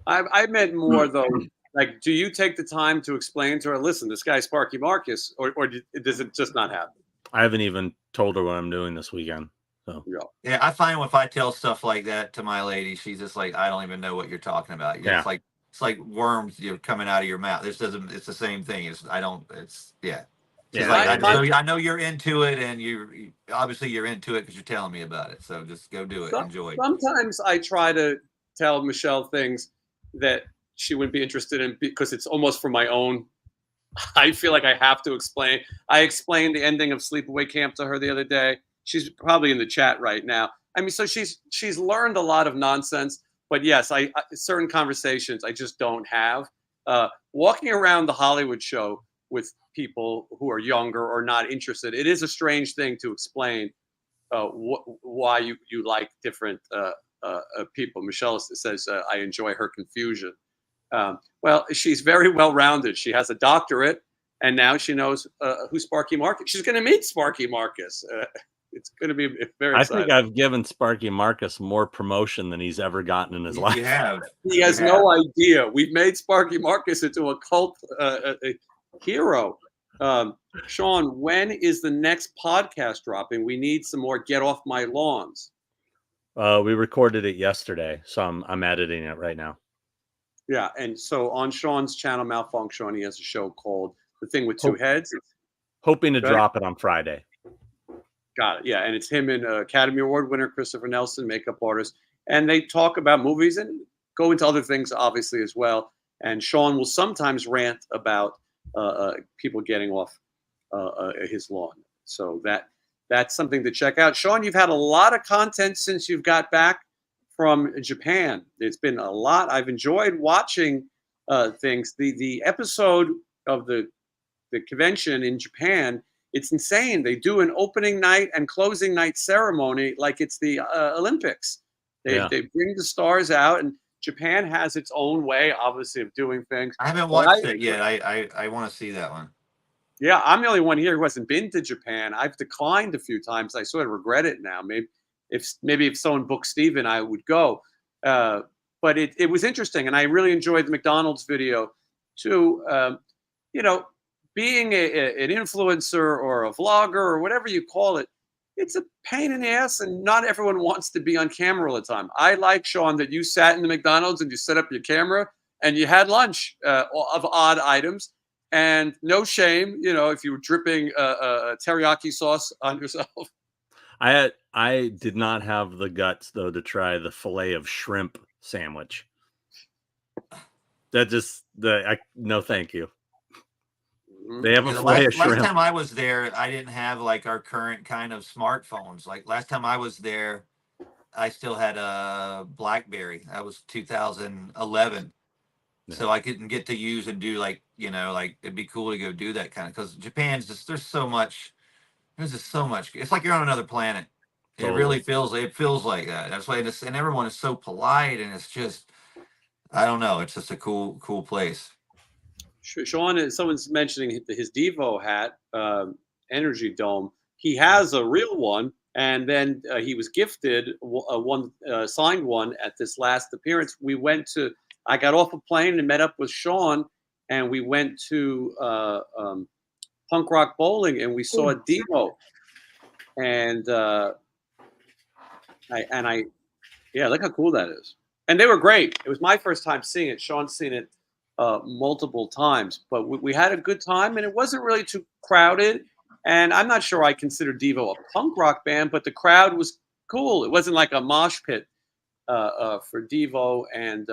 I meant more though. Like, do you take the time to explain to her, listen, this guy's Sparky Marcus, or does it just not happen? I haven't even told her what I'm doing this weekend. So yeah, I find if I tell stuff like that to my lady, she's just like, I don't even know what you're talking about. It's like worms coming out of your mouth. It's the same thing. She's like, I know you're into it, and obviously you're into it because you're telling me about it. So just go do it. Enjoy. Sometimes I try to tell Michelle things that she wouldn't be interested in because it's almost for my own. I feel like I have to explain. I explained the ending of Sleepaway Camp to her the other day. She's probably in the chat right now. I mean, so she's learned a lot of nonsense. But yes, I certain conversations I just don't have. Walking around the Hollywood show with people who are younger or not interested, it is a strange thing to explain why you like different people. Michelle says, I enjoy her confusion. Well, she's very well-rounded. She has a doctorate, and now she knows who Sparky Marcus. She's going to meet Sparky Marcus. It's going to be very exciting. I think I've given Sparky Marcus more promotion than he's ever gotten in his life. You have. He has no idea. We've made Sparky Marcus into a cult hero. Sean, when is the next podcast dropping? We need some more Get Off My Lawns. We recorded it yesterday, so I'm editing it right now. Yeah, and so on Sean's channel, Malfunction, he has a show called The Thing with Two Heads. Hoping to drop it on Friday. Got it. Yeah, and it's him and Academy Award winner Christopher Nelson, makeup artist, and they talk about movies and go into other things, obviously, as well. And Sean will sometimes rant about people getting off his lawn. So that's something to check out. Sean, you've had a lot of content since you've got back from Japan. It's been a lot. I've enjoyed watching things. The episode of the convention in Japan, it's insane. They do an opening night and closing night ceremony like it's the Olympics. They bring the stars out, and Japan has its own way, obviously, of doing things. I haven't watched it yet. I want to see that one. Yeah, I'm the only one here who hasn't been to Japan. I've declined a few times. I sort of regret it now. Maybe if someone booked Steven, I would go. But it was interesting, and I really enjoyed the McDonald's video too. Being an influencer or a vlogger or whatever you call it, it's a pain in the ass, and not everyone wants to be on camera all the time. I like, Sean, that you sat in the McDonald's and you set up your camera and you had lunch of odd items, and no shame, if you were dripping teriyaki sauce on yourself. I did not have the guts, though, to try the fillet of shrimp sandwich. No, thank you. They have a fillet of shrimp. Last time I was there, I didn't have like our current kind of smartphones. Like last time I was there, I still had a BlackBerry. That was 2011. Yeah. So I couldn't get to use and do like it'd be cool to go do that kind of, because Japan's just, there's just so much. It's like you're on another planet. Totally. It really feels like that. That's why and everyone is so polite, and it's just, I don't know. It's just a cool place. Sean, someone's mentioning his Devo hat, Energy Dome. He has a real one, and then he was gifted one signed one at this last appearance. I got off a plane and met up with Sean, and we went to Punk Rock Bowling, and we saw Devo, and look how cool that is. And they were great. It was my first time seeing it. Sean's seen it multiple times, but we had a good time, and it wasn't really too crowded. And I'm not sure I consider Devo a punk rock band, but the crowd was cool. It wasn't like a mosh pit for Devo, and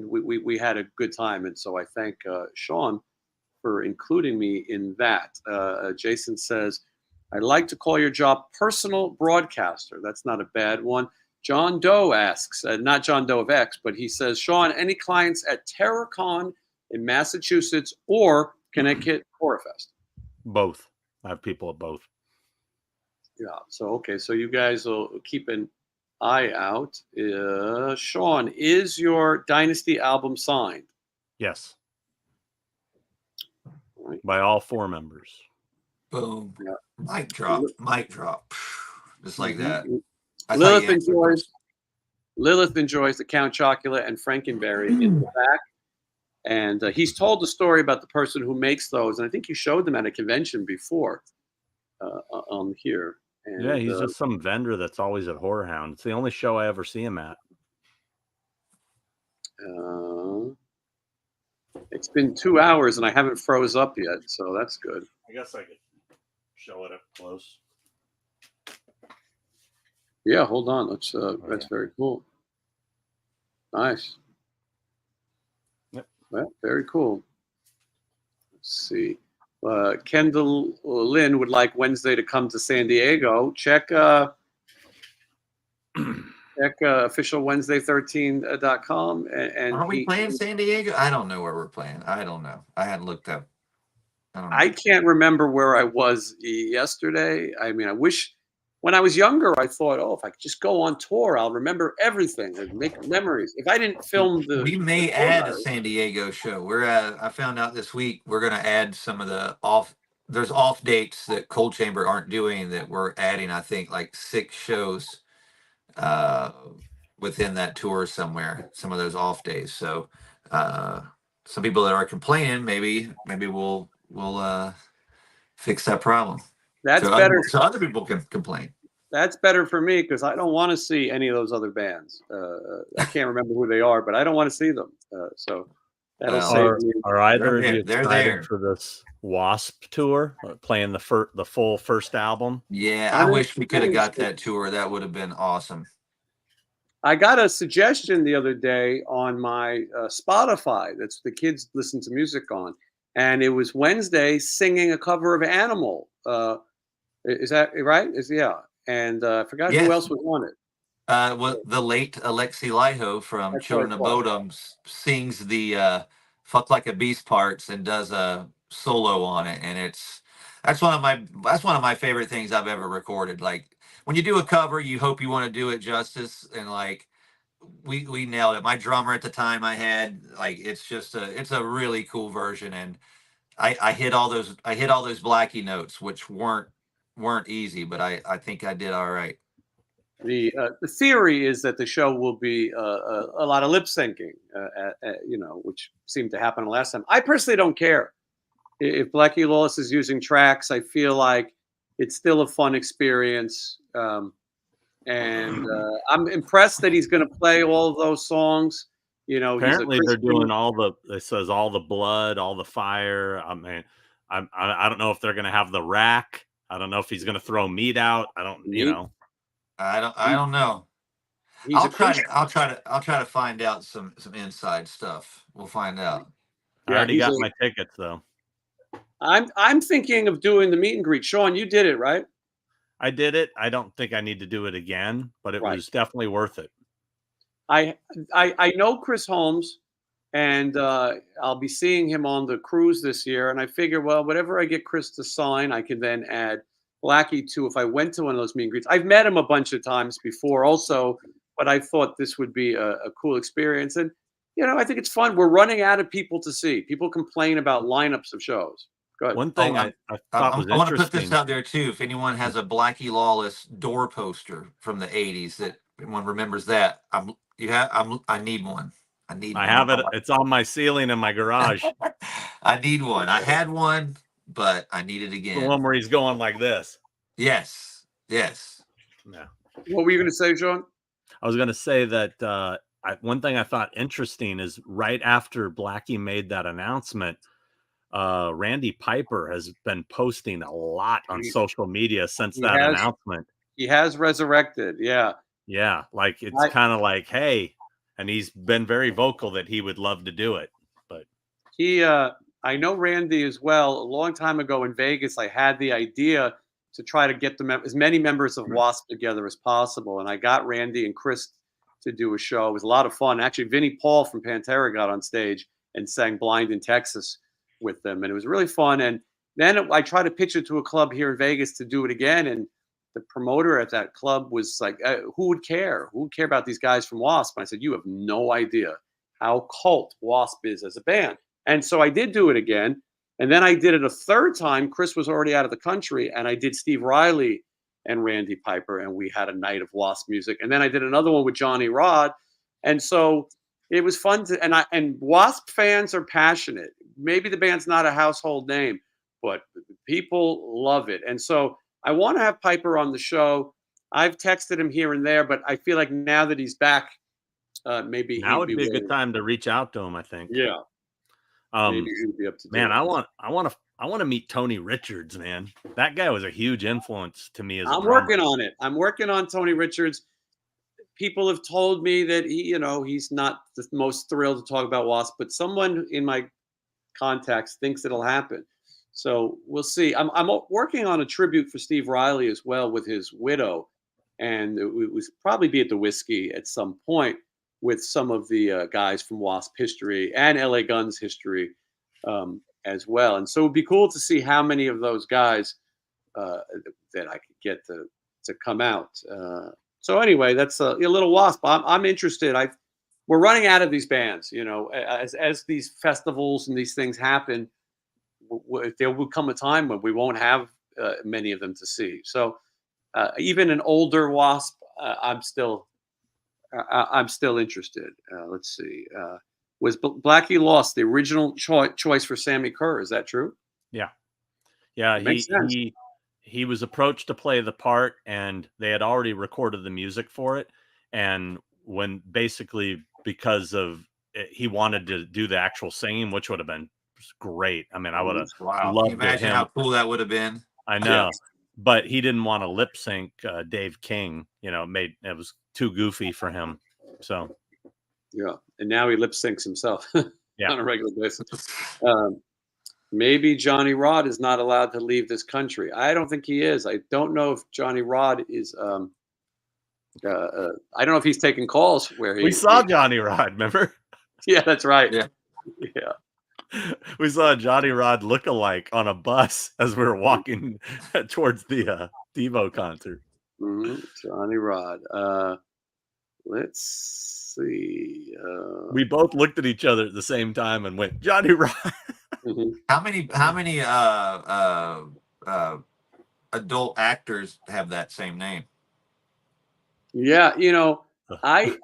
we had a good time. And so I thank Sean for including me in that. Jason says, I like to call your job personal broadcaster. That's not a bad one. John Doe asks, not John Doe of X, but he says, Sean, any clients at TerrorCon in Massachusetts or Connecticut Horror Fest? Both. I have people at both. Yeah. So okay. So you guys will keep an eye out. Sean, is your Dynasty album signed? Yes. Right. By all 4 members. Boom. Yeah. Mic drop. Mic drop. Just like that. That's Lilith how you answer enjoys. this. Lilith enjoys the Count Chocula and Frankenberry in the back. And he's told the story about the person who makes those. And I think you showed them at a convention before here. And, Yeah, he's just some vendor that's always at Horror Hound. It's the only show I ever see him at. It's been 2 hours and I haven't froze up yet. So that's good. I guess I could show it up close. Yeah, hold on. That's very cool. Nice. Yep. Well, very cool. Let's see. Kendall Lynn would like Wednesday to come to San Diego. Check officialwednesday13.com. And are we playing San Diego? I don't know where we're playing. I don't know. I hadn't looked up. I can't remember where I was yesterday. I mean, I wish when I was younger, I thought, oh, if I could just go on tour, I'll remember everything and make memories. If I didn't film we may add a San Diego show. I found out this week we're going to add some of the there's off dates that Cold Chamber aren't doing that we're adding, I think, like 6 shows within that tour somewhere, some of those off days. So some people that are complaining, maybe we'll fix that problem. That's better. So other people can complain. That's better for me because I don't want to see any of those other bands. I can't remember who they are, but I don't want to see them. So that'll save me. Are either of you excited for this WASP tour, playing the full first album? Yeah, I wish we could have got that tour. That would have been awesome. I got a suggestion the other day on my Spotify. That's the kids listen to music on. And it was Wednesday singing a cover of Animal. Is that right? And I forgot who else was on it. Well, the late Alexi Laiho from Children of Bodom sings the "Fuck Like a Beast" parts and does a solo on it, and that's one of my favorite things I've ever recorded. Like when you do a cover, you hope you want to do it justice, and like we nailed it. My drummer at the time I had, like, it's a really cool version, and I hit all those Blackie notes, which weren't easy, but I think I did all right. The theory is that the show will be a lot of lip syncing, which seemed to happen last time. I personally don't care if Blackie Lawless is using tracks. I feel like it's still a fun experience, and I'm impressed that he's going to play all of those songs. You know, apparently they're doing it says all the blood, all the fire. I mean, I don't know if they're going to have the rack. I don't know if he's going to throw meat out. I don't know. I don't know. I'll try to find out some inside stuff. We'll find out. I already got my tickets though. I'm thinking of doing the meet and greet. Sean, you did it, right? I did it. I don't think I need to do it again, but it was definitely worth it. I know Chris Holmes, and I'll be seeing him on the cruise this year. And I figure, well, whatever I get Chris to sign, I can then add Blackie to if I went to one of those meet and greets. I've met him a bunch of times before also, but I thought this would be a cool experience. And, I think it's fun. We're running out of people to see. People complain about lineups of shows. Go ahead. One thing I thought was interesting. I want to put this out there, too. If anyone has a Blackie Lawless door poster from the 80s that anyone remembers that, I need one. I have it. It's on my ceiling in my garage. I need one. I had one, but I need it again. The one where he's going like this. Yes. Yeah. What were you going to say, Sean? I was going to say that one thing I thought interesting is right after Blackie made that announcement, Randy Piper has been posting a lot on social media since that announcement. He has resurrected. Yeah. Yeah. Like it's kind of like, hey, and he's been very vocal that he would love to do it. But I know Randy as well. A long time ago in Vegas, I had the idea to try to get as many members of WASP together as possible. And I got Randy and Chris to do a show. It was a lot of fun. Actually, Vinnie Paul from Pantera got on stage and sang Blind in Texas with them. And it was really fun. And then I tried to pitch it to a club here in Vegas to do it again. And the promoter at that club was like, who would care? Who would care about these guys from WASP? And I said, you have no idea how cult WASP is as a band. And so I did do it again. And then I did it a third time. Chris was already out of the country. And I did Steve Riley and Randy Piper. And we had a night of WASP music. And then I did another one with Johnny Rod. And so it was fun to, and WASP fans are passionate. Maybe the band's not a household name, but people love it. And so I want to have Piper on the show. I've texted him here and there, but I feel like now that he's back, maybe now would be a good time to reach out to him, I think. Yeah. Maybe he'd be up to man, I want to meet Tony Richards, man. That guy was a huge influence to me as a drummer. Working on it. I'm working on Tony Richards. People have told me that he's not the most thrilled to talk about WASP, but someone in my contacts thinks it'll happen. So we'll see. I'm working on a tribute for Steve Riley as well with his widow, and it was probably be at the Whiskey at some point with some of the guys from WASP history and LA Guns history as well. And so it'd be cool to see how many of those guys that I could get to come out. So anyway, that's a little WASP. I'm interested. We're running out of these bands, as these festivals and these things happen. There will come a time when we won't have many of them to see. So even an older WASP, I'm still interested. Let's see. Was Blackie Lost the original choice for Sammy Kerr? Is that true? Yeah. Yeah. He was approached to play the part, and they had already recorded the music for it. And when basically because of he wanted to do the actual singing, which would have been great. I mean, I would have loved Can you imagine how cool that would have been. I know, yeah. But he didn't want to lip sync Dave King. It was too goofy for him. So yeah, and now he lip syncs himself on a regular basis. Maybe Johnny Rod is not allowed to leave this country. I don't think he is. I don't know if Johnny Rod is. I don't know if he's taking calls where we saw Johnny Rod. Remember? Yeah, that's right. Yeah. We saw Johnny Rod look-alike on a bus as we were walking towards the Devo concert. Mm-hmm. Johnny Rod. Let's see. We both looked at each other at the same time and went, Johnny Rod. Mm-hmm. How many adult actors have that same name? Yeah, I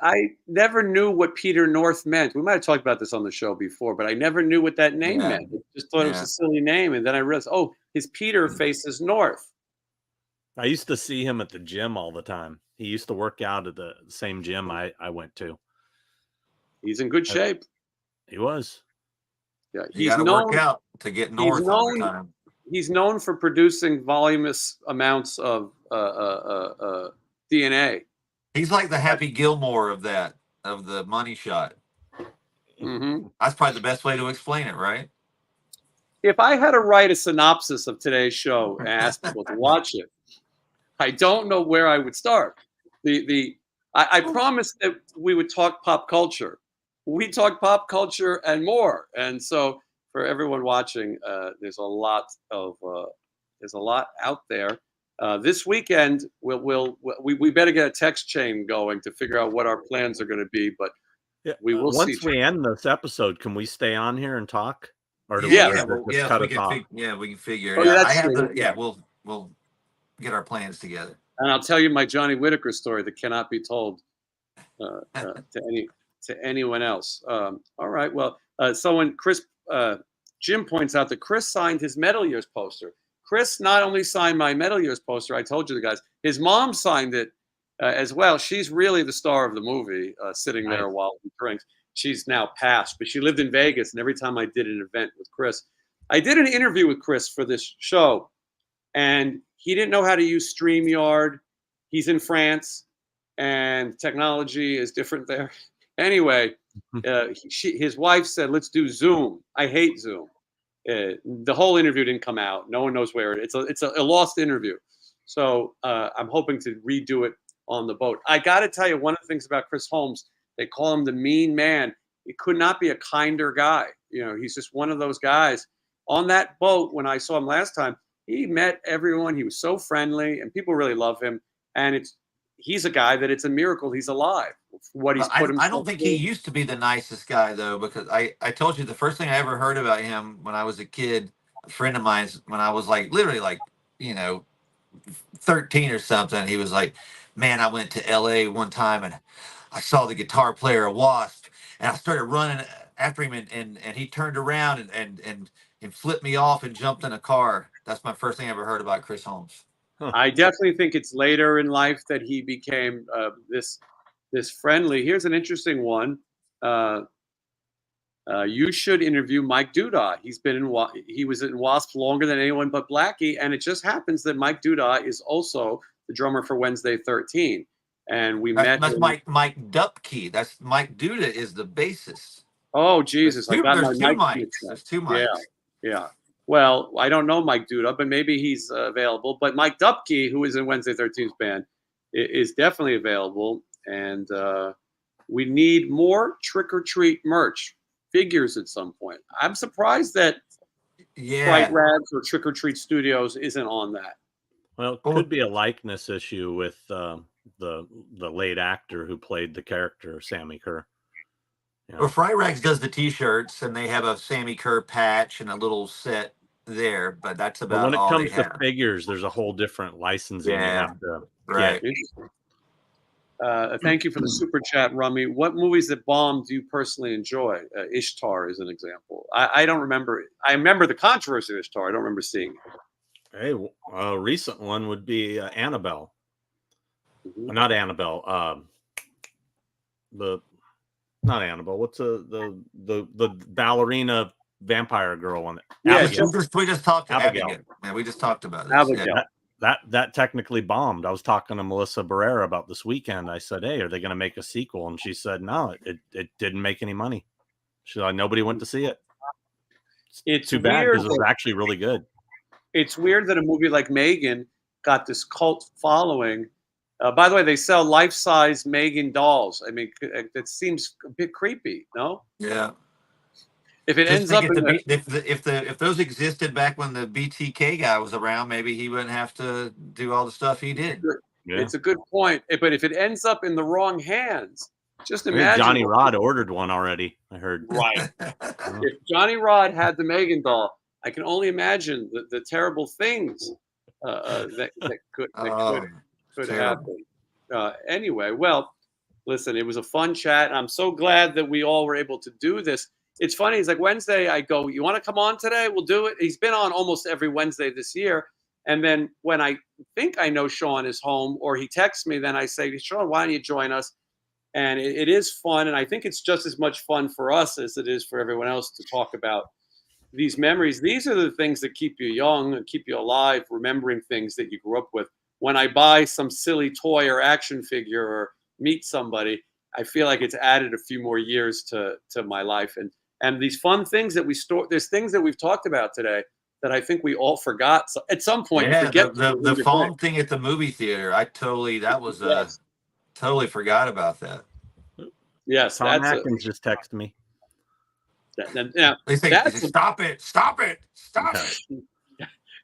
never knew what Peter North meant. We might have talked about this on the show before, but I never knew what that name meant. I just thought it was a silly name, and then I realized, his Peter faces north. I used to see him at the gym all the time. He used to work out at the same gym I went to. He's in good shape. He was. Yeah, he's got to work out to get north all the time. He's known for producing voluminous amounts of DNA. He's like the Happy Gilmore of the Money Shot. Mm-hmm. That's probably the best way to explain it, right? If I had to write a synopsis of today's show and ask people to watch it, I don't know where I would start. I promised that we would talk pop culture. We talk pop culture and more. And so for everyone watching, there's a lot out there. This weekend, we better get a text chain going to figure out what our plans are going to be. But we will see. Once we end this episode, can we stay on here and talk? Or do we can figure it out. We'll get our plans together. And I'll tell you my Johnny Whitaker story that cannot be told to anyone else. All right. Well, Jim points out that Chris signed his Metal Years poster. Chris not only signed my Metal Years poster, I told you the guys, his mom signed it as well. She's really the star of the movie, sitting there while he drinks. She's now passed, but she lived in Vegas, and every time I did an event with Chris, I did an interview with Chris for this show, and he didn't know how to use StreamYard. He's in France, and technology is different there. Anyway, his wife said, let's do Zoom. I hate Zoom. The whole interview didn't come out. No one knows where it is. It's a lost interview. So I'm hoping to redo it on the boat. I got to tell you, one of the things about Chris Holmes, they call him the mean man. He could not be a kinder guy. He's just one of those guys. On that boat, when I saw him last time, he met everyone. He was so friendly, and people really love him. And he's a guy that it's a miracle he's alive. What he's put himself I don't think he used to be the nicest guy, though, because I told you the first thing I ever heard about him when I was a kid, a friend of mine's, when I was literally 13 or something, he was like, man, I went to LA one time and I saw the guitar player of WASP and I started running after him and he turned around and flipped me off and jumped in a car. That's my first thing I ever heard about Chris Holmes. I definitely think it's later in life that he became this friendly. Here's an interesting one. You should interview Mike Duda. He was in WASP longer than anyone but Blackie, and it just happens that Mike Duda is also the drummer for Wednesday 13. And That's Mike Dupke. That's Mike Duda is the bassist. Oh Jesus! There's two mics. There's two mics. Yeah. Well, I don't know Mike Duda, but maybe he's available. But Mike Dupke, who is in Wednesday 13's band, is definitely available. And we need more Trick or Treat merch figures at some point. I'm surprised that Fright-Rags or Trick or Treat Studios isn't on that. Well, it could be a likeness issue with the late actor who played the character, Sammy Kerr. Well, Fright-Rags does the T-shirts, and they have a Sammy Kerr patch and a little set there, but that's about all. But when it comes to figures, there's a whole different licensing you have to get. Thank you for the super chat, Rummy. What movies that bombed do you personally enjoy? Ishtar is an example. I don't remember. I remember the controversy of Ishtar. I don't remember seeing it. Hey, a recent one would be Annabelle. Not Annabelle. Not Annabelle. What's the ballerina vampire girl one? Yeah, we just talked about Abigail. Yeah, we just talked about this. Yeah. That technically bombed. I was talking to Melissa Barrera about this weekend. I said, "Hey, are they going to make a sequel?" And she said, "No, it didn't make any money." She said, "Nobody went to see it." It's too bad because it was actually really good. It's weird that a movie like Megan got this cult following. By the way, they sell life-size Megan dolls. I mean, it seems a bit creepy, no? Yeah. If it ends up if those existed back when the BTK guy was around, maybe he wouldn't have to do all the stuff he did. It's a good point. But if it ends up in the wrong hands, just imagine. Johnny Rod ordered one already, I heard. Right. If Johnny Rod had the Megan doll, I can only imagine the terrible things that could happen. Anyway, well, listen, it was a fun chat. I'm so glad that we all were able to do this. It's funny. It's like Wednesday, I go, you want to come on today? We'll do it. He's been on almost every Wednesday this year. And then when I think I know Sean is home or he texts me, then I say, Sean, why don't you join us? And it is fun. And I think it's just as much fun for us as it is for everyone else to talk about these memories. These are the things that keep you young and keep you alive, remembering things that you grew up with. When I buy some silly toy or action figure or meet somebody, I feel like it's added a few more years to my life. And these fun things that we store, there's things that we've talked about today that I think we all forgot. So at some point, forget the phone thing at the movie theater. Totally forgot about that. Yes, Tom Atkins just texted me. They say, stop it.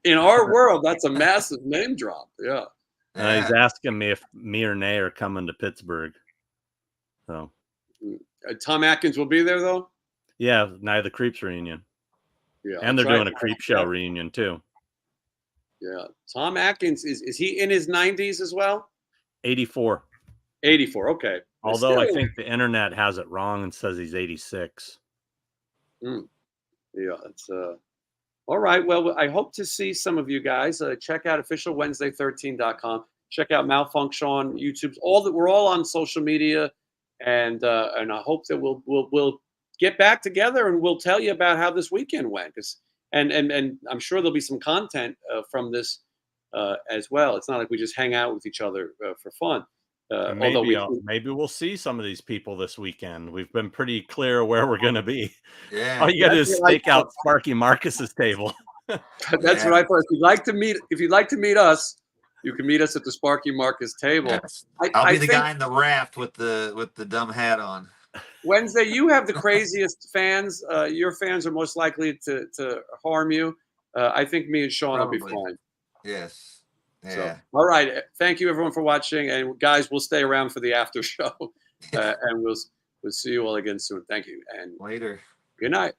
In our world, that's a massive name drop. Yeah. He's asking me if me or Nay are coming to Pittsburgh. So, Tom Atkins will be there, though. Yeah, Night of the Creeps reunion. Yeah, and they're doing a Creep Show reunion too. Yeah, Tom Atkins is he in his 90s as well? 84. 84. Okay. Although I think the internet has it wrong and says he's 86. Yeah, it's all right. Well, I hope to see some of you guys. Check out officialwednesday13.com. Check out Malfunction on YouTube. We're all on social media, and I hope that we'll get back together and we'll tell you about how this weekend went. And I'm sure there'll be some content from this as well. It's not like we just hang out with each other for fun. Maybe we'll see some of these people this weekend. We've been pretty clear where we're going to be. Yeah. All you got to do is stake out Sparky Marcus's table. That's what I thought. If you'd like to meet us, you can meet us at the Sparky Marcus table. Yes. I'll be the guy in the raft with the dumb hat on. Wednesday, you have the craziest fans. Your fans are most likely to harm you. I think me and Sean will be Probably. fine. Yes. Yeah. So, all right. Thank you, everyone, for watching. And guys, we'll stay around for the after show. And we'll see you all again soon. Thank you. And Later. good night.